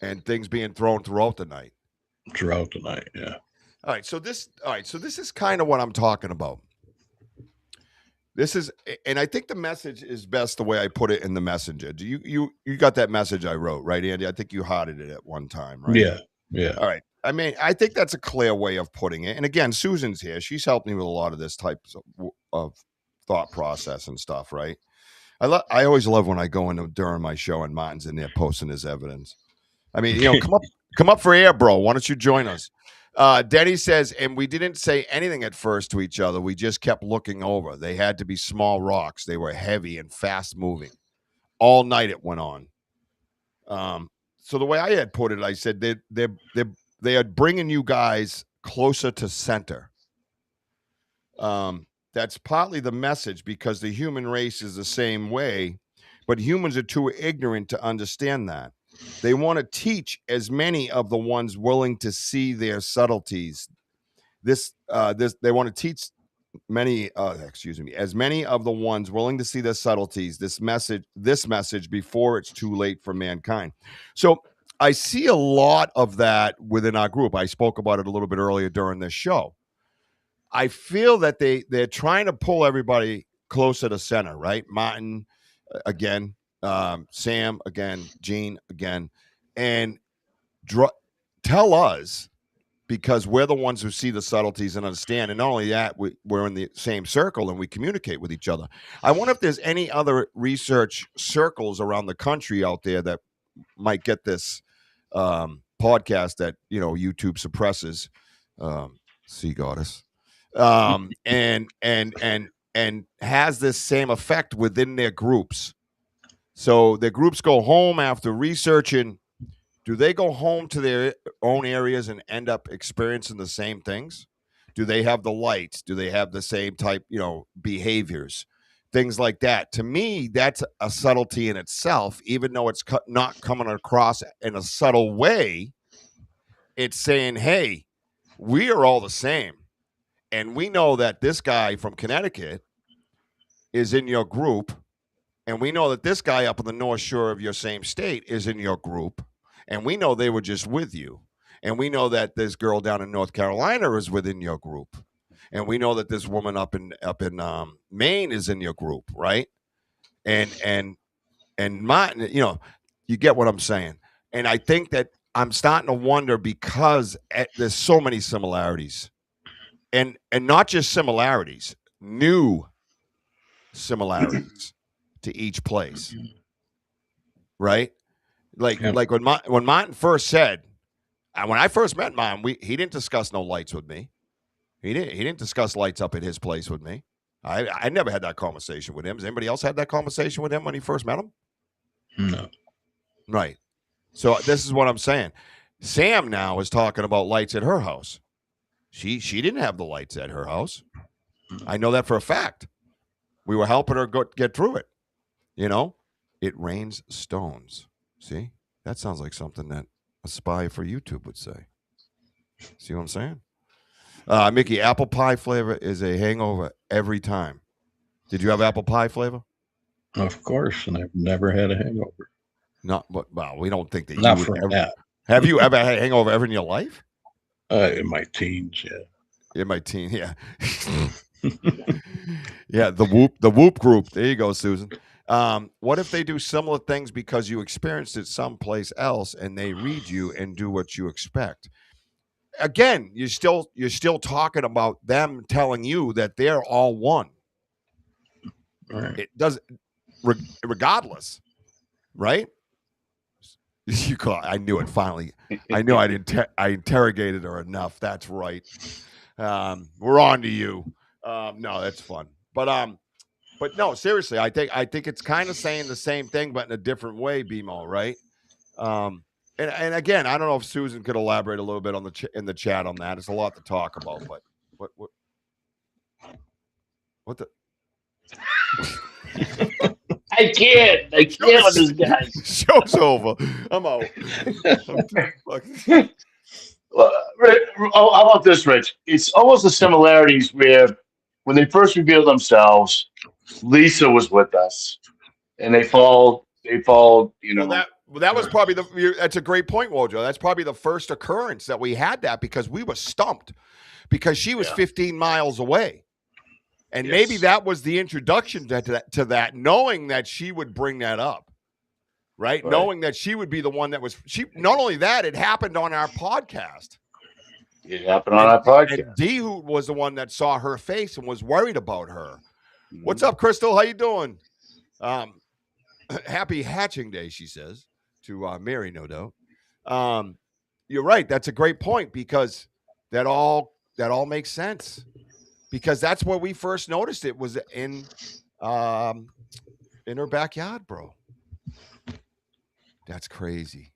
A: And things being thrown throughout the night.
I: Throughout the night, yeah.
A: All right, so this is kind of what I'm talking about. This is, and I think the message is best the way I put it in the messenger. You got that message I wrote, right, Andy? I think you hearted it at one time, right?
I: Yeah.
A: All right. I mean, I think that's a clear way of putting it. And again, Susan's here. She's helped me with a lot of this type of thought process and stuff, right? I always love when I go in during my show and Martin's in there posting his evidence. I mean, come up for air, bro. Why don't you join us? Denny says, and we didn't say anything at first to each other. We just kept looking over. They had to be small rocks. They were heavy and fast moving. All night it went on. So the way I had put it, I said they are bringing you guys closer to center. That's partly the message because the human race is the same way, but humans are too ignorant to understand that. They want to teach as many of the ones willing to see their subtleties. They want to teach as many of the ones willing to see their subtleties. This message before it's too late for mankind. So I see a lot of that within our group. I spoke about it a little bit earlier during this show. I feel that they're trying to pull everybody closer to center, right? Martin again, Sam again, Gene again, and tell us, because we're the ones who see the subtleties and understand. And not only that, we're in the same circle and we communicate with each other. I wonder if there's any other research circles around the country out there that might get this podcast that YouTube suppresses. Sea Goddess. And has this same effect within their groups. So their groups go home after researching. Do they go home to their own areas and end up experiencing the same things? Do they have the lights? Do they have the same type, behaviors, things like that? To me, that's a subtlety in itself, even though it's not coming across in a subtle way. It's saying, hey, we are all the same. And we know that this guy from Connecticut is in your group. And we know that this guy up on the North Shore of your same state is in your group. And we know they were just with you. And we know that this girl down in North Carolina is within your group. And we know that this woman up in Maine is in your group, right? And Martin, you get what I'm saying. And I think that I'm starting to wonder because there's so many similarities. And not just similarities, new similarities to each place, right? Like when Martin first said, when I first met Martin, he didn't discuss no lights with me. He didn't discuss lights up at his place with me. I never had that conversation with him. Has anybody else had that conversation with him when he first met him?
I: No.
A: Right. So this is what I'm saying. Sam now is talking about lights at her house. She didn't have the lights at her house. I know that for a fact. We were helping her get through it. It rains stones. See, that sounds like something that a spy for YouTube would say. See what I'm saying? Mickey, apple pie flavor is a hangover every time. Did you have apple pie flavor?
I: Of course, and I've never had a hangover.
A: Not, well, we don't think that
I: Not
A: you
I: from
A: would ever.
I: that.
A: Have you ever had a hangover ever in your life?
I: In my teens, yeah.
A: In my teen, yeah. Yeah, the whoop group. There you go, Susan. What if they do similar things because you experienced it someplace else and they read you and do what you expect? Again, you're still talking about them telling you that they're all one.
I: Right.
A: It does, regardless, right? You call. I knew it finally. I knew I interrogated her enough. That's right. We're on to you. No, that's fun. But no, seriously, I think it's kind of saying the same thing, but in a different way, BMO, right? And again, I don't know if Susan could elaborate a little bit on in the chat on that. It's a lot to talk about, but what the?
C: I can't with this guy.
A: Show's over. I'm out.
C: How about this, Rich? It's almost the similarities where when they first revealed themselves, Lisa was with us, and they followed.
A: Well, that was probably that's a great point, Wojo. That's probably the first occurrence that we had that because we were stumped because she was 15 miles away. And maybe that was the introduction to that, knowing that she would bring that up, right? Knowing that she would be the one that was, not only that, it happened on our podcast.
C: It happened on our podcast.
A: And D was the one that saw her face and was worried about her.
C: Mhm.
A: What's up, Crystal? How you doing? Happy hatching day, she says to Mary, no doubt. You're right. That's a great point because that all makes sense. Because that's where we first noticed it was in her backyard, bro. That's crazy.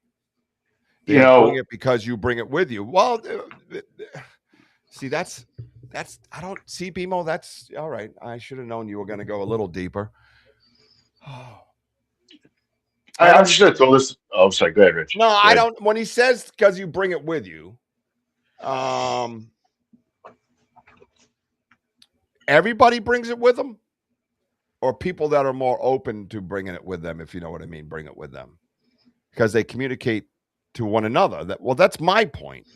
A: They're doing it because you bring it with you. Well, see, that's I don't see BMO. That's all right. I should have known you were going to go a little deeper.
C: I'm just going to throw this. Oh, sorry. Go ahead, Rich.
A: No, I don't. When he says because you bring it with you, everybody brings it with them, or people that are more open to bringing it with them, if you know what I mean, bring it with them because they communicate to one another. That's my point.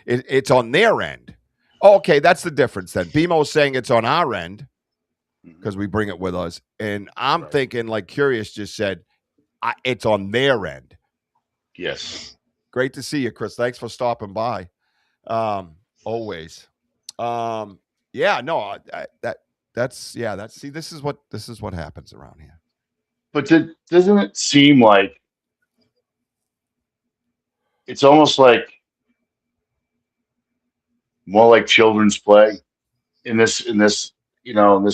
A: It's on their end. Oh, okay, that's the difference then. BMO's saying it's on our end because we bring it with us, and I'm thinking, like Curious just said, it's on their end.
C: Yes.
A: Great to see you, Chris. Thanks for stopping by. Always. Yeah, no, that's see, this is what happens around here.
C: But doesn't it seem like it's almost like more like children's play in this in this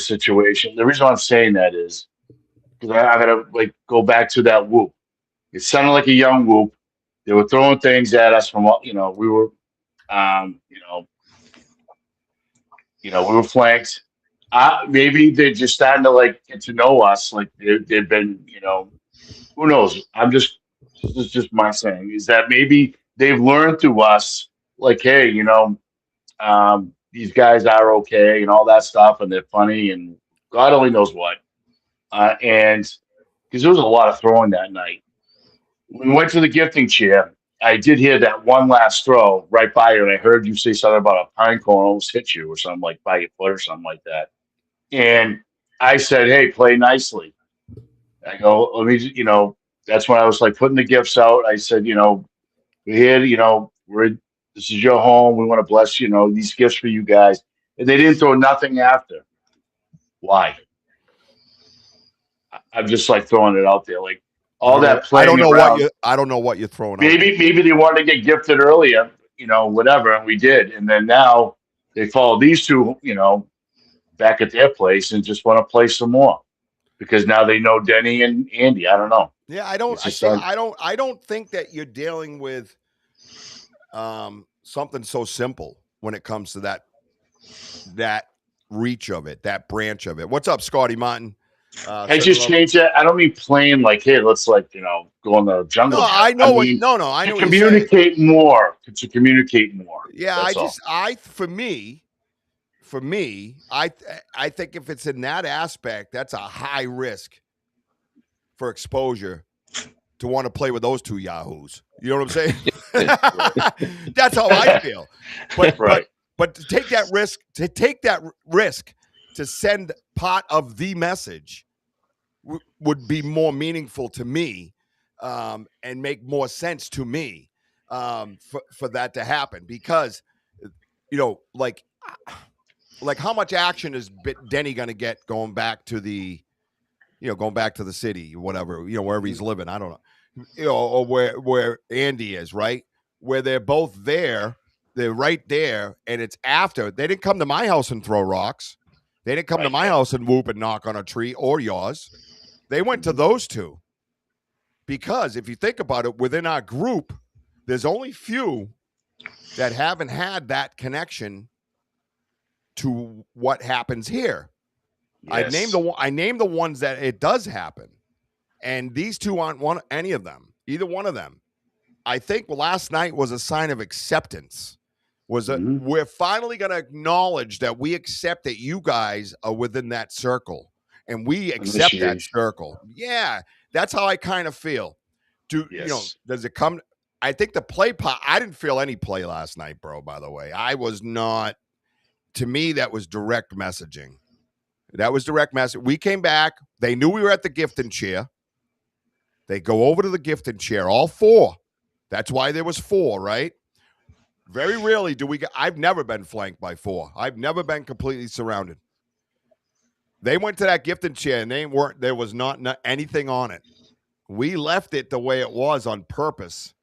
C: situation? The reason why I'm saying that is because I gotta like go back to that whoop. It sounded like a young whoop. They were throwing things at us from we were we were flanked. Maybe they're just starting to like get to know us. Like they've been, who knows? This is just my saying is that maybe they've learned through us, like, hey, these guys are okay and all that stuff, and they're funny, and God only knows what. And because there was a lot of throwing that night. When we went to the gifting chair, I did hear that one last throw right by you, and I heard you say something about a pine cone almost hit you or something like by your foot or something like that. And I said, hey, play nicely. I go, let me, that's when I was like putting the gifts out. I said, we're here, this is your home. We want to bless, these gifts for you guys. And they didn't throw nothing after. Why? I'm just like throwing it out there. Like all that playing around.
A: I don't know what you're throwing out.
C: Maybe they wanted to get gifted earlier, whatever. And we did. And then now they follow these two, back at their place and just want to play some more. Because now they know Denny and Andy. I don't know.
A: Yeah, I don't think that you're dealing with something so simple when it comes to that reach of it, that branch of it. What's up, Scotty Martin?
C: I just changed that. I don't mean playing like, hey, let's go in the jungle.
A: No, I know I know.
C: Communicate more. To communicate more.
A: Yeah, For me, I think if it's in that aspect, that's a high risk for exposure to want to play with those two yahoos. You know what I'm saying? That's how I feel. But to take that risk, to send part of the message would be more meaningful to me and make more sense to me for that to happen because, like how much action is Denny going to get going back to the city, whatever, wherever he's living. I don't know, or where Andy is, right? Where they're both there. They're right there. And it's after they didn't come to my house and throw rocks. They didn't come to my house and whoop and knock on a tree or yours. They went to those two because if you think about it, within our group, there's only few that haven't had that connection to what happens here. Yes. I named the ones that it does happen, and these two aren't any of them. Either one of them. I think last night was a sign of acceptance. We're finally going to acknowledge that we accept that you guys are within that circle, and we accept that circle. Yeah, that's how I kind of feel. Does it come? I think the play part. I didn't feel any play last night, bro. By the way, I was not. To me, that was direct messaging. That was direct message. We came back. They knew we were at the gifting chair. They go over to the gifting chair, all four. That's why there was four, right? Very rarely do we get. I've never been flanked by 4. I've never been completely surrounded. They went to that gifting chair and there was not anything on it. We left it the way it was on purpose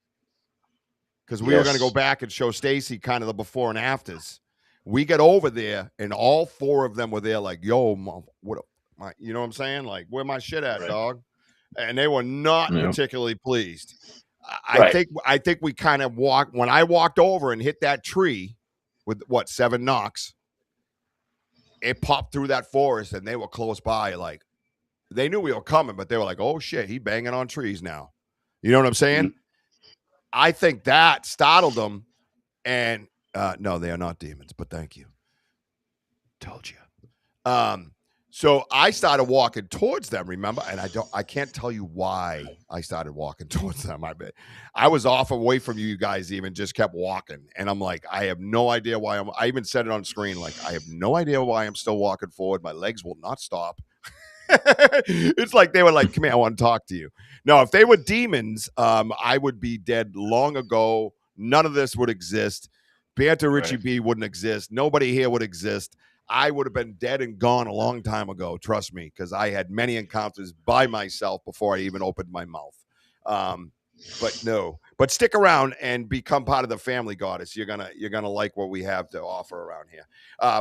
A: because we were going to go back and show Stacy kind of the before and afters. We get over there and all 4 of them were there like, yo, you know what I'm saying? Like, where my shit at, dog? And they were not particularly pleased. I think we kind of walked, when I walked over and hit that tree with 7 knocks, it popped through that forest and they were close by. Like, they knew we were coming, but they were like, oh shit, he banging on trees now. You know what I'm saying? Mm-hmm. I think that startled them. And no, they are not demons, but thank you. Told you. So I started walking towards them, remember? And I can't tell you why I started walking towards them. I was off away from you guys, even just kept walking. And I'm like, I have no idea why I even said it on screen. Like, I have no idea why I'm still walking forward. My legs will not stop. It's like they were like, come here, I want to talk to you. No, if they were demons, I would be dead long ago. None of this would exist. Banter Richie B wouldn't exist. Nobody here would exist. I would have been dead and gone a long time ago, trust me, because I had many encounters by myself before I even opened my mouth. But no. But stick around and become part of the family, Goddess. You're gonna like what we have to offer around here.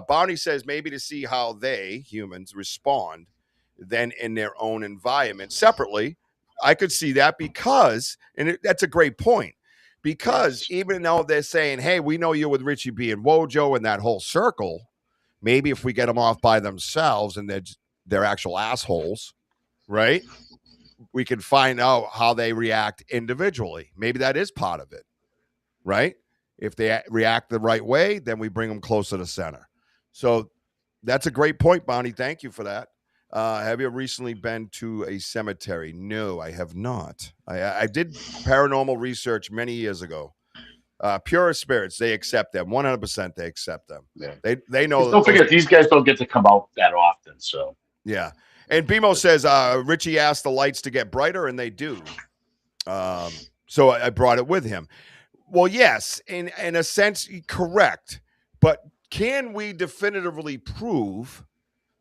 A: Bounty says maybe to see how they, humans, respond then in their own environment separately. I could see that because, and that's a great point, because even though they're saying, hey, we know you're with Richie B and Wojo and that whole circle, maybe if we get them off by themselves and they're actual assholes, right? We can find out how they react individually. Maybe that is part of it, right? If they react the right way, then we bring them closer to center. So that's a great point, Bonnie. Thank you for that. Have you recently been to a cemetery? No, I have not. I did paranormal research many years ago. Pure spirits, they accept them 100%. They accept them. Yeah. They know.
C: Don't forget, these guys don't get to come out that often. So
A: yeah. And BMO says Richie asked the lights to get brighter, and they do. So I brought it with him. Well, yes, in a sense, correct. But can we definitively prove?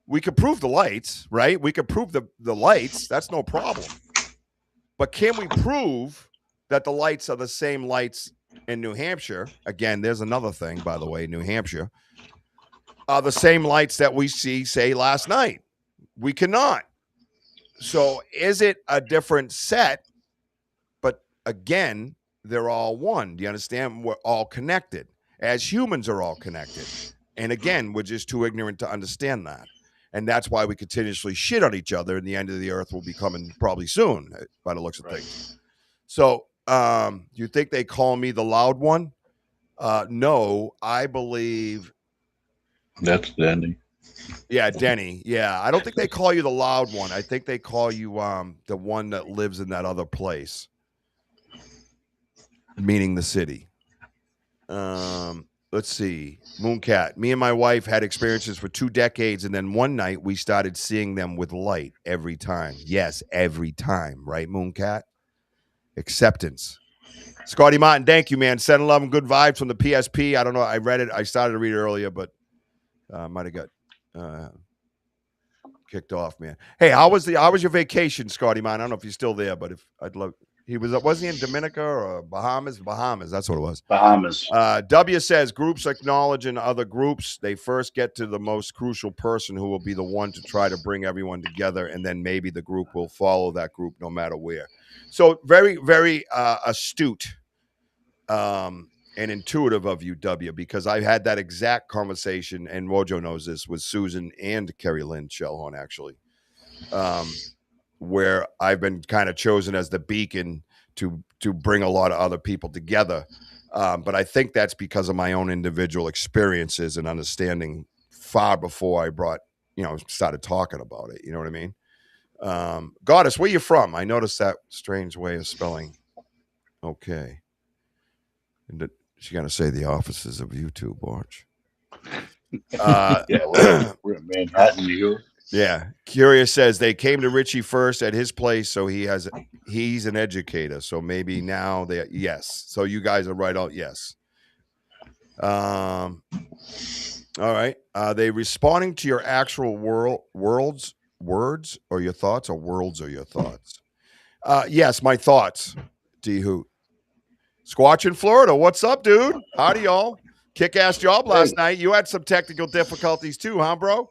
A: We could prove the lights, right? We could prove the lights. That's no problem. But can we prove that the lights are the same lights in New Hampshire? Again, there's another thing, by the way, New Hampshire. Are the same lights that we see, say, last night? We cannot. So is it a different set? But again, they're all one. Do you understand? We're all connected. As humans are all connected. And again, we're just too ignorant to understand that. And that's why we continuously shit on each other, and the end of the earth will be coming probably soon, by the looks of things. So, do you think they call me the loud one? No, I believe
I: that's Denny.
A: Yeah, Denny. Yeah, I don't think they call you the loud one. I think they call you the one that lives in that other place, meaning the city. Let's see. Mooncat. Me and my wife had experiences for 2 decades, and then one night we started seeing them with light every time. Yes, every time. Right, Mooncat? Acceptance. Scotty Martin, thank you, man. 7-Eleven, good vibes from the PSP. I don't know. I read it. I started to read it earlier, but might have got kicked off, man. Hey, how was your vacation, Scotty Martin? I don't know if he's still there, but was he in Dominica or Bahamas? Bahamas, that's what it was.
C: Bahamas.
A: W says groups acknowledging other groups. They first get to the most crucial person who will be the one to try to bring everyone together, and then maybe the group will follow that group no matter where. So very, very astute and intuitive of you, W, because I had that exact conversation, and Wojo knows this, with Susan and Kerry Lynn Shellhorn, actually. Where I've been kind of chosen as the beacon to bring a lot of other people together. But I think that's because of my own individual experiences and understanding far before I started talking about it. You know what I mean? Goddess, where you from? I noticed that strange way of spelling. Okay. And she's going to say the offices of YouTube, watch.
C: Yeah, we're in Manhattan, New York.
A: Yeah. Curious says they came to Richie first at his place, so he's an educator. So maybe now yes. So you guys are right out. Yes. All right. Are they responding to your actual words or your thoughts, or worlds or your thoughts? Yes, my thoughts. D Hoot. Squatch in Florida. What's up, dude? Howdy, y'all. Kick-ass job last
C: Hey.
A: night. You had some technical difficulties too, huh, bro?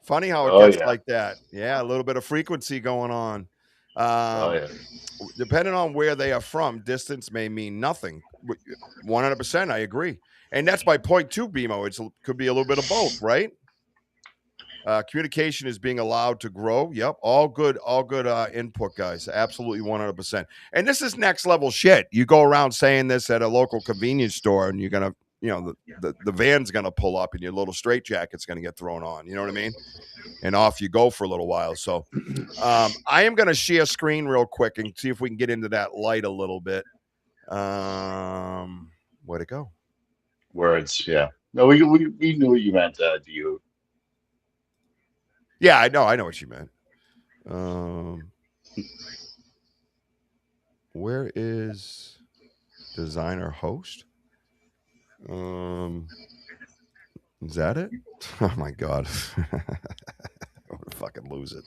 A: Funny how it
C: Oh
A: gets
C: yeah.
A: like that. Yeah, a little bit of frequency going on.
C: Oh yeah.
A: Depending on where they are from, distance may mean nothing. 100%, I agree. And that's my point too, BMO. It could be a little bit of both, right? Communication is being allowed to grow. Yep, all good input, guys. Absolutely 100%. And this is next level shit. You go around saying this at a local convenience store, and you're gonna, the van's gonna pull up, and your little straitjacket's gonna get thrown on. You know what I mean? And off you go for a little while. So, I am gonna share screen real quick and see if we can get into that light a little bit. Where'd it go?
C: Words. Yeah. No, we knew what you meant. You.
A: Yeah, I know what you meant. Where is designer host? Is that it? Oh my god. I'm gonna fucking lose it.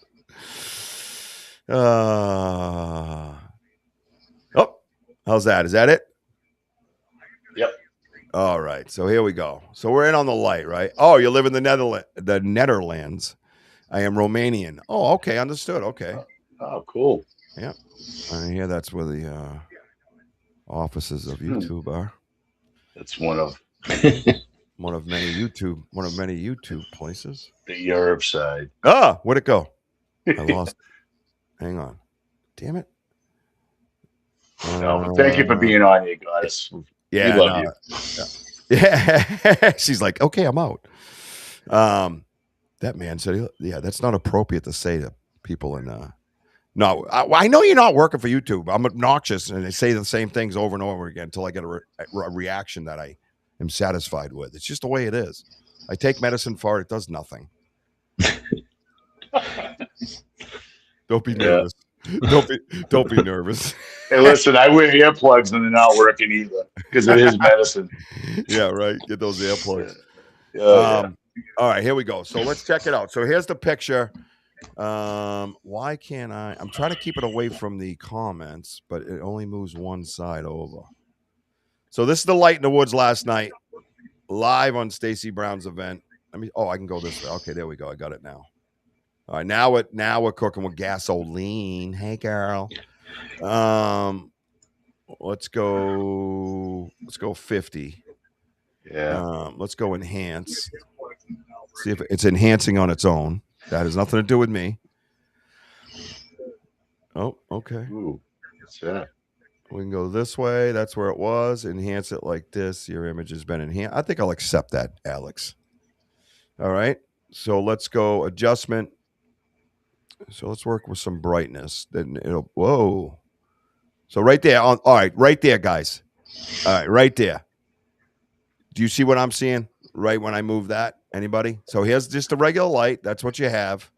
A: Oh, how's that? Is that it?
C: Yep.
A: All right. So here we go. So we're in on the light, right? Oh, you live in the Netherlands. I am Romanian. Oh, okay, understood. Okay.
C: Oh, cool.
A: Yeah. I hear that's where the offices of YouTube are.
C: That's one of
A: many YouTube places.
C: the Europe side.
A: Ah, where'd it go? I lost. Hang on. Damn it.
C: No, but thank you for being on here, guys.
A: Yeah,
C: we love you.
A: Yeah. She's like, okay, I'm out. That man said, yeah, that's not appropriate to say to people in. No, I know you're not working for YouTube. I'm obnoxious, and they say the same things over and over again until I get a reaction that I am satisfied with. It's just the way it is. I take medicine for it; it does nothing. Don't be nervous. Don't be nervous.
C: Hey, listen, I wear earplugs and they're not working either because it is medicine.
A: Yeah, right. Get those earplugs.
C: Yeah.
A: All right, here we go. So let's check it out. So here's the picture. Why can't I? I'm trying to keep it away from the comments, but it only moves one side over. So this is the light in the woods last night, live on Stacey Brown's event. I can go this way. Okay, there we go. I got it now. All right, now we're cooking with gasoline. Hey, girl. Let's go 50.
C: Yeah.
A: Let's go enhance. See if it's enhancing on its own. That has nothing to do with me. Oh, okay.
C: Ooh, what's that?
A: We can go this way. That's where it was. Enhance it like this. Your image has been enhanced. I think I'll accept that, Alex. All right. So let's go adjustment. So let's work with some brightness. Then it'll. Whoa. So right there. All right. Right there, guys. All right. Right there. Do you see what I'm seeing? Right when I move that? Anybody? So here's just a regular light. That's what you have.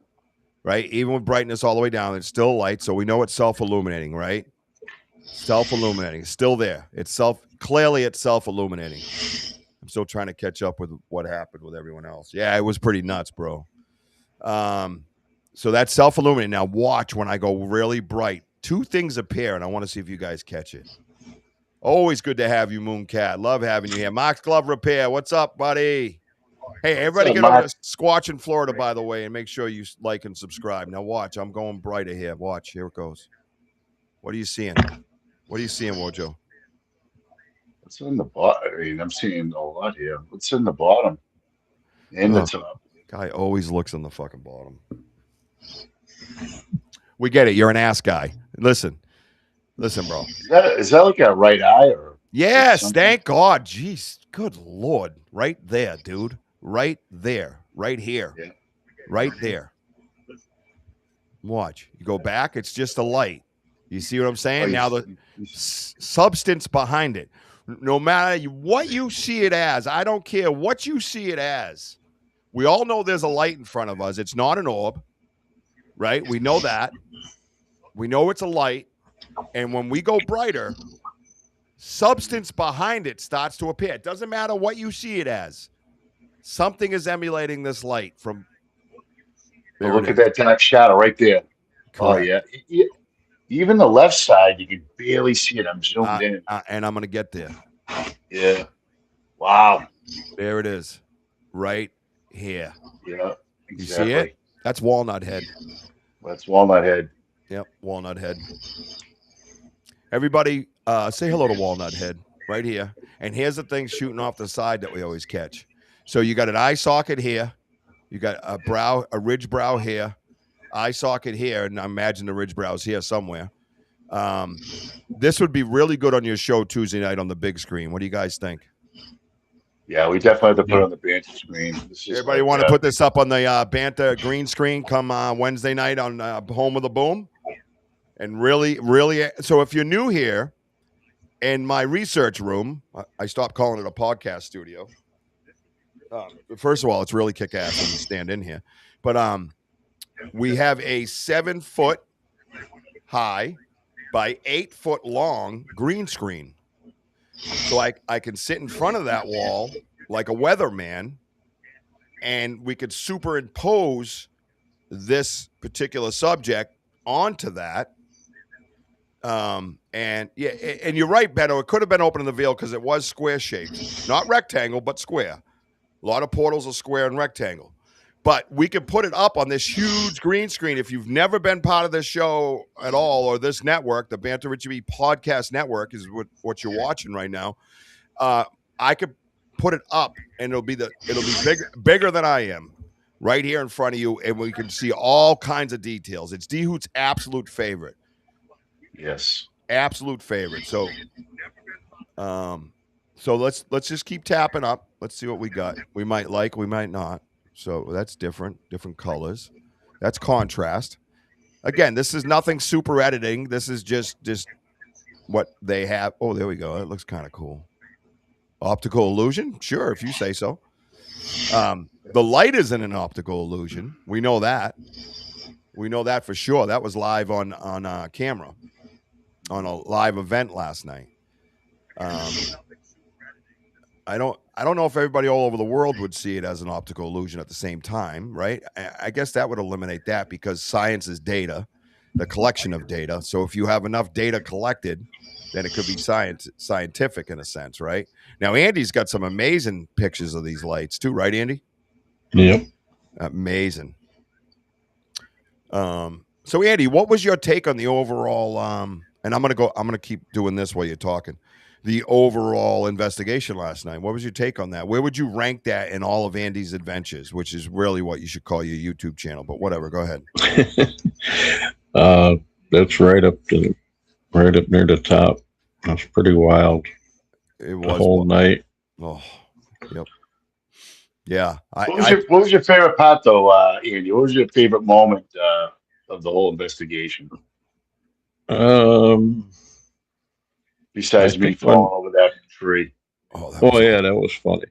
A: Right? Even with brightness all the way down, it's still light. So we know it's self-illuminating, right? Self-illuminating. Still there. It's self-illuminating. I'm still trying to catch up with what happened with everyone else. Yeah, it was pretty nuts, bro. So that's self-illuminating. Now watch when I go really bright. Two things appear, and I want to see if you guys catch it. Always good to have you, Mooncat. Love having you here. Mark's Glove Repair. What's up, buddy? Hey, everybody get over to Squatch in Florida, by the way, and make sure you like and subscribe. Now watch. I'm going brighter here. Watch. Here it goes. What are you seeing? What are you seeing, Wojo?
C: What's in the bottom? I mean, I'm seeing a lot here. What's in the bottom? And the top.
A: Guy always looks in the fucking bottom. We get it. You're an ass guy. Listen, bro.
C: Is that like a right eye or?
A: Yes, thank God. Jeez, good Lord. Right there, dude. Right there. Right here.
C: Yeah.
A: Right there. Watch. You go back, it's just a light. You see what I'm saying? Now the substance behind it. No matter what you see it as, I don't care what you see it as. We all know there's a light in front of us. It's not an orb, right? We know that. We know it's a light. And when we go brighter, substance behind it starts to appear. It doesn't matter what you see it as. Something is emulating this light from.
C: But look at that dark shadow right there.
A: Correct.
C: Oh, yeah. Even the left side, you can barely see it. I'm zoomed in.
A: And I'm going to get there.
C: Yeah. Wow.
A: There it is. Right here.
C: Yeah. Exactly.
A: You see it? That's Walnut Head.
C: That's Walnut Head.
A: Yep, Walnut Head. Everybody, say hello to Walnut Head right here. And here's the thing shooting off the side that we always catch. So you got an eye socket here. You got a ridge brow here, eye socket here, and I imagine the ridge brow's here somewhere. This would be really good on your show Tuesday night on the big screen. What do you guys think?
C: Yeah, we definitely have to put it on the Banter screen.
A: Everybody want to put this up on the Banter green screen come Wednesday night on Home of the Boom? And really, so if you're new here, in my research room, I stopped calling it a podcast studio. First of all, it's really kick-ass when you stand in here. But we have a 7-foot high by 8-foot long green screen. So I can sit in front of that wall like a weatherman, and we could superimpose this particular subject onto that. And you're right, Beto. It could have been open in the veil because it was square shaped, not rectangle, but square. A lot of portals are square and rectangle. But we could put it up on this huge green screen. If you've never been part of this show at all, or this network, the Banter Richie B Podcast Network is what you're watching right now. I could put it up, and it'll be bigger than I am, right here in front of you, and we can see all kinds of details. It's D Hoot's absolute favorite.
C: Yes,
A: absolute favorite. So, let's just keep tapping up. Let's see what we got. We might like, we might not. So that's different colors. That's contrast. Again, this is nothing super editing. This is just what they have. Oh, there we go. It looks kind of cool. Optical illusion? Sure, if you say so. The light isn't an optical illusion. We know that. We know that for sure. That was live on camera on a live event last night. I don't know if everybody all over the world would see it as an optical illusion at the same time, right? I guess that would eliminate that because science is data, the collection of data. So if you have enough data collected, then it could be scientific in a sense, right? Now, Andy's got some amazing pictures of these lights too, right, Andy?
I: Yep.
A: Amazing. So Andy, what was your take on the overall, and I'm going to keep doing this while you're talking, the overall investigation last night? What was your take on that? Where would you rank that in all of Andy's adventures, which is really what you should call your YouTube channel, but whatever, go ahead.
I: That's right up near the top. That's pretty wild.
A: It was
I: the whole night.
A: Oh, yep. Yeah.
C: What was your favorite part, though, Andy? What was your favorite moment of the whole investigation? Besides me falling over that tree.
I: Yeah, that was funny.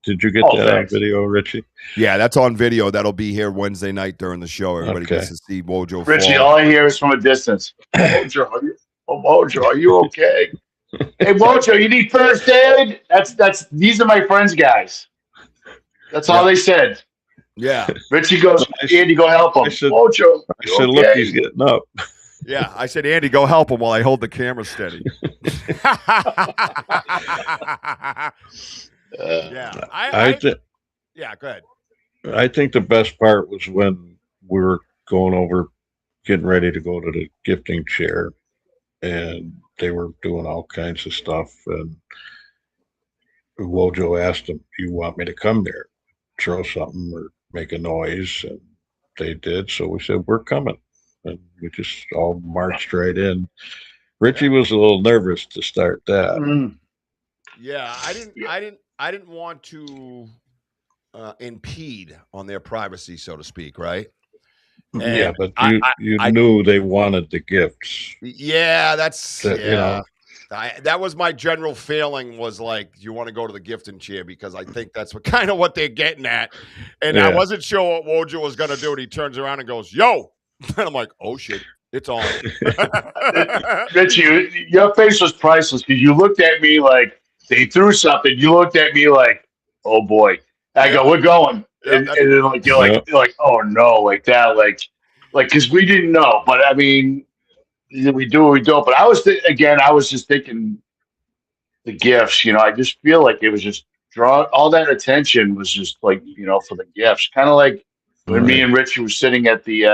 I: Did you get that on video, Richie?
A: Yeah, that's on video. That'll be here Wednesday night during the show. Everybody gets to see Wojo.
C: Richie, all I hear is from a distance. Wojo, are you okay? Hey, Wojo, you need first aid? These are my friends, guys. That's all they said.
A: Yeah.
C: Richie goes, Andy, go help him. Wojo,
I: I said, look, he's getting up.
A: Yeah, I said, Andy, go help him while I hold the camera steady. Yeah, go ahead.
I: I think the best part was when we were going over, getting ready to go to the gifting chair, and they were doing all kinds of stuff. And Wojo asked them, "Do you want me to come there, throw something or make a noise?" And they did. So we said, "We're coming." And we just all marched right in. Richie was a little nervous to start that.
C: Mm-hmm.
A: Yeah, I didn't want to impede on their privacy, so to speak, right? And
I: yeah, but you knew they wanted the gifts.
A: Yeah, that was my general feeling, was like, you want to go to the gifting chair, because I think that's what they're getting at. And I wasn't sure what Wojo was going to do. And he turns around and goes, "Yo." And I'm like, oh, shit. It's on.
C: Richie, your face was priceless because you looked at me like they threw something. You looked at me like, oh boy. I
A: Yep.
C: go, we're going.
A: Yep.
C: And then like
I: Yeah.
C: you're like, oh no, like that, like because we didn't know. But I mean, we do or we don't. But again, I was just thinking the gifts. I just feel like it was just draw all that attention was just like for the gifts, kind of like when me
I: Right.
C: and Richie were sitting at the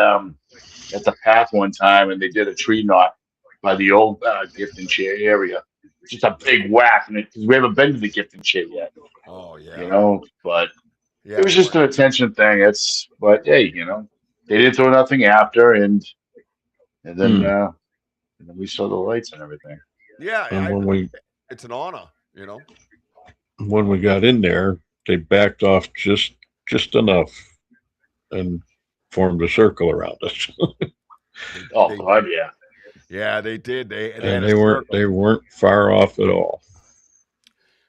C: path one time and they did a tree knot by the old gift and share area. Just a big whack, and because we haven't been to the gift and share yet,
A: Oh yeah.
C: But it
A: Yeah,
C: was
A: they
C: just
A: went.
C: an attention thing. But hey, they didn't throw nothing after, and then
I: Hmm.
C: uh, and then we saw the lights and everything.
A: Yeah,
I: And
A: it's an honor.
I: when we got in there, they backed off just enough and formed a circle around us.
C: Oh
A: They,
C: God, yeah.
A: yeah, they did. They had
I: And
A: a
I: they
A: circle.
I: weren't far off at all.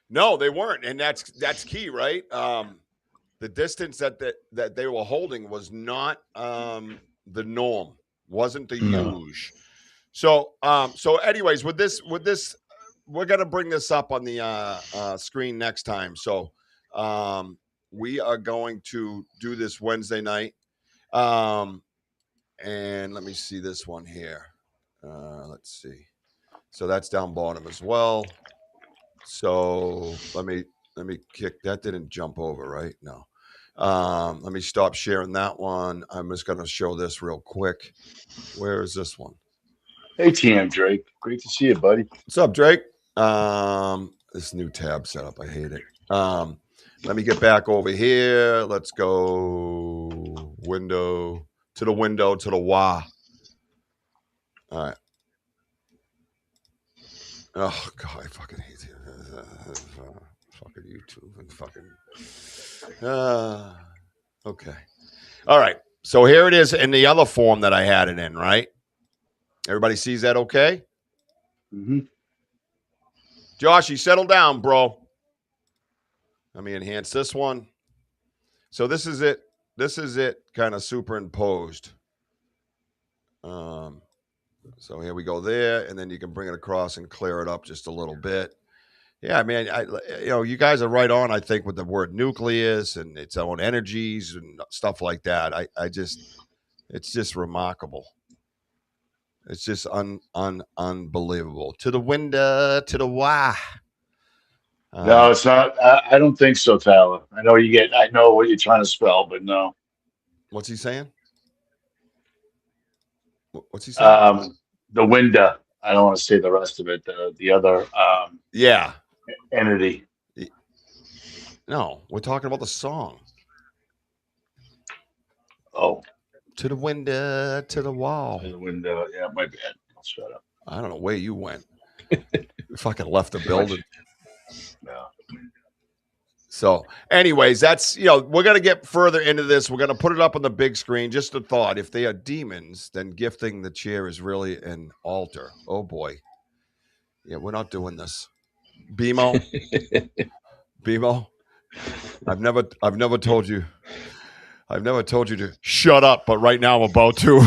A: No, they weren't, and that's key, right? The distance that they were holding was not the norm, wasn't the
I: No.
A: huge. So anyways, with this, we're gonna bring this up on the screen next time. So we are going to do this Wednesday night. And let me see this one here. Let's see. So that's down bottom as well. So let me kick that. Didn't jump over, right? No. Let me stop sharing that one. I'm just gonna show this real quick. Where is this one?
C: Hey, TM Drake, great to see you, buddy.
A: What's up, Drake? This new tab setup, I hate it. Let me get back over here. Let's go window to the wah. All right. Oh God, I fucking hate you. Fucking YouTube and fucking. Okay. All right. So here it is in the other form that I had it in. Right. Everybody sees that? Okay.
C: Mm-hmm.
A: Josh, you settle down, bro. Let me enhance this one. So this is it. This is it, kind of superimposed. Um, so here we go there, and then you can bring it across and clear it up just a little bit. Yeah, I mean, you guys are right on. I think with the word nucleus and its own energies and stuff like that. It's just remarkable. It's just unbelievable. To the window, to the why.
C: No, it's not. I don't think so, Tyler. I know what you're trying to spell, but no.
A: What's he saying? What's he saying?
C: The window. I don't want to say the rest of it. The other
A: Yeah.
C: entity.
A: No, we're talking about the song.
C: Oh,
A: To the window, to the wall.
C: the window. Yeah, my bad. I'll shut up.
A: I don't know where you went. You fucking left the
C: Too much.
A: building.
C: No.
A: So, anyways, that's we're gonna get further into this. We're gonna put it up on the big screen. Just a thought: if they are demons, then gifting the chair is really an altar. Oh boy, yeah, we're not doing this. BMO, BMO. I've never told you to shut up, but right now I'm about to.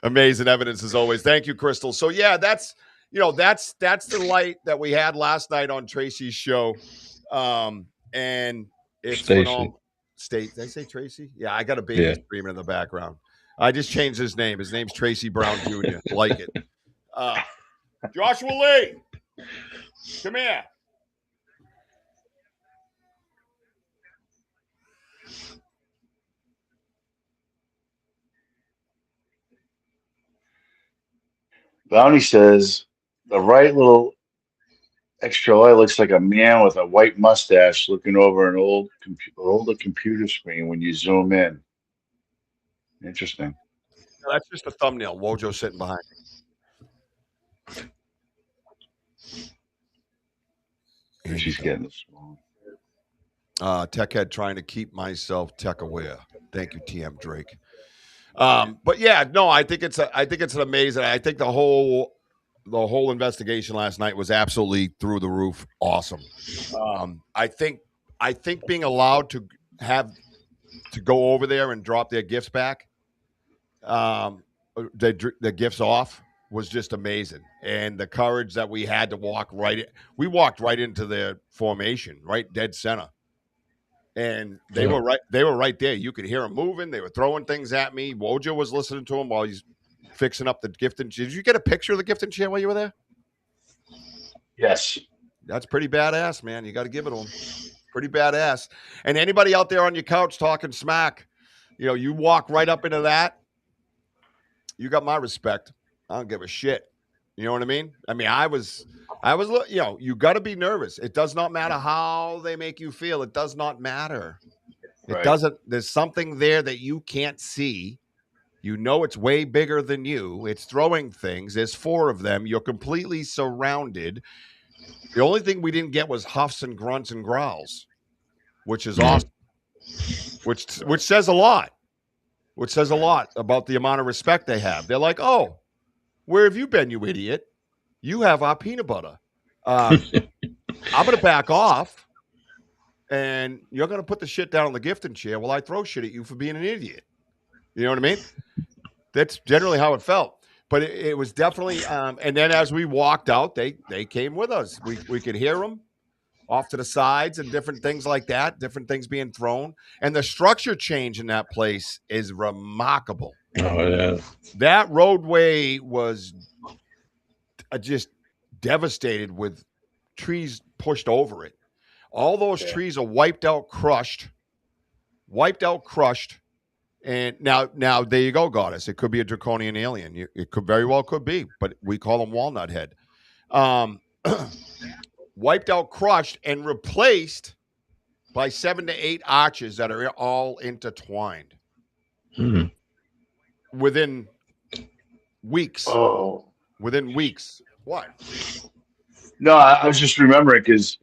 A: Amazing evidence as always. Thank you, Crystal. So yeah, that's the light that we had last night on Tracy's show. And it's
I: Stacy.
A: phenomenal. Did I say Tracy? Yeah, I got a baby screaming in the background. I just changed his name. His name's Tracy Brown Jr. Like it. Joshua Lee, come here.
C: Bounty says the right little extra light looks like a man with a white mustache looking over an older computer screen when you zoom in. Interesting.
A: No, that's just a thumbnail. Wojo sitting behind me.
C: She's getting this wrong.
A: Tech head trying to keep myself tech aware. Thank you, TM Drake. But yeah, no, I think it's an amazing. I think the whole investigation last night was absolutely through the roof awesome. I think being allowed to go over there and drop their gifts back the gifts off was just amazing, and the courage that we had to walk we walked right into their formation, right dead center, and they
I: Yeah.
A: were right there. You could hear them moving. They were throwing things at me. Wojo was listening to him while he's fixing up the gift and chair. Did you get a picture of the gift and chair while you were there?
C: Yes.
A: That's pretty badass, man. You got to give it to him. Pretty badass. And anybody out there on your couch talking smack, you walk right up into that. You got my respect. I don't give a shit. You know what I mean? I was, you got to be nervous. It does not matter how they make you feel. It does not matter. It
C: Right.
A: doesn't. There's something there that you can't see. It's way bigger than you. It's throwing things. There's 4 of them. You're completely surrounded. The only thing we didn't get was huffs and grunts and growls, which is awesome. Which says a lot. Which says a lot about the amount of respect they have. They're like, "Oh, where have you been, you idiot? You have our peanut butter. I'm going to back off, and you're going to put the shit down on the gifting chair while I throw shit at you for being an idiot." You know what I mean? That's generally how it felt. But it was definitely, and then as we walked out, they came with us. We could hear them off to the sides and different things like that, different things being thrown. And the structure change in that place is remarkable.
I: Oh, yeah.
A: That roadway was just devastated with trees pushed over it. All those trees are wiped out, crushed. And now there you go, Goddess. It could be a draconian alien. It could very well could be, but we call them walnut head. Wiped out, crushed, and replaced by 7 to 8 arches that are all intertwined within weeks.
C: Oh.
A: Within weeks. What?
C: No, I was just remembering because,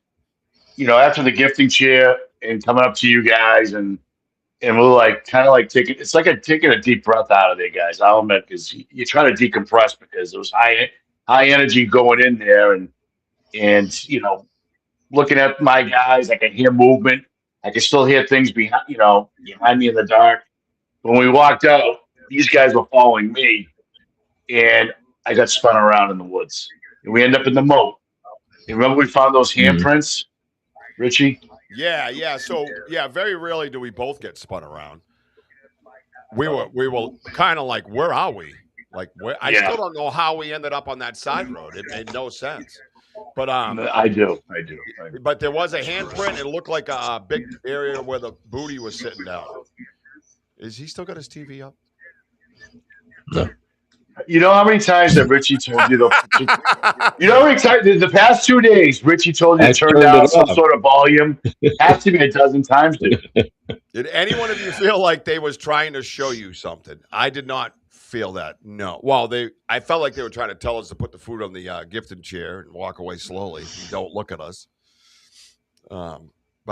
C: after the gifting chair and coming up to you guys and we're kind of taking a deep breath out of there, guys. I'll admit, because you try to decompress because there was high energy going in there, and looking at my guys, I can hear movement. I can still hear things behind me in the dark. When we walked out, these guys were following me, and I got spun around in the woods, and we end up in the moat. You remember we found those handprints, Richie?
A: Yeah. So very rarely do we both get spun around. We were kind of like, where are we? Like, I still don't know how we ended up on that side road. It made no sense. But
C: I do.
A: But there was a handprint. It looked like a big area where the booty was sitting down. Is he still got his TV up?
I: No.
C: You know how many times that Richie told you you know how many times the past 2 days Richie told you to turn down some sort of volume? Has to be a dozen times, dude.
A: Did any one of you feel like they was trying to show you something? I did not feel that. No. Well, I felt like they were trying to tell us to put the food on the gifting chair and walk away slowly. Don't look at us. But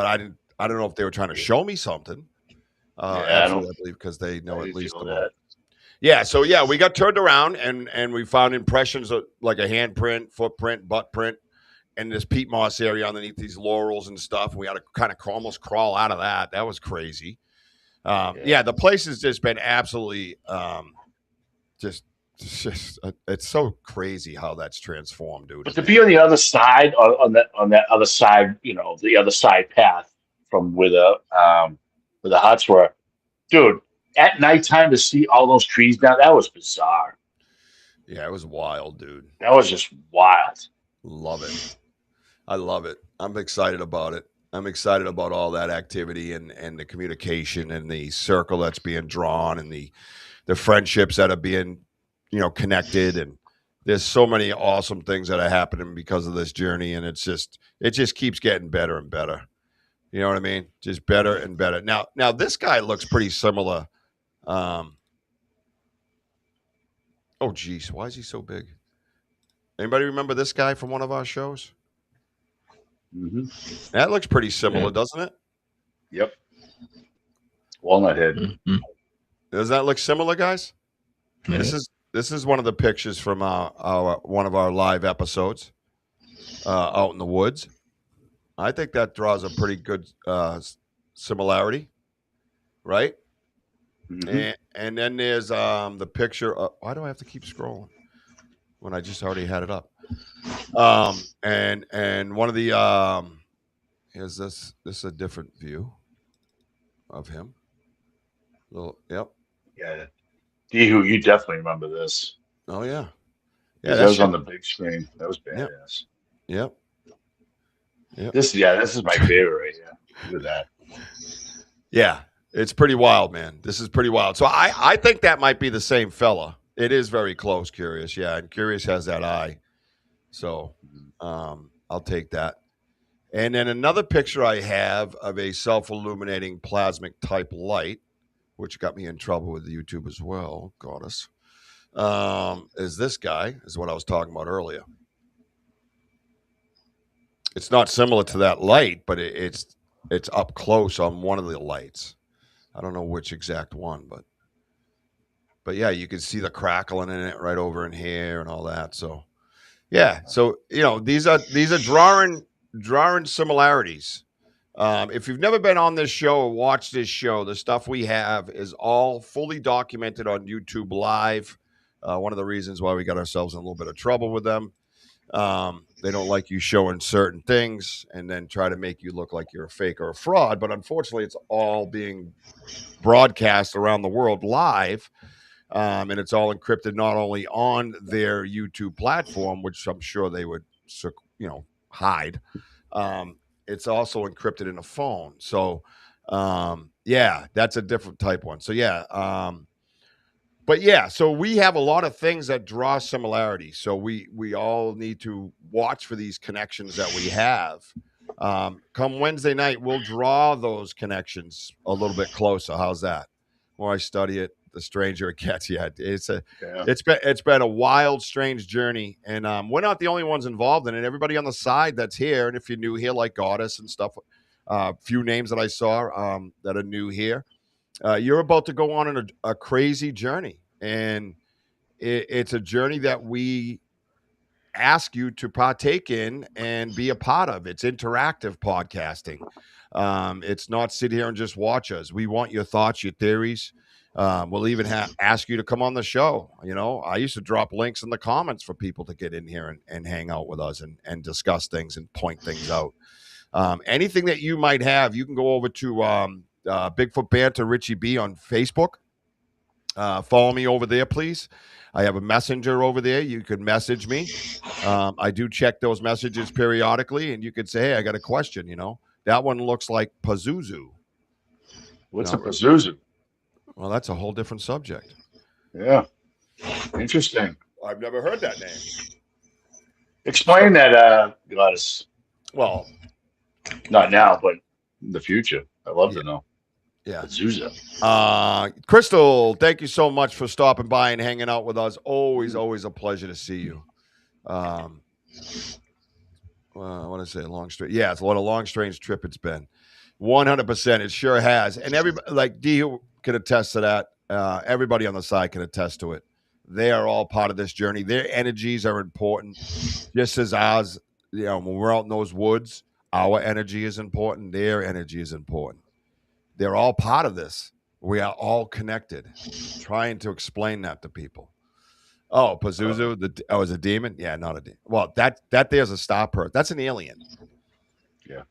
A: I don't know if they were trying to show me something. Absolutely, because they know at least that. Yeah, so we got turned around and we found impressions of like a handprint, footprint, butt print, and this peat moss area underneath these laurels and stuff. And we had to kind of almost crawl out of that. That was crazy. The place has just been absolutely it's so crazy how that's transformed, dude.
C: But to be on the other side, on that other side, the other side path from where the huts were, dude. At nighttime to see all those trees down, that was bizarre.
A: Yeah, it was wild, dude.
C: That was just wild.
A: Love it. I love it. I'm excited about it. I'm excited about all that activity and the communication and the circle that's being drawn and the friendships that are being, connected. And there's so many awesome things that are happening because of this journey. And it just keeps getting better and better. You know what I mean? Just better and better. Now this guy looks pretty similar. Oh geez, why is he so big? Anybody remember this guy from one of our shows?
C: Mm-hmm.
A: That looks pretty similar, doesn't it?
C: Yep. Walnut head.
I: Mm-hmm.
A: Does that look similar, guys?
I: Yeah.
A: This is one of the pictures from our one of our live episodes out in the woods. I think that draws a pretty good similarity, right? And then there's the picture. Why do I have to keep scrolling when I just already had it up? And one of the is this is a different view of him. Yep.
C: Yeah. Dehu, you definitely remember this
A: Oh yeah. Yeah,
C: because that
A: that
C: was
A: shit.
C: on the big screen. That was
A: Yep.
C: badass.
A: Yep. Yep.
C: This is my favorite right here. Look at that.
A: Yeah. It's pretty wild, man. This is pretty wild. So I think that might be the same fella. It is very close, Curious. Yeah, and Curious has that eye. So I'll take that. And then another picture I have of a self-illuminating plasmic type light, which got me in trouble with YouTube as well. Goddess. Is this guy, is what I was talking about earlier. It's not similar to that light, but it's up close on one of the lights. I don't know which exact one, but yeah, you can see the crackling in it right over in here and all that. So yeah, so these are drawing similarities. If you've never been on this show or watched this show, the stuff we have is all fully documented on YouTube Live. One of the reasons why we got ourselves in a little bit of trouble with them. They don't like you showing certain things and then try to make you look like you're a fake or a fraud. But unfortunately, it's all being broadcast around the world live. And it's all encrypted not only on their YouTube platform, which I'm sure they would, hide. It's also encrypted in a phone. So, yeah, that's a different type one. So, yeah. But yeah, so we have a lot of things that draw similarities. So we all need to watch for these connections that we have. Come Wednesday night, we'll draw those connections a little bit closer. How's that? The more I study it, the stranger it gets. Yeah, it's been a wild, strange journey, and we're not the only ones involved in it. Everybody on the side that's here, and if you're new here, like Goddess and stuff, few names that I saw that are new here. You're about to go on a crazy journey, and it's a journey that we ask you to partake in and be a part of. It's interactive podcasting. It's not sit here and just watch us. We want your thoughts, your theories. We'll even ask you to come on the show. I used to drop links in the comments for people to get in here and hang out with us and discuss things and point things out. Anything that you might have, you can go over to Bigfoot Banter Richie B on Facebook. Follow me over there, please. I have a messenger over there. You can message me. I do check those messages periodically, and you could say, "Hey, I got a question." That one looks like Pazuzu.
C: What's a Pazuzu?
A: Well, that's a whole different subject.
C: Yeah, interesting.
A: I've never heard that name.
C: Explain that, Gladys.
A: Well,
C: not now, but in the future. I'd love to know.
A: Yeah.
C: Pazuzu.
A: Crystal, thank you so much for stopping by and hanging out with us. Always a pleasure to see you. What did I say? Yeah, it's a long, strange trip it's been. 100%. It sure has. And everybody, like D can attest to that. Everybody on the side can attest to it. They are all part of this journey. Their energies are important, just as ours. When we're out in those woods, our energy is important. Their energy is important. They're all part of this. We are all connected. Trying to explain that to people. Oh, Pazuzu, is a demon? Yeah, not a demon. Well, that there's a star perk. That's an alien.
C: Yeah.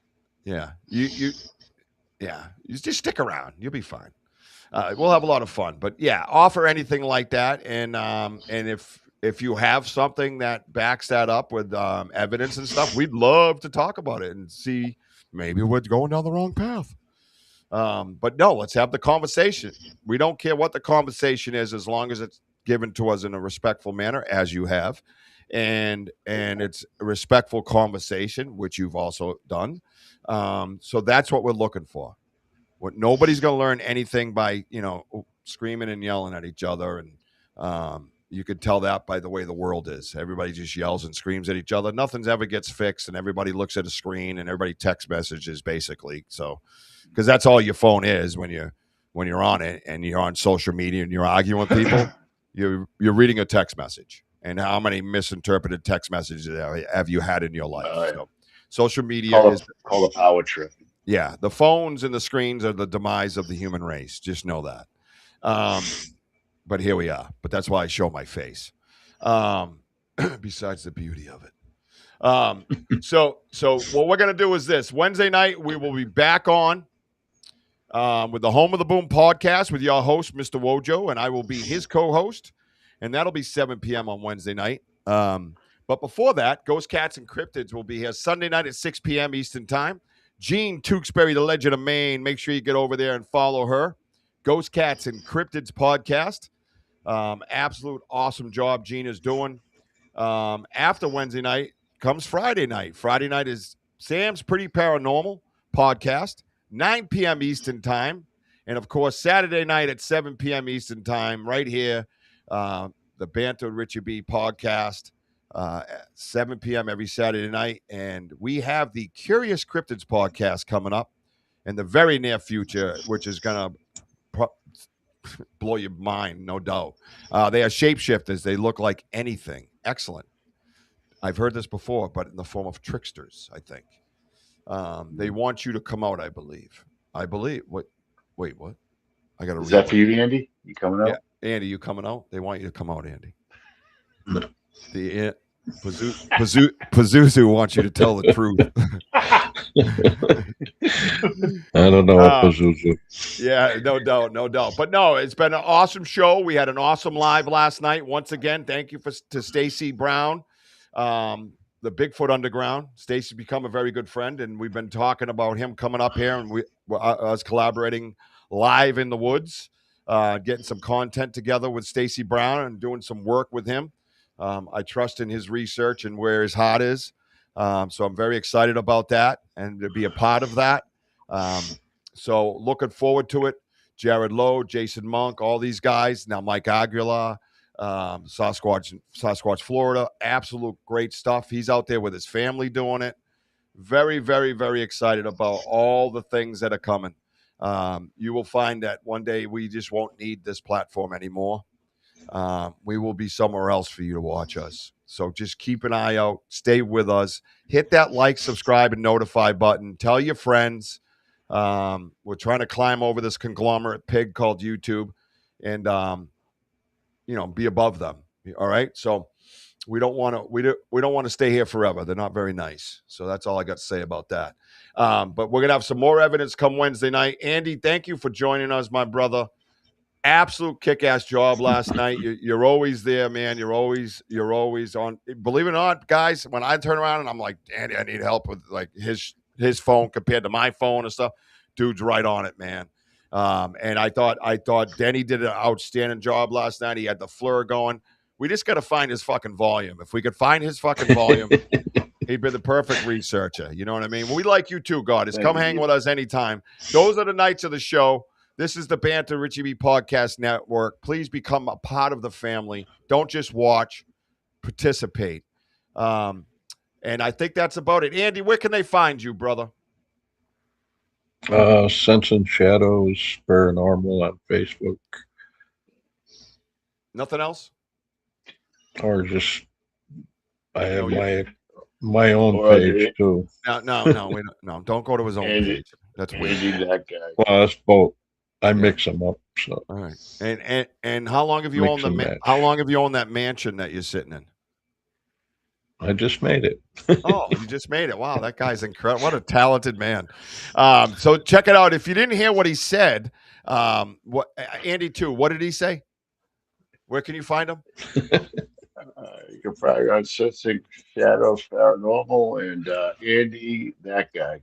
A: Yeah. You just stick around. You'll be fine. We'll have a lot of fun. But yeah, offer anything like that. And if you have something that backs that up with evidence and stuff, we'd love to talk about it and see maybe we're going down the wrong path. But no, let's have the conversation. We don't care what the conversation is as long as it's given to us in a respectful manner, as you have. And it's a respectful conversation, which you've also done. So that's what we're looking for. Nobody's going to learn anything by, screaming and yelling at each other. And you could tell that by the way the world is. Everybody just yells and screams at each other. Nothing's ever gets fixed, and everybody looks at a screen and everybody text messages basically. So, because that's all your phone is when you're on it and you're on social media and you're arguing with people, you're reading a text message. And how many misinterpreted text messages have you had in your life? So, social media is
C: called a power trip.
A: Yeah, the phones and the screens are the demise of the human race. Just know that. But here we are. But that's why I show my face. Besides the beauty of it. So what we're gonna do is this: Wednesday night we will be back on with the Home of the Boom podcast with your host, Mr. Wojo, and I will be his co-host, and that'll be 7 p.m. on Wednesday night. But before that, Ghost Cats and Cryptids will be here Sunday night at 6 p.m. Eastern Time. Jean Tewksbury, the Legend of Maine. Make sure you get over there and follow her. Ghost Cats and Cryptids podcast. Absolute awesome job Jean is doing. After Wednesday night comes Friday night. Friday night is Sam's Pretty Paranormal podcast, 9 p.m. Eastern Time. And, of course, Saturday night at 7 p.m. Eastern Time, right here, the Banter with Richie B podcast, at 7 p.m. every Saturday night. And we have the Curious Cryptids podcast coming up in the very near future, which is going to blow your mind, no doubt. They are shapeshifters. They look like anything. Excellent. I've heard this before, but in the form of tricksters, I think. They want you to come out, I believe. What? Wait, what? I got to read.
C: Is that for you, Andy? You coming out?
A: Yeah, Andy, you coming out? They want you to come out, Andy. The Pazuzu wants you to tell the truth.
I: I don't know what Pazuzu.
A: Yeah, no doubt. But no, it's been an awesome show. We had an awesome live last night. Once again, thank you to STACY Brown, the Bigfoot Underground. STACY's become a very good friend, and we've been talking about him coming up here, and us collaborating live in the woods, getting some content together with STACY Brown and doing some work with him. I trust in his research and where his heart is. So I'm very excited about that and to be a part of that. So looking forward to it. Jared Lowe, Jason Monk, all these guys. Now Mike Aguilar, Sasquatch, Florida. Absolute great stuff. He's out there with his family doing it. Very, very, very excited about all the things that are coming. You will find that one day we just won't need this platform anymore. We will be somewhere else for you to watch us. So just keep an eye out. Stay with us. Hit that like, subscribe, and notify button. Tell your friends. We're trying to climb over this conglomerate pig called YouTube and, be above them. All right. So we don't want to stay here forever. They're not very nice. So that's all I got to say about that. But we're going to have some more evidence come Wednesday night. Andy, thank you for joining us, my brother. Absolute kick-ass job last night. You're always there, man. You're always on. Believe it or not, guys, when I turn around and I'm like, Andy, I need help with like his phone compared to my phone and stuff. Dude's right on it, man. And I thought Denny did an outstanding job last night. He had the fleur going. We just got to find his fucking volume. If we could find his fucking volume, he'd be the perfect researcher. You know what I mean? We like you too, God. Come hang with us anytime. Those are the nights of the show. This is the Banter Richie B Podcast Network. Please become a part of the family. Don't just watch, participate. And I think that's about it. Andy, where can they find you, brother?
I: Sense and Shadows Paranormal on Facebook.
A: Nothing else?
I: Or just I have my own page too.
A: No, don't go to his own page. That's weird.
C: That guy.
I: Well, that's both. I mix them up. So
A: all right. And how long have you owned that mansion that you're sitting in?
I: I just made it.
A: Oh, you just made it. Wow, that guy's incredible. What a talented man. So check it out. If you didn't hear what he said, Andy too, what did he say? Where can you find him?
C: You can probably on Sense and Shadows Paranormal and Andy, that guy.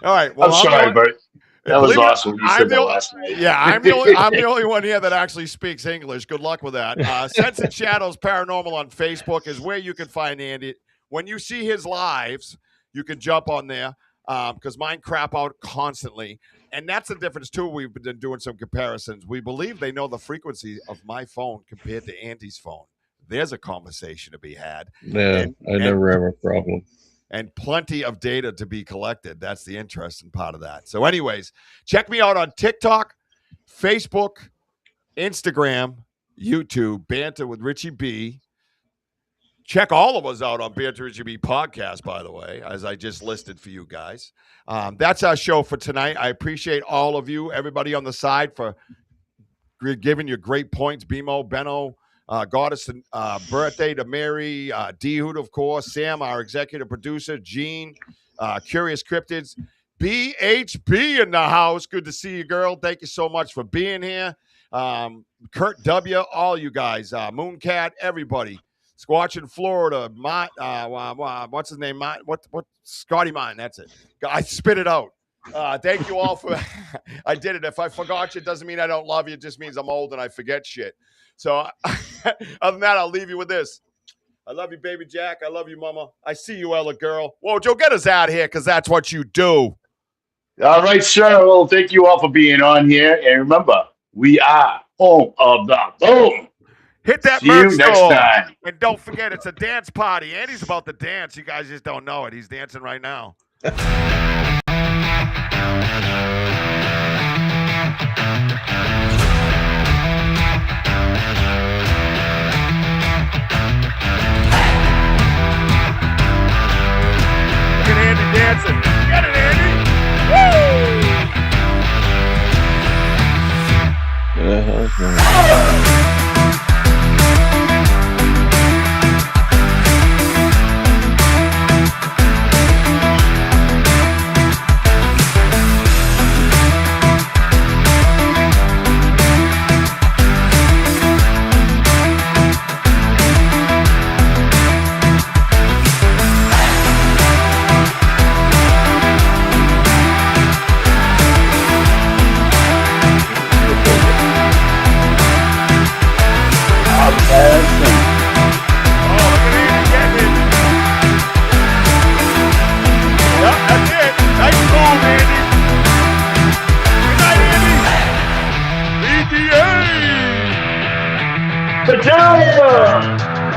A: All right. Well,
C: I'm sorry, but that was awesome. You said that last night.
A: Yeah, I'm the only one here that actually speaks English. Good luck with that. Sense and Shadows Paranormal on Facebook is where you can find Andy. When you see his lives, you can jump on there because mine crap out constantly. And that's the difference, too. We've been doing some comparisons. We believe they know the frequency of my phone compared to Andy's phone. There's a conversation to be had.
I: Yeah, I never have a problem.
A: And plenty of data to be collected. That's the interesting part of that. So anyways, check me out on TikTok, Facebook, Instagram, YouTube, Banter with Richie B. Check all of us out on Banter HB podcast, by the way, as I just listed for you guys. That's our show for tonight. I appreciate all of you, everybody on the side, for giving you great points. BMO, Benno, Goddess, birthday to Mary, D-Hood, of course, Sam, our executive producer, Gene, Curious Cryptids, BHB in the house. Good to see you, girl. Thank you so much for being here. Kurt W., all you guys, Mooncat, everybody. Squatch in Florida, what's his name? What? Scotty Martin, that's it. I spit it out. Thank you all for. I did it. If I forgot you, it doesn't mean I don't love you. It just means I'm old and I forget shit. So, other than that, I'll leave you with this. I love you, baby Jack. I love you, mama. I see you, Ella girl. Whoa, Joe, get us out of here because that's what you do.
C: All right, sir. Well, thank you all for being on here. And remember, we are home of the boom.
A: Hit that
C: See
A: merch
C: you next
A: store.
C: time.
A: And don't forget, it's a dance party. Andy's about to dance. You guys just don't know it. He's dancing right now. Look at Andy dancing. Get it, Andy. Woo!
C: Potato!